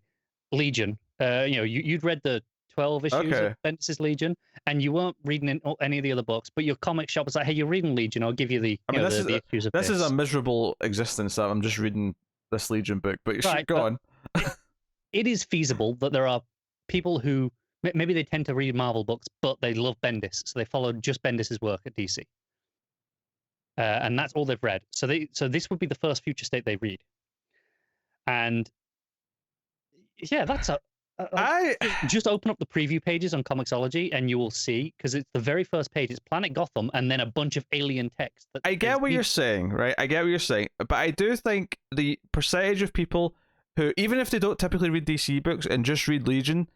Legion, you'd read the 12 issues of Bendis' Legion, and you weren't reading any of the other books, but your comic shop was like, hey, you're reading Legion, I'll give you the issues of this. This is a miserable existence that I'm just reading this Legion book, but go on. It is feasible that there are people who, maybe they tend to read Marvel books, but they love Bendis, so they follow just Bendis' work at DC. And that's all they've read. So this would be the first Future State they read. And yeah, that's just open up the preview pages on Comixology and you will see, because it's the very first page, it's Planet Gotham and then a bunch of alien text. I get what you're saying, right? I get what you're saying, but I do think the percentage of people who, even if they don't typically read DC books and just read Legion,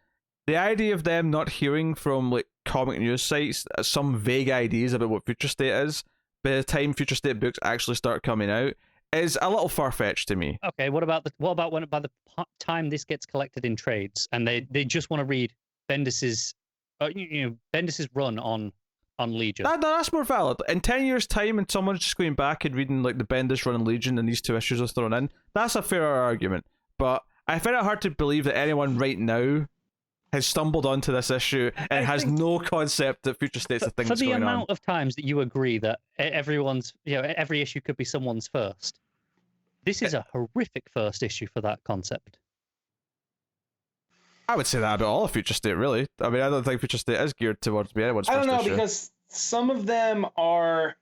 the idea of them not hearing from like comic news sites some vague ideas about what Future State is by the time Future State books actually start coming out is a little far-fetched to me. Okay, what about when by the time this gets collected in trades and they just want to read Bendis's Bendis's run on Legion? No, that's more valid. In 10 years' time, and someone's just going back and reading like the Bendis run on Legion and these two issues are thrown in, that's a fairer argument. But I find it hard to believe that anyone right now has stumbled onto this issue and has no concept that future state's a thing that's going on. For the amount of times that you agree that everyone's, every issue could be someone's first, this is a horrific first issue for that concept. I would say that about all of Future State, really. I mean, I don't think Future State is geared towards being anyone's first issue. I don't know, because some of them are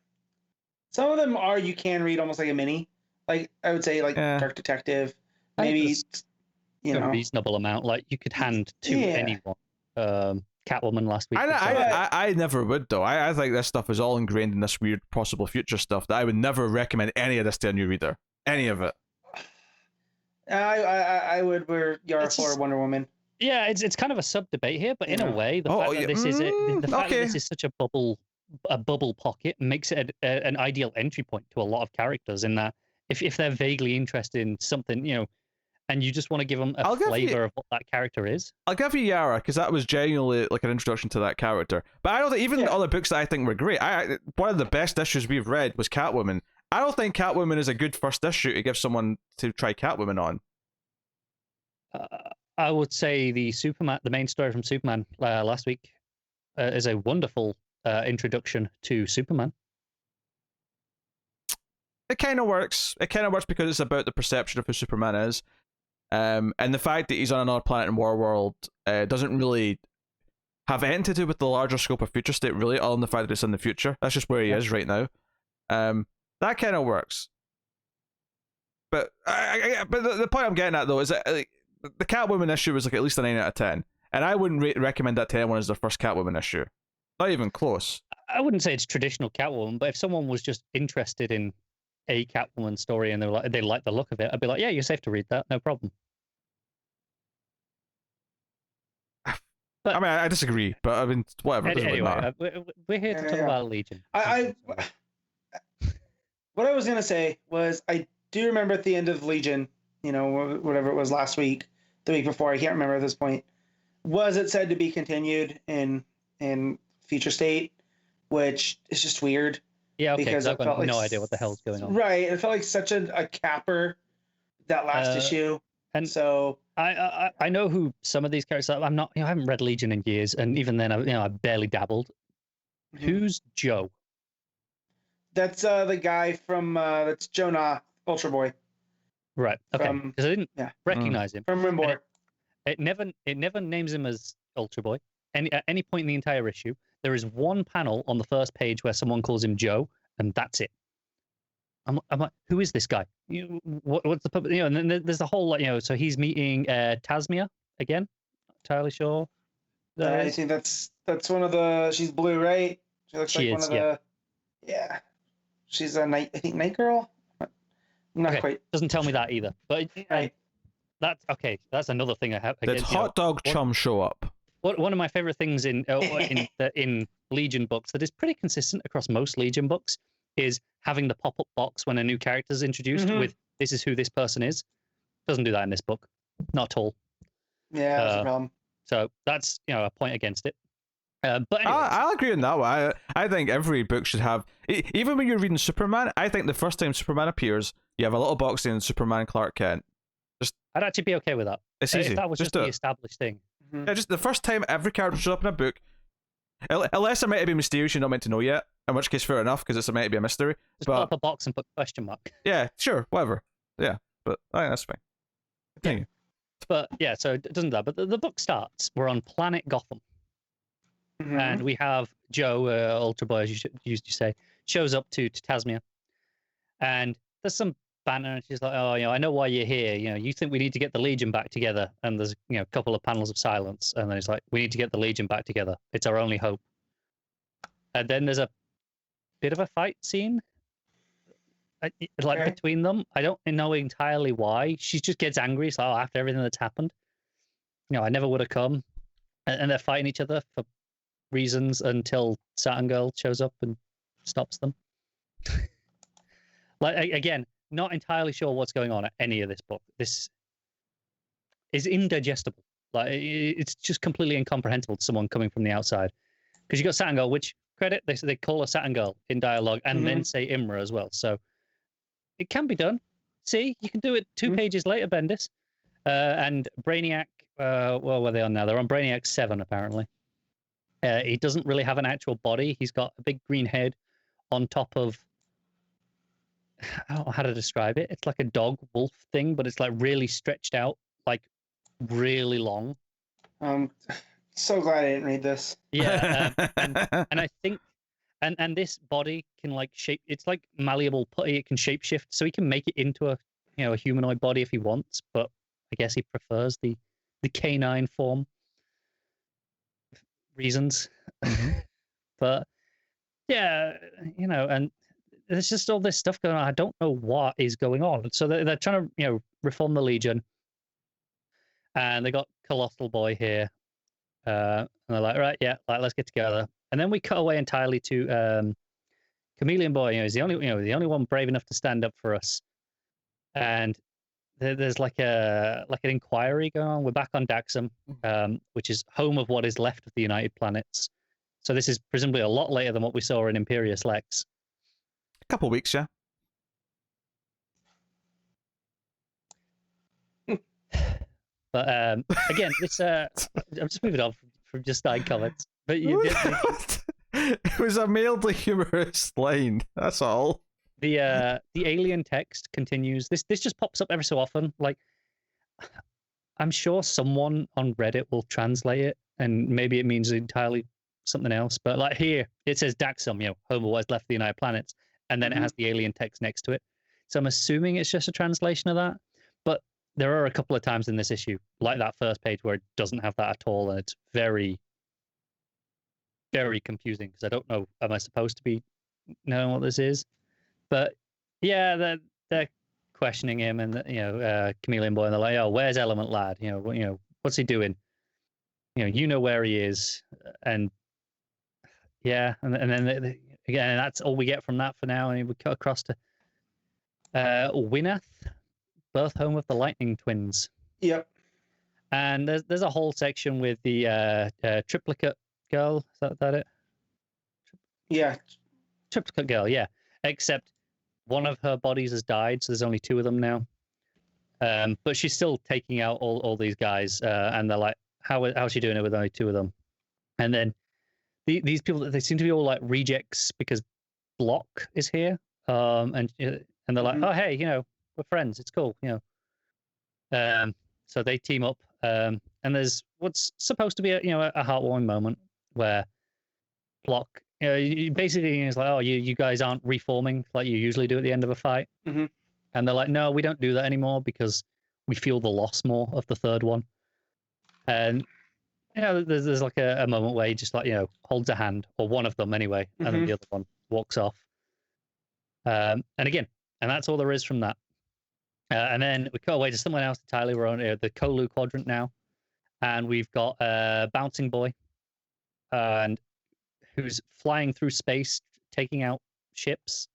you can read almost like a mini. Like, I would say, like, Dark Detective, maybe, a reasonable amount. Like, you could hand to anyone. Catwoman last week. I never would, though. I think this stuff is all ingrained in this weird possible future stuff that I would never recommend any of this to a new reader. Any of it. I would wear Yara for Wonder Woman. Yeah, it's kind of a sub debate here, but in a way, the fact that this is the fact that this is such a bubble pocket makes it an ideal entry point to a lot of characters. In that, if they're vaguely interested in something, and you just want to give them a flavor of what that character is. I'll give you Yara, because that was genuinely like an introduction to that character. But I don't think even other books that I think were great. One of the best issues we've read was Catwoman. I don't think Catwoman is a good first issue to give someone to try Catwoman on. I would say the main story from Superman last week is a wonderful introduction to Superman. It kind of works. It kind of works because it's about the perception of who Superman is. And the fact that he's on another planet in Warworld doesn't really have anything to do with the larger scope of Future State, really, other than the fact that it's in the future. That's just where he is right now. That kind of works. But the point I'm getting at, though, is that the Catwoman issue was like at least a 9 out of 10. And I wouldn't recommend that to anyone as their first Catwoman issue. Not even close. I wouldn't say it's traditional Catwoman, but if someone was just interested in a Catwoman story and they like the look of it, I'd be like, yeah, you're safe to read that, no problem. But, I mean, I disagree, but I mean, whatever. Anyway, we're here to talk about Legion. What I was going to say was, I do remember at the end of Legion, whatever it was last week, the week before, I can't remember at this point, was it said to be continued in Future State, which is just weird. Yeah, okay, because I've got no idea what the hell's going on. Right, it felt like such a capper, that last issue. And so I know who some of these characters are. I'm not, I haven't read Legion in years, and even then, I barely dabbled. Mm-hmm. Who's Joe? That's the guy from that's Jonah, Ultra Boy. Right. Okay. Because I didn't recognize him from Rimbor. It never names him as Ultra Boy. At any point in the entire issue, there is one panel on the first page where someone calls him Joe, and that's it. I'm like, who is this guy? What's the and then there's the whole so he's meeting Tasmia again. Not entirely sure. I think that's one of the. She's blue, right? She looks like one of the. Yeah, she's a night. I think Night Girl. Not quite. Doesn't tell me that either. But that's okay. That's another thing I have. Did Hot Dog Chum show up? One of my favorite things in Legion books that is pretty consistent across most Legion books is having the pop-up box when a new character is introduced with "This is who this person is." Doesn't do that in this book, not at all. Yeah, that's a problem. So that's a point against it. But anyways. I'll agree on that one. I think every book should have, even when you're reading Superman, I think the first time Superman appears, you have a little box saying Superman Clark Kent. I'd actually be okay with that. It's easy. If that was just the established thing. Mm-hmm. Yeah, just the first time every character shows up in a book, unless it might be mysterious you're not meant to know yet, in which case fair enough, because it's meant to be a mystery. Just pull up a box and put question mark. Yeah, sure, whatever. Yeah, but I think that's fine. Continue. Yeah. But yeah, so it doesn't that. But the book starts. We're on planet Gotham. Mm-hmm. And we have Joe, Ultra Boy, as you used to say, shows up to Tasmia. And there's some banter, and she's like, oh, I know why you're here. You think we need to get the Legion back together. And there's, a couple of panels of silence. And then it's like, we need to get the Legion back together. It's our only hope. And then there's a bit of a fight scene, between them. I don't know entirely why. She just gets angry. So after everything that's happened, I never would have come. And they're fighting each other for reasons until Saturn Girl shows up and stops them. Again, not entirely sure what's going on at any of this book. This is indigestible. It's just completely incomprehensible to someone coming from the outside. Because you got Saturn Girl, which credit they call her Saturn Girl in dialogue, and then say Imra as well. So it can be done. See, you can do it 2 pages later, Bendis. And Brainiac well, where are they on now? They're on Brainiac 7, apparently. He doesn't really have an actual body. He's got a big green head on top of, I don't know how to describe it. It's like a dog wolf thing, but it's like really stretched out, like really long. So glad I didn't read this. Yeah, and I think, and this body can like shape. It's like malleable putty. It can shapeshift, so he can make it into a a humanoid body if he wants. But I guess he prefers the canine form. Reasons, but yeah, and there's just all this stuff going on. I don't know what is going on. So they're trying to reform the Legion, and they got Colossal Boy here, and they're like, right, yeah, let's get together. And then we cut away entirely to Chameleon Boy. He's the only one brave enough to stand up for us. And there's like an inquiry going on. We're back on Daxam, which is home of what is left of the United Planets. So this is presumably a lot later than what we saw in Imperious Lex. A couple of weeks, yeah. But again, this I'm just moving on from just nine comments. But it was a mildly humorous line. That's all. The alien text continues. This just pops up every so often. Like, I'm sure someone on Reddit will translate it, and maybe it means entirely something else. But like here, it says Daxam, home of what is left of the United Planets, and then it has the alien text next to it. So I'm assuming it's just a translation of that. But there are a couple of times in this issue, like that first page, where it doesn't have that at all, and it's very, very confusing because I don't know. Am I supposed to be knowing what this is? But yeah, they're questioning him, and Chameleon Boy, and they're like, "Oh, where's Element Lad? What's he doing? You know where he is." And yeah, and then again, that's all we get from that for now. And we cut across to Wynath, birth home of the Lightning Twins. Yep. And there's a whole section with the triplicate girl. Is that it? Yeah. Triplicate girl, yeah. Except one of her bodies has died, so there's only two of them now. But she's still taking out all these guys, and they're like, how's she doing it with only two of them? And then these people, they seem to be all like rejects because Block is here, and they're like, oh hey, we're friends, it's cool, So they team up, and there's what's supposed to be a heartwarming moment where Block, basically it's like, oh, you guys aren't reforming like you usually do at the end of a fight. Mm-hmm. And they're like, no, we don't do that anymore because we feel the loss more of the third one. And there's like a moment where he just like holds a hand, or one of them anyway, and then the other one walks off. And that's all there is from that. And then we cut away to someone else entirely. We're on the Kolu quadrant now, and we've got Bouncing Boy, and who's flying through space, taking out ships.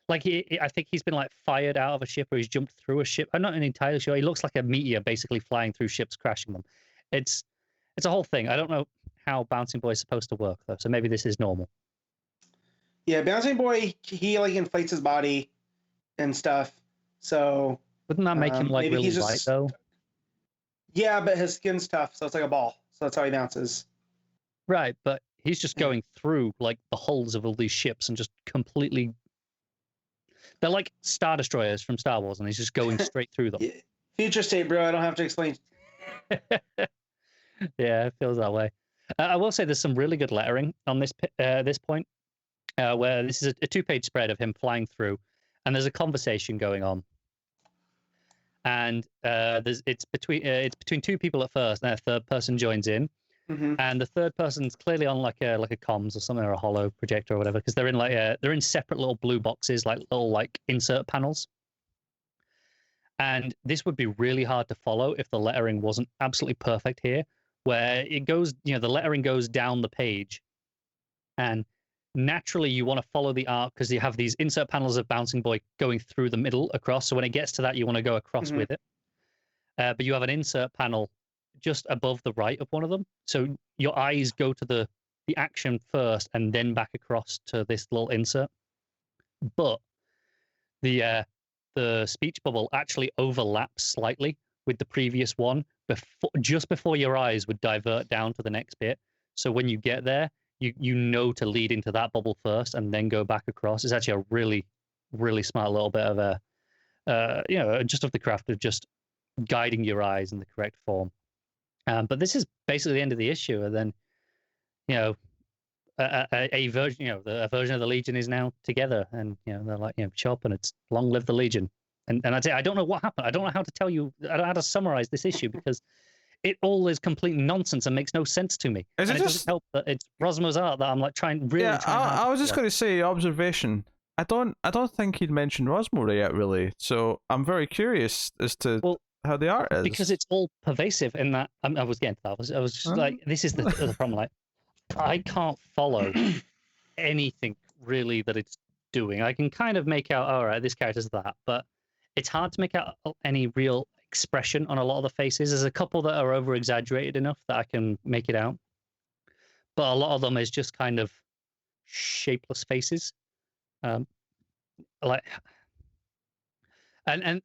Like I think he's been like fired out of a ship, or he's jumped through a ship. I'm not entirely sure. He looks like a meteor, basically flying through ships, crashing them. It's a whole thing. I don't know how Bouncing Boy is supposed to work though. So maybe this is normal. Yeah, Bouncing Boy, he like inflates his body and stuff. So wouldn't that make him like really light though? Yeah, but his skin's tough, so it's like a ball. So that's how he bounces. Right, but he's just going through like the hulls of all these ships and just completely. They're like Star Destroyers from Star Wars, and he's just going straight through them. Future state, bro. I don't have to explain. Yeah, it feels that way. I will say there's some really good lettering on this point, where this is a 2-page spread of him flying through, and there's a conversation going on, and it's between two people at first, and a third person joins in. And the third person's clearly on like a comms or something, or a holo projector or whatever, because they're in like they're in separate little blue boxes, like little like insert panels. And this would be really hard to follow if the lettering wasn't absolutely perfect here, where it goes, the lettering goes down the page, and naturally you want to follow the arc because you have these insert panels of Bouncing Boy going through the middle across. So when it gets to that, you want to go across with it. But you have an insert panel just above the right of one of them, so your eyes go to the action first and then back across to this little insert. But the speech bubble actually overlaps slightly with the previous one, just before your eyes would divert down to the next bit. So when you get there, you know to lead into that bubble first and then go back across. It's actually a really, really smart little bit of just of the craft of just guiding your eyes in the correct form. But this is basically the end of the issue, and then a version, a version of the Legion is now together, and they're like, chop, and it's long live the Legion. And I'd say I don't know what happened. I don't know how to tell you. I don't know how to summarize this issue because it all is complete nonsense and makes no sense to me. It doesn't help that it's Rossmo's art that I'm like trying. I was just going to say observation. I don't think he'd mentioned Rossmo yet, really. So I'm very curious as to how the art is, because it's all pervasive in that. I was getting to that. I was just like, this is the problem. Like, I can't follow anything really that it's doing. I can kind of make out, all right, this character's that, but it's hard to make out any real expression on a lot of the faces. There's a couple that are over exaggerated enough that I can make it out, but a lot of them is just kind of shapeless faces. And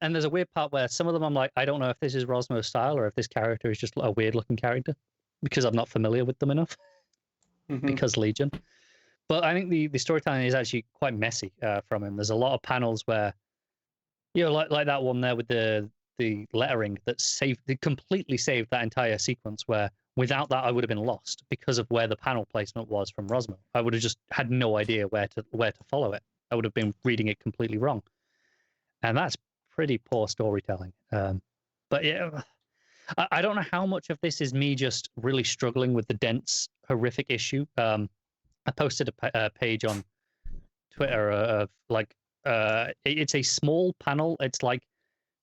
there's a weird part where some of them I'm like, I don't know if this is Rossmo's style or if this character is just a weird looking character because I'm not familiar with them enough. Because Legion. But I think the storytelling is actually quite messy from him. There's a lot of panels where, like that one there with the lettering that completely saved that entire sequence, where without that I would have been lost because of where the panel placement was from Rossmo. I would have just had no idea where to follow it. I would have been reading it completely wrong. And that's pretty poor storytelling. But yeah, I don't know how much of this is me just really struggling with the dense, horrific issue. I posted a page on Twitter of it's a small panel. It's so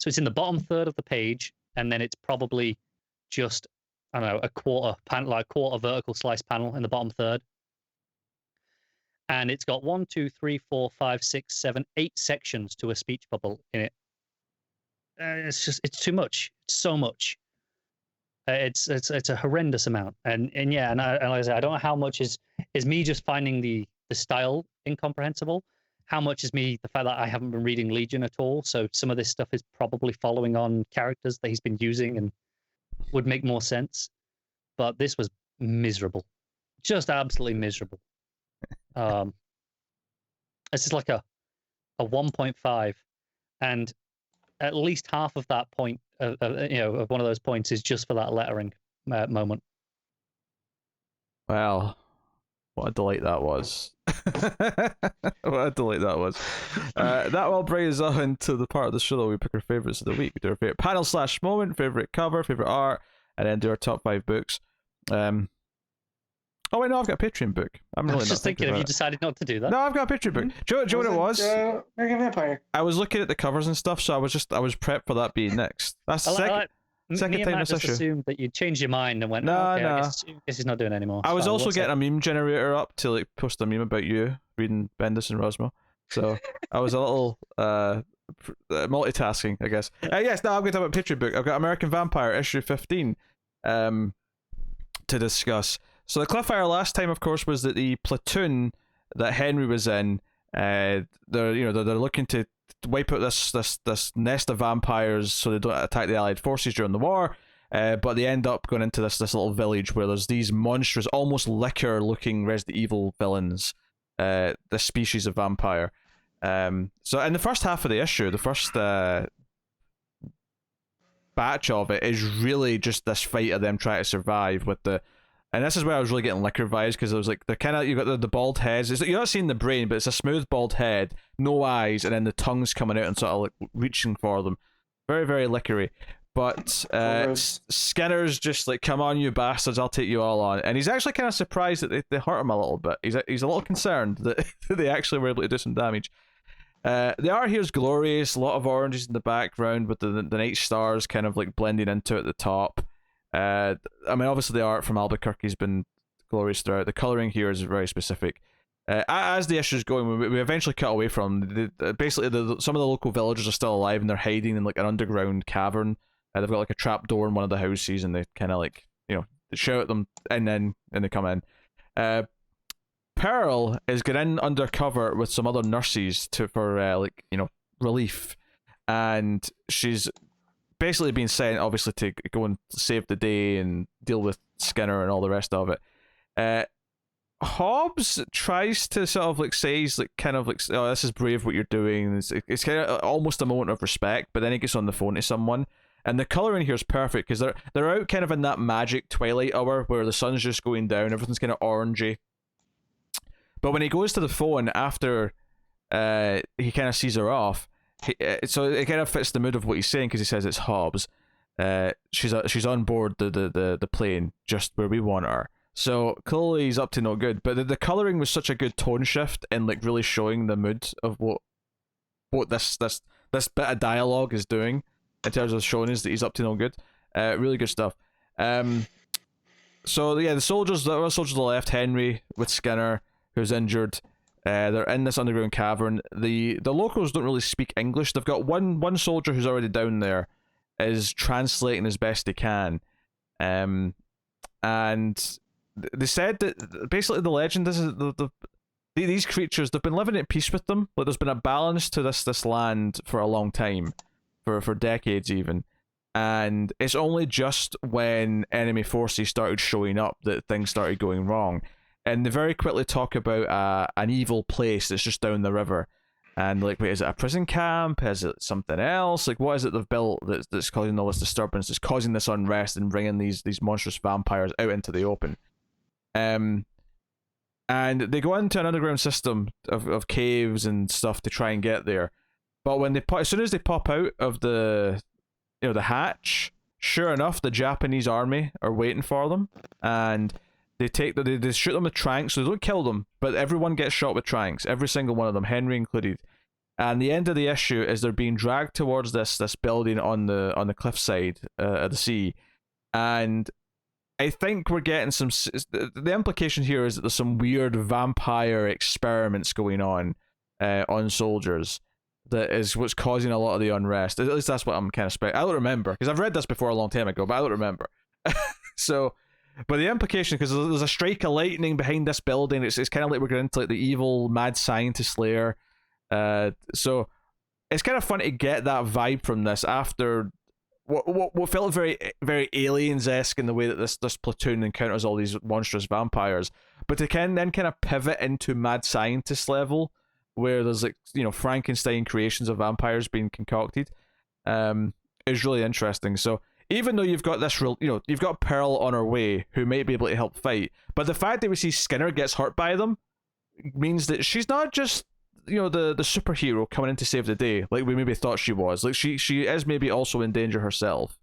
it's in the bottom third of the page, and then it's probably just, I don't know, a quarter panel, like a quarter vertical slice panel in the bottom third. And it's got 1, 2, 3, 4, 5, 6, 7, 8 sections to a speech bubble in it. It's too much. It's so much. It's a horrendous amount, and like I say, I don't know how much is me just finding the style incomprehensible. How much is me the fact that I haven't been reading Legion at all, so some of this stuff is probably following on characters that he's been using and would make more sense. But this was miserable, just absolutely miserable. This is like a 1.5, and at least half of that point of one of those points is just for that lettering moment. Wow, what a delight that was. What a delight that was. That will bring us on to the part of the show that we pick our favorites of the week. We do our favorite panel / moment, favorite cover, favorite art, and then do our top 5 books. Oh wait, no, I've got a Patreon book. I'm really just thinking, have you decided not to do that? No, I've got a Patreon book. Do you know what it was? American Vampire. I was looking at the covers and stuff, so I was prepped for that being next. That's the second time this issue. I assumed that you changed your mind and went, no. I guess he's not doing it anymore. I was also getting a meme generator up to post a meme about you reading Bendis and Rossmo. So I was a little multitasking, I guess. Yes, now I'm going to talk about a Patreon book. I've got American Vampire issue 15 to discuss. So the cliffhanger last time, of course, was that the platoon that Henry was in, they're looking to wipe out this nest of vampires so they don't attack the Allied forces during the war. But they end up going into this little village where there's these monstrous, almost liquor-looking Resident Evil villains, the species of vampire. So in the first half of the issue, the first batch of it is really just this fight of them trying to survive with the. And this is where I was really getting liquor vibes, because it was like, they're kind of, you've got the bald heads. You're not seeing the brain, but it's a smooth bald head, no eyes, and then the tongue's coming out and sort of like reaching for them. Very, very liquory. But Skinner's just like, come on, you bastards, I'll take you all on. And he's actually kind of surprised that they hurt him a little bit. He's a little concerned that they actually were able to do some damage. The art here is glorious, a lot of oranges in the background with the night stars kind of like blending into it at the top. I mean, obviously the art from Albuquerque's been glorious throughout. The colouring here is very specific. As the issue's going, we eventually cut away from basically some of the local villagers are still alive and they're hiding in like an underground cavern. They've got like a trap door in one of the houses, and they kind of like, they shout at them and then they come in. Pearl is getting in undercover with some other nurses for relief, and she's basically being sent, obviously, to go and save the day and deal with Skinner and all the rest of it. Hobbs tries to sort of like say he's like kind of like, oh, this is brave what you're doing. It's kind of almost a moment of respect, but then he gets on the phone to someone. And the coloring here is perfect because they're out kind of in that magic twilight hour where the sun's just going down, everything's kind of orangey. But when he goes to the phone after he kind of sees her off, so it kind of fits the mood of what he's saying because he says it's Hobbs. She's on board the plane just where we want her. So clearly he's up to no good. But the coloring was such a good tone shift and like really showing the mood of what this bit of dialogue is doing in terms of showing us that he's up to no good. Really good stuff. So yeah, the other soldiers on the left, Henry with Skinner, who's injured. They're in this underground cavern. The locals don't really speak English. They've got one soldier who's already down there is translating as best he can. And they said that basically the legend is these creatures, they've been living at peace with them. Like there's been a balance to this land for a long time. For decades even, and it's only just when enemy forces started showing up that things started going wrong. And they very quickly talk about an evil place that's just down the river, and like, wait, is it a prison camp? Is it something else? Like, what is it they've built that's causing all this disturbance, that's causing this unrest and bringing these monstrous vampires out into the open? And they go into an underground system of caves and stuff to try and get there. But when as soon as they pop out of the hatch, sure enough, the Japanese army are waiting for them, and they shoot them with tranks. So they don't kill them, but everyone gets shot with tranks, every single one of them, Henry included. And the end of the issue is they're being dragged towards this building on the cliffside of the sea, and I think we're getting some. The implication here is that there's some weird vampire experiments going on soldiers. That is what's causing a lot of the unrest. At least that's what I'm kind of I don't remember, because I've read this before a long time ago, but I don't remember. So, but the implication, because there's a strike of lightning behind this building, it's kind of like we're getting into like the evil mad scientist lair. So it's kind of fun to get that vibe from this after what felt very very Aliens-esque in the way that this platoon encounters all these monstrous vampires, but to then kind of pivot into mad scientist level, where there's like, Frankenstein creations of vampires being concocted, is really interesting. So even though you've got this real, you've got Pearl on her way who might be able to help fight, but the fact that we see Skinner gets hurt by them means that she's not just the superhero coming in to save the day like we maybe thought she was. Like she is maybe also in danger herself.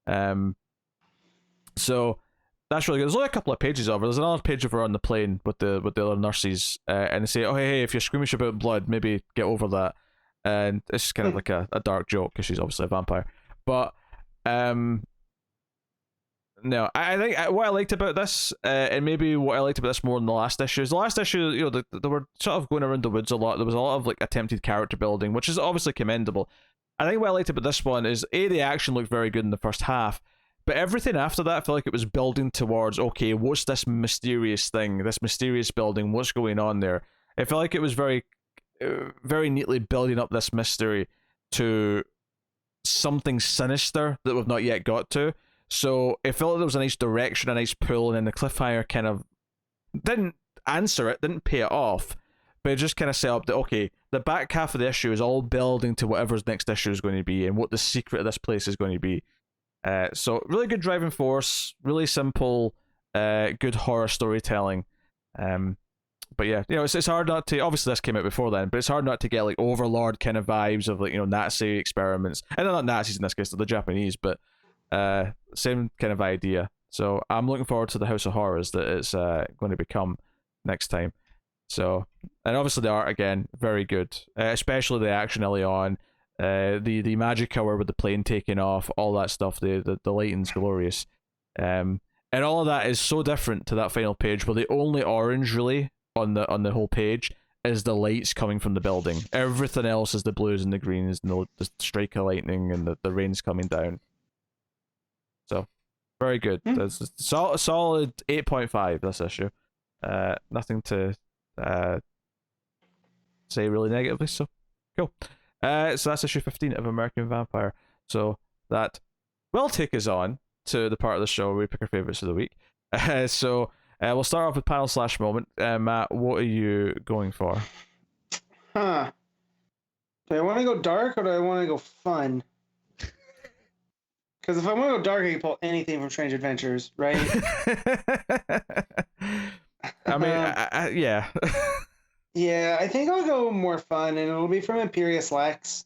So that's really good. There's only a couple of pages of her. There's another page of her on the plane with the other nurses, and they say, "Oh, hey, if you're squeamish about blood, maybe get over that." And it's just kind of like a dark joke because she's obviously a vampire. But no, I think what I liked about this, and maybe what I liked about this more than the last issue, is the last issue, they were sort of going around the woods a lot. There was a lot of like attempted character building, which is obviously commendable. I think what I liked about this one is the action looked very good in the first half. But everything after that, I feel like it was building towards, okay, what's this mysterious thing, this mysterious building, what's going on there? I felt like it was very, very neatly building up this mystery to something sinister that we've not yet got to. So it felt like there was a nice direction, a nice pull, and then the cliffhanger kind of didn't answer it, didn't pay it off, but it just kind of set up that, okay, the back half of the issue is all building to whatever's next issue is going to be and what the secret of this place is going to be. So really good driving force, really simple, good horror storytelling. But yeah, it's hard not to, obviously this came out before then, but it's hard not to get like Overlord kind of vibes of like, Nazi experiments. And they're not Nazis in this case, they're the Japanese, but same kind of idea. So I'm looking forward to the House of Horrors that it's going to become next time. So, and obviously the art again, very good, especially the action early on. The magic hour with the plane taking off, all that stuff, the lighting's glorious. And all of that is so different to that final page where the only orange really on the whole page is the lights coming from the building. Everything else is the blues and the greens and the strike of lightning and the rain's coming down. So very good. That's a solid 8.5 this issue. Nothing to say really negatively, so cool. So that's issue 15 of American Vampire. So that will take us on to the part of the show where we pick our favorites of the week. So we'll start off with panel/moment. Matt, what are you going for? Huh. Do I want to go dark or do I want to go fun? Because if I want to go dark, I can pull anything from Strange Adventures, right? I mean, yeah. Yeah, I think I'll go more fun, and it'll be from Imperious Lex.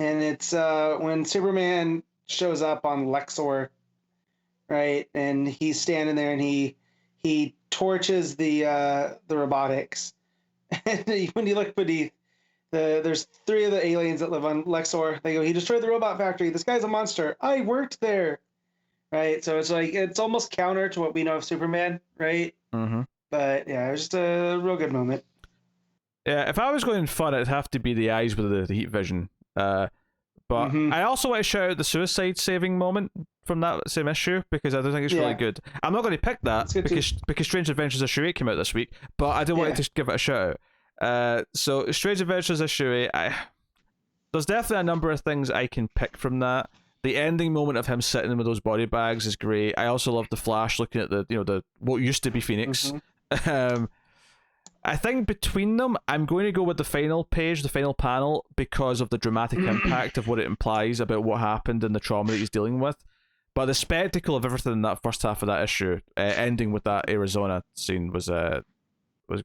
And it's when Superman shows up on Lexor, right? And he's standing there, and he torches the robotics. And when you look beneath, there's 3 of the aliens that live on Lexor. They go, he destroyed the robot factory. This guy's a monster. I worked there, right? So it's like it's almost counter to what we know of Superman, right? Mm-hmm. But yeah, it was just a real good moment. Yeah, if I was going fun, it'd have to be the eyes with the heat vision. But I also want to shout out the suicide saving moment from that same issue because I do think it's really good. I'm not going to pick that because Strange Adventures issue 8 came out this week, but I do want to give it a shout out. So Strange Adventures issue 8, there's definitely a number of things I can pick from that. The ending moment of him sitting with those body bags is great. I also love the Flash looking at the what used to be Phoenix. I think between them, I'm going to go with the final page, the final panel, because of the dramatic impact of what it implies about what happened and the trauma that he's dealing with. But the spectacle of everything in that first half of that issue, ending with that Arizona scene, was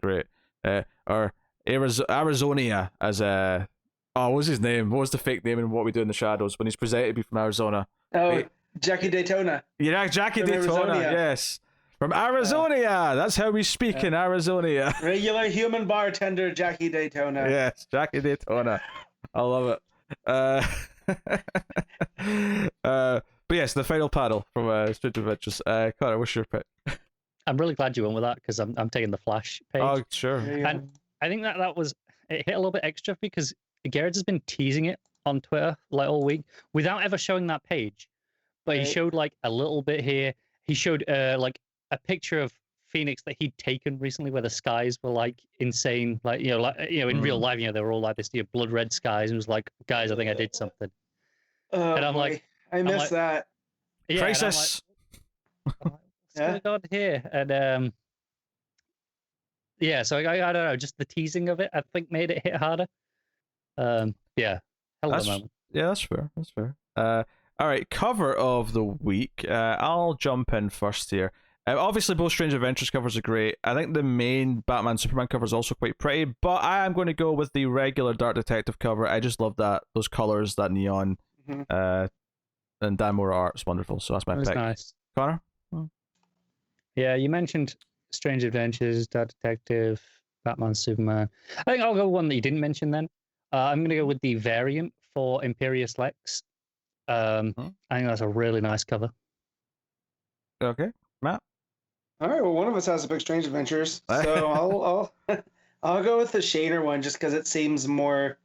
great. Or Arizonia as what was his name? What was the fake name in What We Do in the Shadows when he's presented to be from Arizona? Oh, Jackie Daytona. Yeah, Jackie Daytona. Yes. From Arizonia! That's how we speak in Arizonia. Regular human bartender Jackie Daytona. Yes, Jackie Daytona. I love it. But yes, the final panel from Strange Adventures. Connor, what's your pick? I'm really glad you went with that because I'm taking the Flash page. Oh, sure. And I think that was it hit a little bit extra because Gerads has been teasing it on Twitter like all week without ever showing that page. But he showed like a little bit here. He showed like a picture of Phoenix that he'd taken recently where the skies were like insane, like in real life, they were all like this blood red skies, and it was like, guys, I think I did something. And I'm like, I missed that. Yeah, Crisis. I'm like, what's going on here? And so I don't know, just the teasing of it, I think made it hit harder. Hell of a moment. Yeah, that's fair. That's fair. All right, cover of the week. I'll jump in first here. Obviously, both Strange Adventures covers are great. I think the main Batman Superman cover is also quite pretty, but I am going to go with the regular Dark Detective cover. I just love those colors, that neon, and Dan Mora art is wonderful. So that's my pick. Nice. Connor? Yeah, you mentioned Strange Adventures, Dark Detective, Batman Superman. I think I'll go one that you didn't mention then. I'm going to go with the variant for Imperious Lex. I think that's a really nice cover. Okay, Matt? All right, well, one of us has to pick Strange Adventures, so I'll go with the Shaner one just because it seems more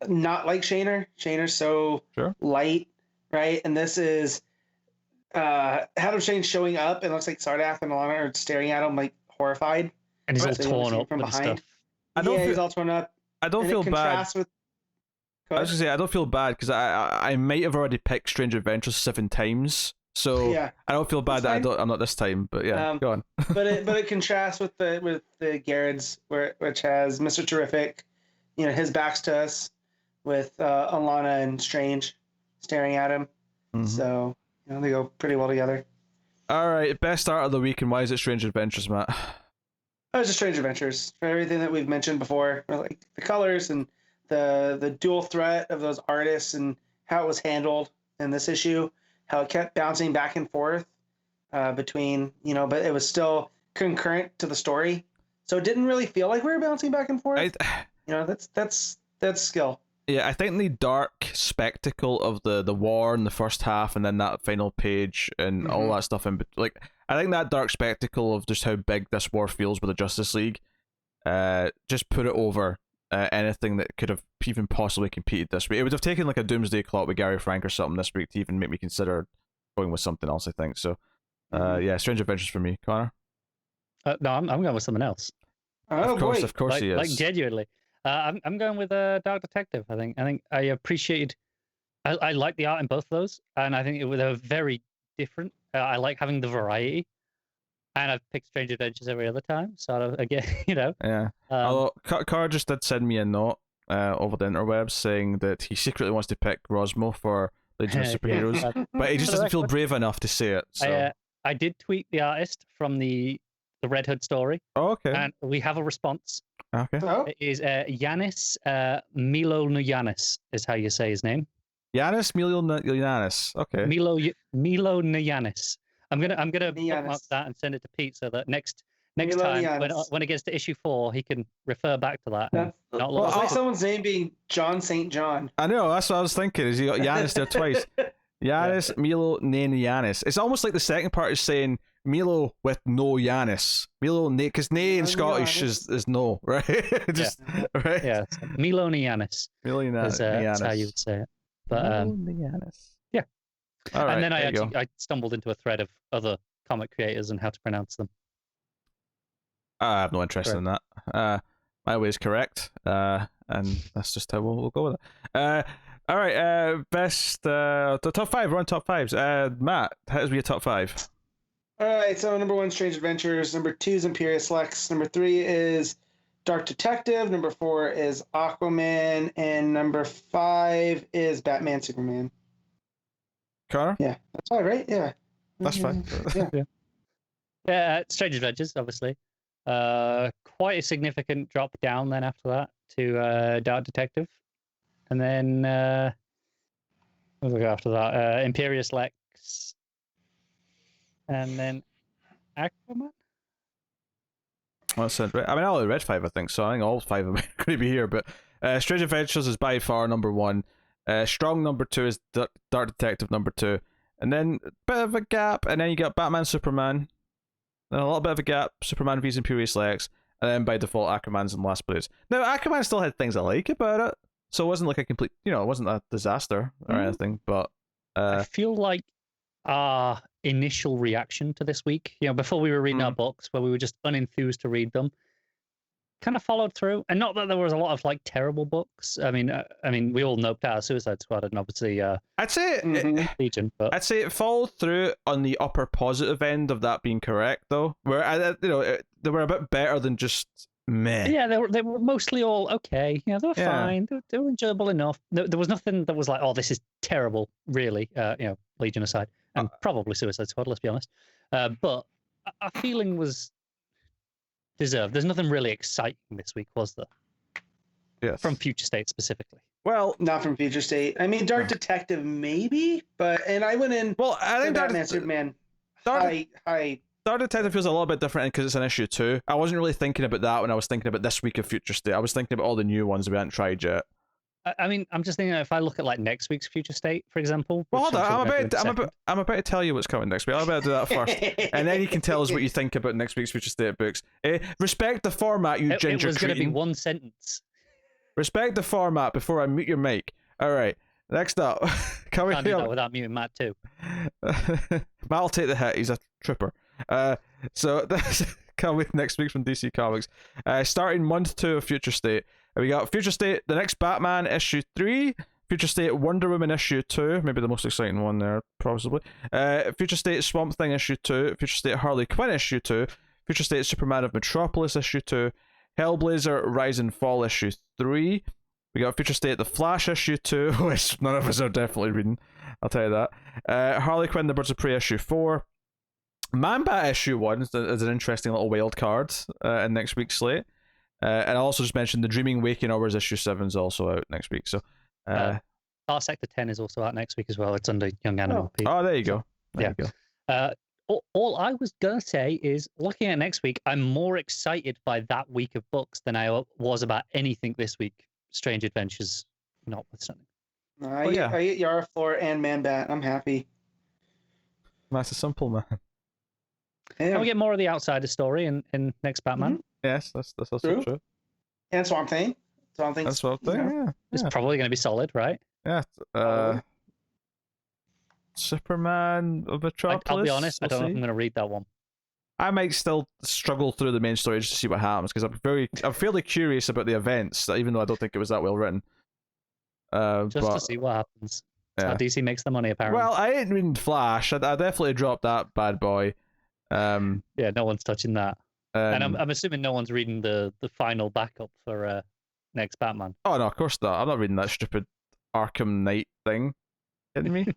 not like Shaner. Shaner's so light, right? And this is Adam Shane showing up, and it looks like Sardath and Alana are staring at him like horrified. And he's all torn up from behind. He's all torn up. I don't feel bad. I was gonna say I don't feel bad because I might have already picked Strange Adventures 7 times. So I don't feel bad that I'm not this time, but go on. but it contrasts with the Gerads, which has Mr. Terrific, his back's to us, with Alana and Strange staring at him. So they go pretty well together. All right, best art of the week, and why is it Strange Adventures, Matt? Oh, it's just Strange Adventures for everything that we've mentioned before, like the colors and the dual threat of those artists and how it was handled in this issue. How it kept bouncing back and forth between, but it was still concurrent to the story. So it didn't really feel like we were bouncing back and forth. That's skill. Yeah, I think the dark spectacle of the war in the first half and then that final page and all that stuff I think that dark spectacle of just how big this war feels with the Justice League just put it over anything that could have even possibly competed this week. It would have taken like a Doomsday Clock with Gary Frank or something this week to even make me consider going with something else, I think. So, Strange Adventures for me. Connor? No, I'm going with someone else. Of course he is. Like genuinely. I'm going with Dark Detective, I think. I think I appreciated I like the art in both of those, and I think they were very different. I like having the variety, and I've picked Strange Adventures every other time. So again, Yeah. Although Car just did send me a note over the interwebs saying that he secretly wants to pick Rossmo for Legion of Superheroes, but he just doesn't feel brave enough to say it. So I did tweet the artist from the Red Hood story. Oh, okay. And we have a response. Okay. Oh. It is Giannis Milonogiannis is how you say his name. Giannis Milonogiannis. Okay. Milonogiannis. I'm gonna bookmark that and send it to Pete so that next time when it gets to issue 4, he can refer back to that. It's like someone's name being John St. John. I know, that's what I was thinking. Is you got Giannis there twice? Giannis Milonogiannis. It's almost like the second part is saying Milo with no Giannis. Milo, because nay in Scottish is no, right? Just right. Yeah, Milonogiannis. Milonogiannis. That's how you would say it. But Milonogiannis. Yeah. All right, and then I stumbled into a thread of other comic creators and how to pronounce them. I have no interest in that. My way is correct, and that's just how we'll go with it. All right, best the top 5. We're on top 5s. Matt, how does be your top 5? All right, so number 1, Strange Adventures. Number 2 is Imperious Lex. Number 3 is Dark Detective. Number 4 is Aquaman, and number 5 is Batman Superman. Connor? Yeah, that's 5, right? Yeah, that's fine. Yeah, Strange Adventures, obviously. Quite a significant drop down then after that to Dark Detective, and then what was I go after that? Imperious Lex, and then Aquaman. Well, that's it. I mean, I only read 5, I think, so I think all 5 of them are going to be here. But Strange Adventures is by far number 1. Strong number 2 is Dark Detective number 2, and then a bit of a gap, and then you got Batman Superman. Then a little bit of a gap, Superman vs Imperious Lex, and then by default Aquaman's in last place. Now Aquaman still had things I like about it, so it wasn't like a complete, it wasn't a disaster or anything. But I feel like our initial reaction to this week, before we were reading our books, where we were just unenthused to read them, kind of followed through. And not that there was a lot of like terrible books. I mean, we all noped out Suicide Squad, and obviously, I'd say Legion. But I'd say it followed through on the upper positive end of that being correct, though. Where they were a bit better than just meh. Yeah, they were mostly all okay. They were fine. They were enjoyable enough. There was nothing that was like, oh, this is terrible, really. Legion aside, and probably Suicide Squad. Let's be honest. But our feeling was deserved. There's nothing really exciting this week, was there? Yes. From Future State specifically. Well, not from Future State. I mean, Dark Detective maybe, and I went in. Well, I think Batman Superman. Dark Detective feels a little bit different because it's an issue 2. I wasn't really thinking about that when I was thinking about this week of Future State. I was thinking about all the new ones we hadn't tried yet. I mean, I'm just thinking if I look at like next week's Future State, for example. Well, hold on. I'm about to tell you what's coming next week. I'm about to do that first, and then you can tell us what you think about next week's Future State books. Respect the format, you ginger. It was going to be one sentence. Respect the format before I mute your mic. All right. Next up, can't do that without muting Matt too. Matt will take the hit. He's a trooper. So that's coming next week from DC Comics. Starting month 2 of Future State. We got Future State, the next Batman issue 3, Future State Wonder Woman issue 2, maybe the most exciting one there, possibly. Future State Swamp Thing issue 2, Future State Harley Quinn issue 2, Future State Superman of Metropolis issue 2, Hellblazer Rise and Fall issue 3. We got Future State The Flash issue 2, which none of us are definitely reading, I'll tell you that. Harley Quinn The Birds of Prey issue 4. Man-Bat issue 1 is an interesting little wild card in next week's slate. And I also just mentioned The Dreaming Waking Hours issue 7 is also out next week. So, Star Sector 10 is also out next week as well. It's under Young Animal. Oh, there you go. There you go. All I was going to say is, looking at next week, I'm more excited by that week of books than I was about anything this week. Strange Adventures notwithstanding. I get Yara Floor and Man-Bat. I'm happy. That's a simple man. And we get more of the Outsider story in next Batman. Mm-hmm. Yes, that's also true. And Swamp Thing. That's Swamp Thing, yeah. It's probably going to be solid, right? Yeah. Superman of Metropolis. I'll be honest, I don't know if I'm going to read that one. I might still struggle through the main story just to see what happens, because I'm fairly curious about the events, even though I don't think it was that well written. To see what happens. That's how DC makes the money, apparently. Well, I ain't reading Flash. I definitely dropped that bad boy. Yeah, no one's touching that. And I'm assuming no one's reading the final backup for next Batman. Oh no, of course not. I'm not reading that stupid Arkham Knight thing. Kidding me?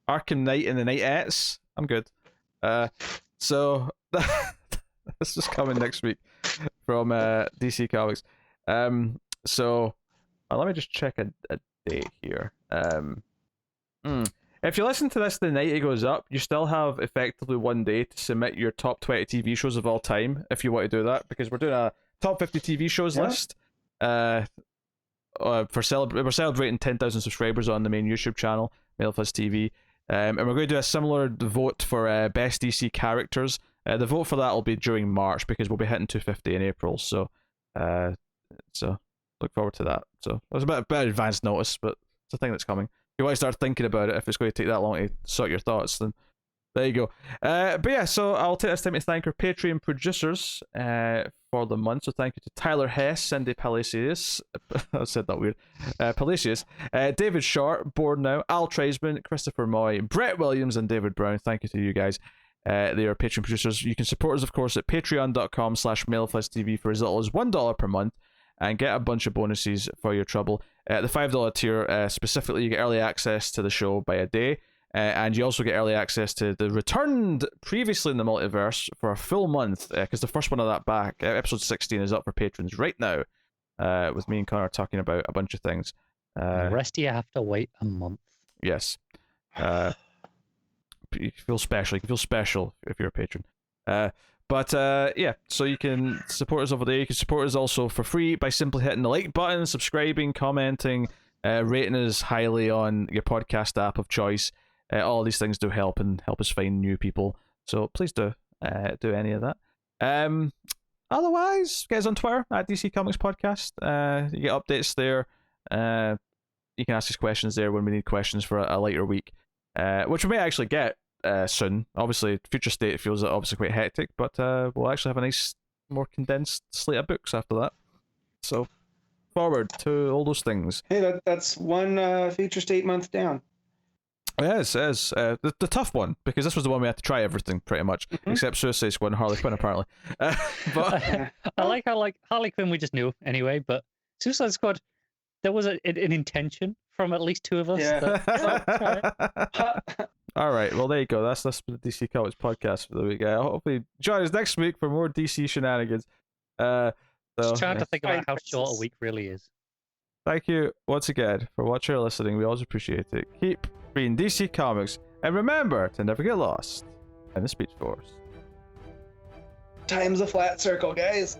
Arkham Knight and the Knights. I'm good. So this is coming next week from DC Comics. So let me just check a date here. If you listen to this the night it goes up, you still have effectively 1 day to submit your top 20 TV shows of all time if you want to do that, because we're doing a top 50 TV shows list. We're celebrating 10,000 subscribers on the main YouTube channel, MailFuzz TV. And we're going to do a similar vote for best DC characters. The vote for that will be during March, because we'll be hitting 250 in April. So look forward to that. So it was a bit advanced notice, but it's a thing that's coming. If you want to start thinking about it, if it's going to take that long to sort your thoughts, then there you go. But yeah, so I'll take this time to thank our Patreon producers for the month. So thank you to Tyler Hess, Cindy Palacios, I said that weird, Palacios, David Short, Board Now, Al Treisman, Christopher Moy, Brett Williams, and David Brown. Thank you to you guys. They are Patreon producers. You can support us, of course, at patreon.com/MailFuzzTV for as little as $1 per month, and get a bunch of bonuses for your trouble. The $5 tier, specifically, you get early access to the show by a day, and you also get early access to the returned previously in the multiverse for a full month, because the first one of that back, episode 16, is up for patrons right now, with me and Connor talking about a bunch of things. The rest of you have to wait a month. Yes. You feel special. You can feel special if you're a patron. But yeah, so you can support us over there. You can support us also for free by simply hitting the like button, subscribing, commenting, rating us highly on your podcast app of choice. All these things do help and help us find new people. So please do any of that. Otherwise, get us on Twitter at DC Comics Podcast. You get updates there. You can ask us questions there when we need questions for a later week, which we may actually get soon. Obviously, Future State feels obviously quite hectic, but we'll actually have a nice, more condensed slate of books after that. So, forward to all those things. Hey, that's one Future State month down. Yes, the tough one, because this was the one we had to try everything pretty much, except Suicide Squad and Harley Quinn apparently. But I like how Harley Quinn we just knew anyway, but Suicide Squad, there was an intention from at least two of us. Yeah. All right, well there you go. That's the DC Comics podcast for the week. Hopefully join us next week for more DC shenanigans. Just trying to think about how short a week really is. Thank you once again for watching or listening. We always appreciate it. Keep reading DC Comics, and remember to never get lost in the Speed Force. Time's a flat circle, guys.